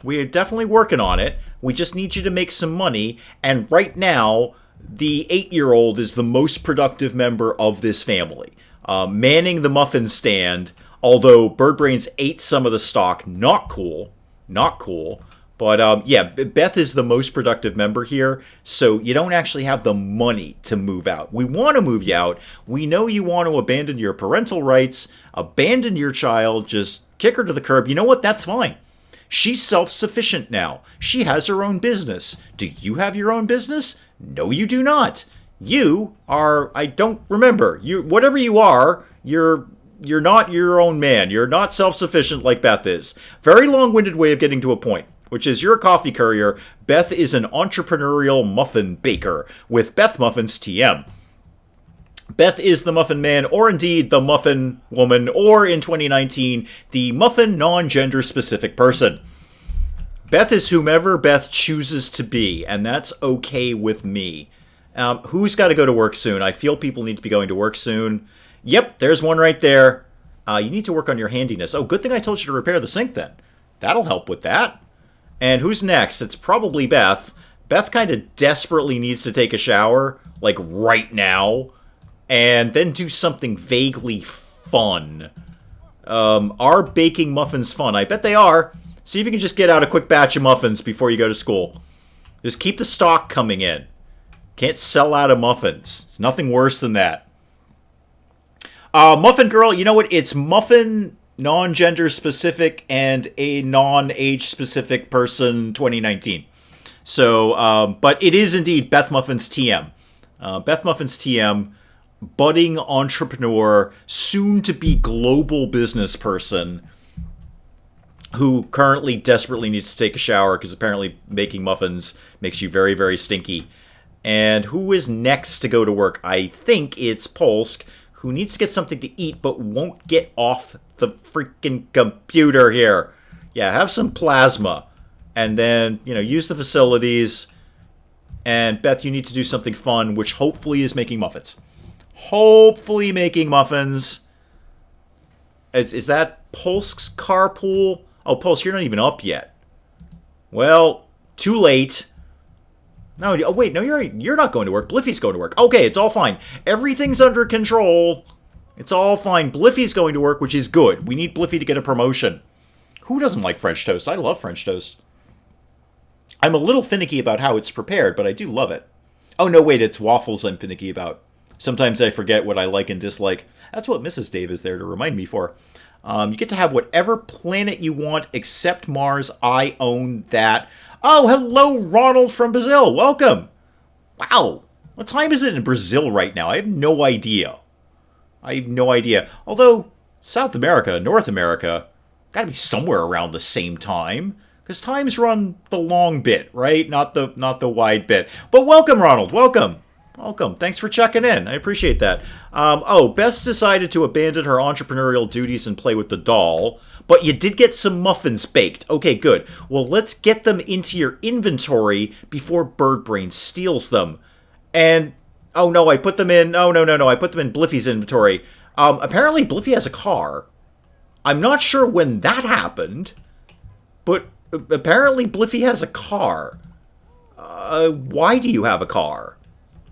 We're definitely working on it. We just need you to make some money, and right now, the 8-year-old is the most productive member of this family. Manning the muffin stand, although Birdbrains ate some of the stock. Not cool. Not cool. But, yeah, Beth is the most productive member here, so you don't actually have the money to move out. We want to move you out. We know you want to abandon your parental rights, abandon your child, just kick her to the curb. You know what? That's fine. She's self-sufficient now. She has her own business. Do you have your own business? No, you do not. You are, I don't remember. Whatever you are, you're not your own man. You're not self-sufficient like Beth is. Very long-winded way of getting to a point, which is you're a coffee courier. Beth is an entrepreneurial muffin baker with Beth Muffins TM. Beth is the Muffin Man, or indeed the Muffin Woman, or in 2019, the Muffin non-gender specific person. Beth is whomever Beth chooses to be, and that's okay with me. Who's got to go to work soon? I feel people need to be going to work soon. Yep, there's one right there. You need to work on your handiness. Oh, good thing I told you to repair the sink then. That'll help with that. And who's next? It's probably Beth. Beth kind of desperately needs to take a shower, like right now, and then do something vaguely fun. Are baking muffins fun? I bet they are. See if you can just get out a quick batch of muffins before you go to school. Just keep the stock coming in. Can't sell out of muffins. It's nothing worse than that. Muffin Girl, you know what? It's Muffin non-gender specific and a non-age specific person 2019. So, but it is indeed Beth Muffin's TM. Beth Muffin's TM, budding entrepreneur, soon to be global business person who currently desperately needs to take a shower because apparently making muffins makes you very, very stinky. And who is next to go to work? I think it's Polsk, who needs to get something to eat but won't get off the freaking computer here. Yeah, have some plasma. And then, use the facilities. And Beth, you need to do something fun, which hopefully is making muffins. Hopefully making muffins. Is that Polsk's carpool? Oh, Polsk, you're not even up yet. Well, too late. No, oh wait, no, you're not going to work. Bliffy's going to work. Okay, it's all fine. Everything's under control. It's all fine. Bliffy's going to work, which is good. We need Bliffy to get a promotion. Who doesn't like French toast? I love French toast. I'm a little finicky about how it's prepared, but I do love it. Oh, no, wait, it's waffles I'm finicky about. Sometimes I forget what I like and dislike. That's what Mrs. Dave is there to remind me for. You get to have whatever planet you want except Mars. I own that. Oh, hello, Ronald from Brazil. Welcome. Wow. What time is it in Brazil right now? I have no idea. Although, South America, North America, gotta be somewhere around the same time. Because times run the long bit, right? Not the wide bit. But welcome, Ronald. Welcome. Thanks for checking in. I appreciate that. Beth's decided to abandon her entrepreneurial duties and play with the doll. But you did get some muffins baked. Okay, good. Well, let's get them into your inventory before Birdbrain steals them. And, oh no, I put them in... Oh, no. I put them in Bliffy's inventory. Apparently Bliffy has a car. I'm not sure when that happened. But apparently Bliffy has a car. Why do you have a car?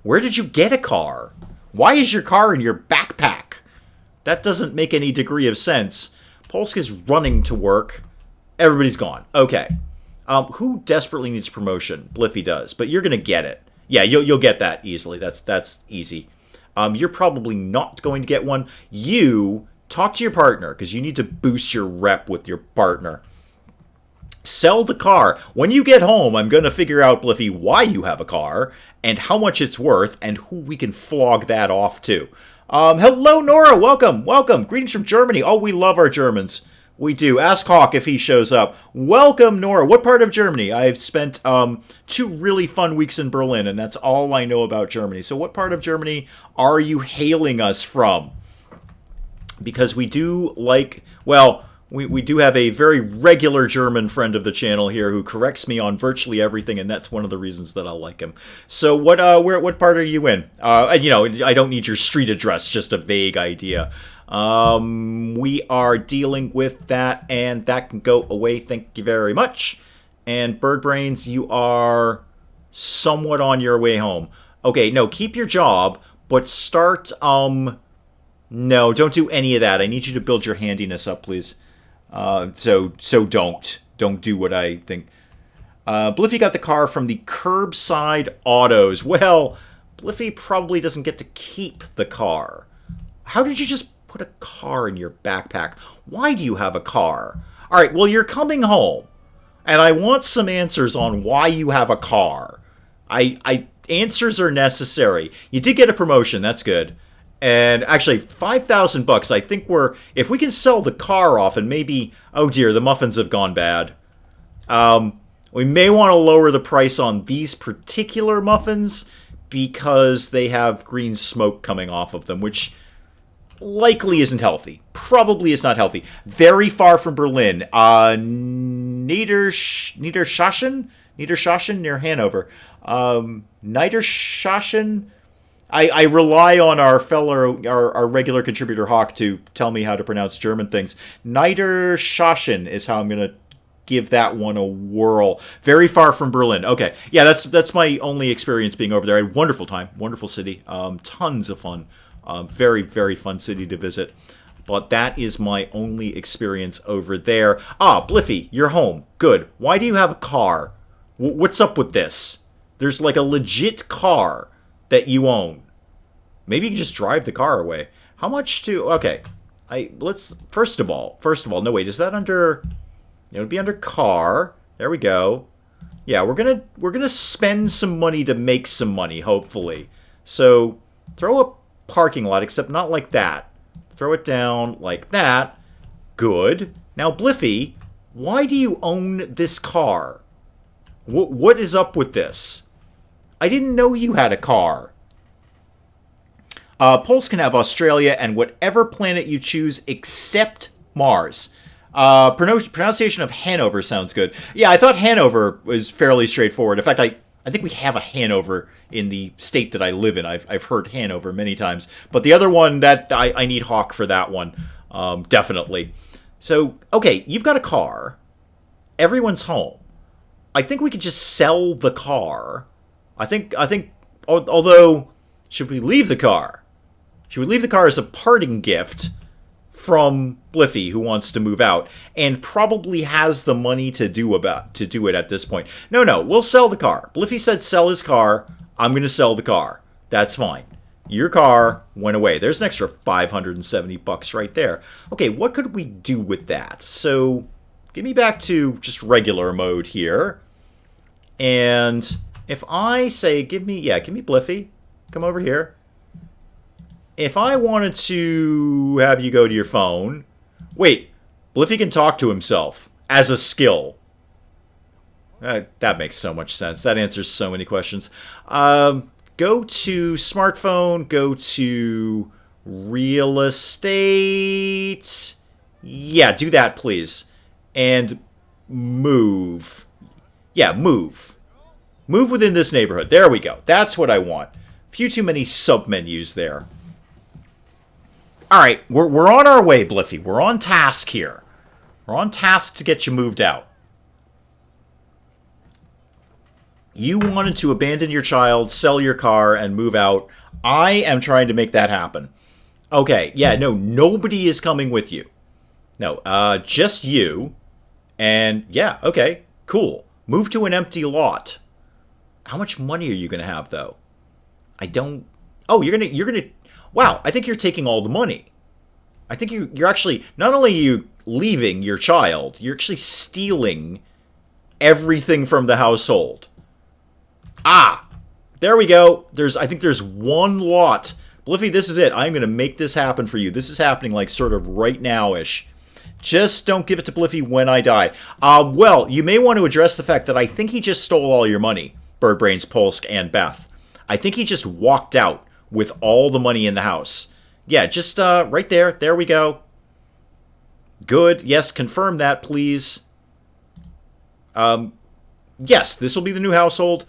Where did you get a car? Why is your car in your backpack? That doesn't make any degree of sense. Polsk is running to work. Everybody's gone. Okay. Who desperately needs promotion? Bliffy does, but you're gonna get it. Yeah, you'll get that easily. That's easy. You're probably not going to get one. You talk to your partner because you need to boost your rep with your partner. Sell the car. When you get home, I'm going to figure out, Bliffy, why you have a car and how much it's worth and who we can flog that off to. Hello, Nora. Welcome. Greetings from Germany. Oh, we love our Germans. We do. Ask Hawk if he shows up. Welcome, Nora. What part of Germany? I've spent 2 really fun weeks in Berlin, and that's all I know about Germany. So what part of Germany are you hailing us from? Because we do like... Well... We do have a very regular German friend of the channel here who corrects me on virtually everything, and that's one of the reasons that I like him. So what part are you in? I don't need your street address, just a vague idea. We are dealing with that, and that can go away. Thank you very much. And Birdbrains, you are somewhat on your way home. Okay, no, keep your job, but start, no, don't do any of that. I need you to build your handiness up, please. So don't do what I think. Bliffy got the car from the Curbside Autos. Well, Bliffy probably doesn't get to keep the car. How did you just put a car in your backpack? Why do you have a car? All right, well, you're coming home, and I want some answers on why you have a car. Answers are necessary. You did get a promotion. That's good. And actually, $5,000. I think if we can sell the car off and maybe, oh dear, the muffins have gone bad. We may want to lower the price on these particular muffins because they have green smoke coming off of them, which likely isn't healthy. Probably is not healthy. Very far from Berlin. Niedersachsen near Hanover. Niedersachsen. I rely on our regular contributor Hawk to tell me how to pronounce German things. Niedersachsen is how I'm going to give that one a whirl. Very far from Berlin. Okay, yeah, that's my only experience being over there. I had a wonderful time, wonderful city, tons of fun, very, very fun city to visit. But that is my only experience over there. Ah, Bliffy, you're home. Good. Why do you have a car? What's up with this? There's like a legit car that you own. Maybe you can just drive the car away. How much to... Okay. Let's... First of all... No, wait. Is that under... It would be under car. There we go. Yeah, we're gonna spend some money to make some money, hopefully. So, throw a parking lot, except not like that. Throw it down like that. Good. Now, Bliffy, why do you own this car? What is up with this? I didn't know you had a car. Poles can have Australia and whatever planet you choose except Mars. Pronunciation of Hanover sounds good. Yeah, I thought Hanover was fairly straightforward. In fact, I think we have a Hanover in the state that I live in. I've heard Hanover many times. But the other one, that I need Hawk for that one. Definitely. So, okay, you've got a car. Everyone's home. I think we could just sell the car. I think, although, should we leave the car? Should we leave the car as a parting gift from Bliffy, who wants to move out, and probably has the money to do it at this point? No, we'll sell the car. Bliffy said sell his car. I'm going to sell the car. That's fine. Your car went away. There's an extra $570 right there. Okay, what could we do with that? So, get me back to just regular mode here. And if I say, give me Bliffy. Come over here. If I wanted to have you go to your phone... Wait, Bliffy can talk to himself as a skill. That makes so much sense. That answers so many questions. Go to smartphone. Go to real estate. Yeah, do that, please. And move. Yeah, move. Move within this neighborhood. There we go. That's what I want. Few too many sub-menus there. Alright, we're on our way, Bliffy. We're on task here. We're on task to get you moved out. You wanted to abandon your child, sell your car, and move out. I am trying to make that happen. Okay, yeah, no, nobody is coming with you. No, just you. And, yeah, okay, cool. Move to an empty lot. How much money are you going to have, though? I don't... Oh, you're gonna... Wow, I think you're taking all the money. I think you're actually... Not only are you leaving your child, you're actually stealing everything from the household. Ah! There we go. I think there's one lot. Bliffy, this is it. I'm going to make this happen for you. This is happening, like, sort of right now-ish. Just don't give it to Bliffy when I die. Well, you may want to address the fact that I think he just stole all your money, Birdbrains, Polsk, and Beth. I think he just walked out with all the money in the house. Yeah, just right there. There we go. Good. Yes, confirm that, please. Yes, this will be the new household.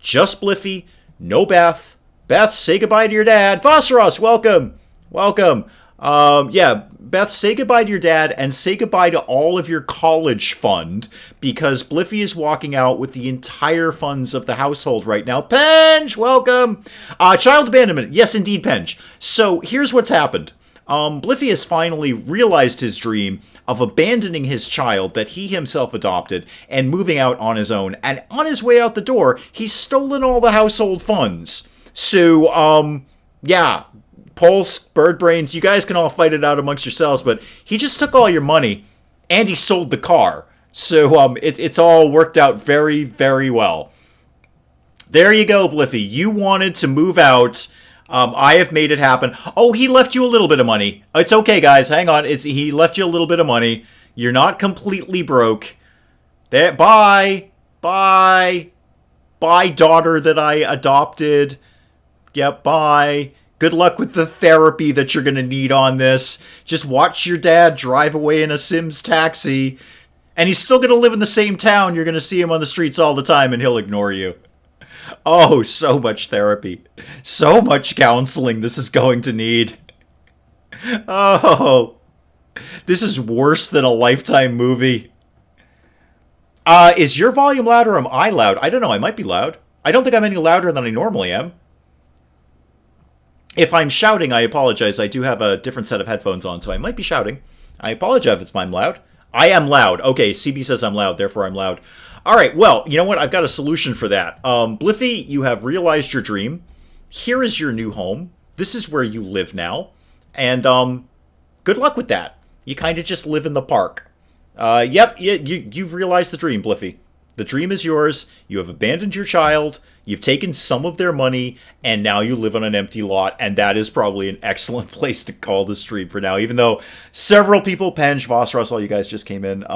Just Bliffy. No Beth. Beth, say goodbye to your dad. Phosphorus, welcome. Welcome. Yeah, Beth, say goodbye to your dad and say goodbye to all of your college fund because Bliffy is walking out with the entire funds of the household right now. Penge, welcome. Child abandonment. Yes, indeed, Penge. So here's what's happened. Bliffy has finally realized his dream of abandoning his child that he himself adopted and moving out on his own. And on his way out the door, he's stolen all the household funds. So, yeah, Pulse, Birdbrains, you guys can all fight it out amongst yourselves, but he just took all your money and he sold the car. So, it's all worked out very, very well. There you go, Bliffy. You wanted to move out. I have made it happen. Oh, he left you a little bit of money. It's okay, guys. Hang on. He left you a little bit of money. You're not completely broke. Bye. Bye. Bye, daughter that I adopted. Yep, bye. Good luck with the therapy that you're going to need on this. Just watch your dad drive away in a Sims taxi. And he's still going to live in the same town. You're going to see him on the streets all the time and he'll ignore you. Oh, so much therapy. So much counseling this is going to need. Oh. This is worse than a Lifetime movie. Is your volume loud or am I loud? I don't know. I might be loud. I don't think I'm any louder than I normally am. If I'm shouting, I apologize. I do have a different set of headphones on, so I might be shouting. I apologize if I'm loud. I am loud. Okay, CB says I'm loud, therefore I'm loud. All right, well, you know what? I've got a solution for that. Bliffy, you have realized your dream. Here is your new home. This is where you live now. And good luck with that. You kind of just live in the park. Yep, you've realized the dream, Bliffy. The dream is yours. You have abandoned your child. You've taken some of their money, and now you live on an empty lot. And that is probably an excellent place to call the stream for now. Even though several people, Penge, Voss, Russell, you guys just came in.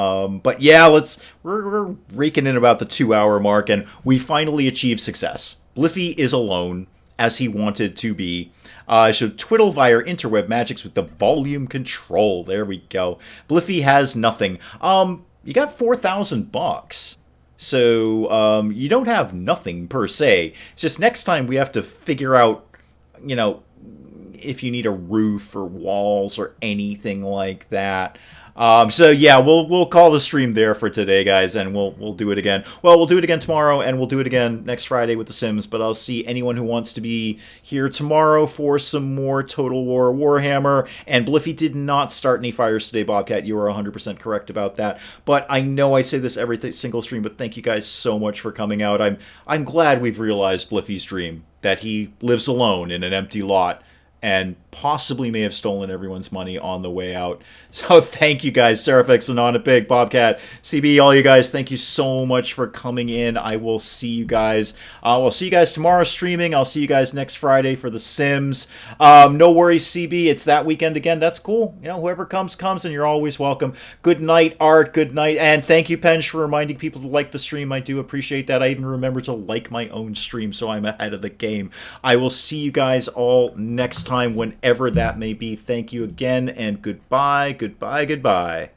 But yeah, we're raking in about the 2-hour mark, and we finally achieved success. Bliffy is alone, as he wanted to be. So twiddle via interweb magics with the volume control. There we go. Bliffy has nothing. You got $4,000. So you don't have nothing per se. It's just next time we have to figure out, if you need a roof or walls or anything like that. So yeah, we'll call the stream there for today, guys, and we'll do it again. Well, we'll do it again tomorrow, and we'll do it again next Friday with The Sims. But I'll see anyone who wants to be here tomorrow for some more Total War Warhammer. And Bliffy did not start any fires today, Bobcat. You are 100% correct about that. But I know I say this every single stream, but thank you guys so much for coming out. I'm glad we've realized Bliffy's dream, that he lives alone in an empty lot, and possibly may have stolen everyone's money on the way out. So thank you guys, Seraphix, Anonapig, Bobcat, CB, all you guys, thank you so much for coming in. I will see you guys. I'll see you guys tomorrow streaming. I'll see you guys next Friday for The Sims. No worries, CB, it's that weekend again. That's cool. Whoever comes, and you're always welcome. Good night, Art. Good night. And thank you, Penge, for reminding people to like the stream. I do appreciate that. I even remember to like my own stream, so I'm ahead of the game. I will see you guys all next time, whenever that may be. Thank you again, and goodbye, goodbye, goodbye.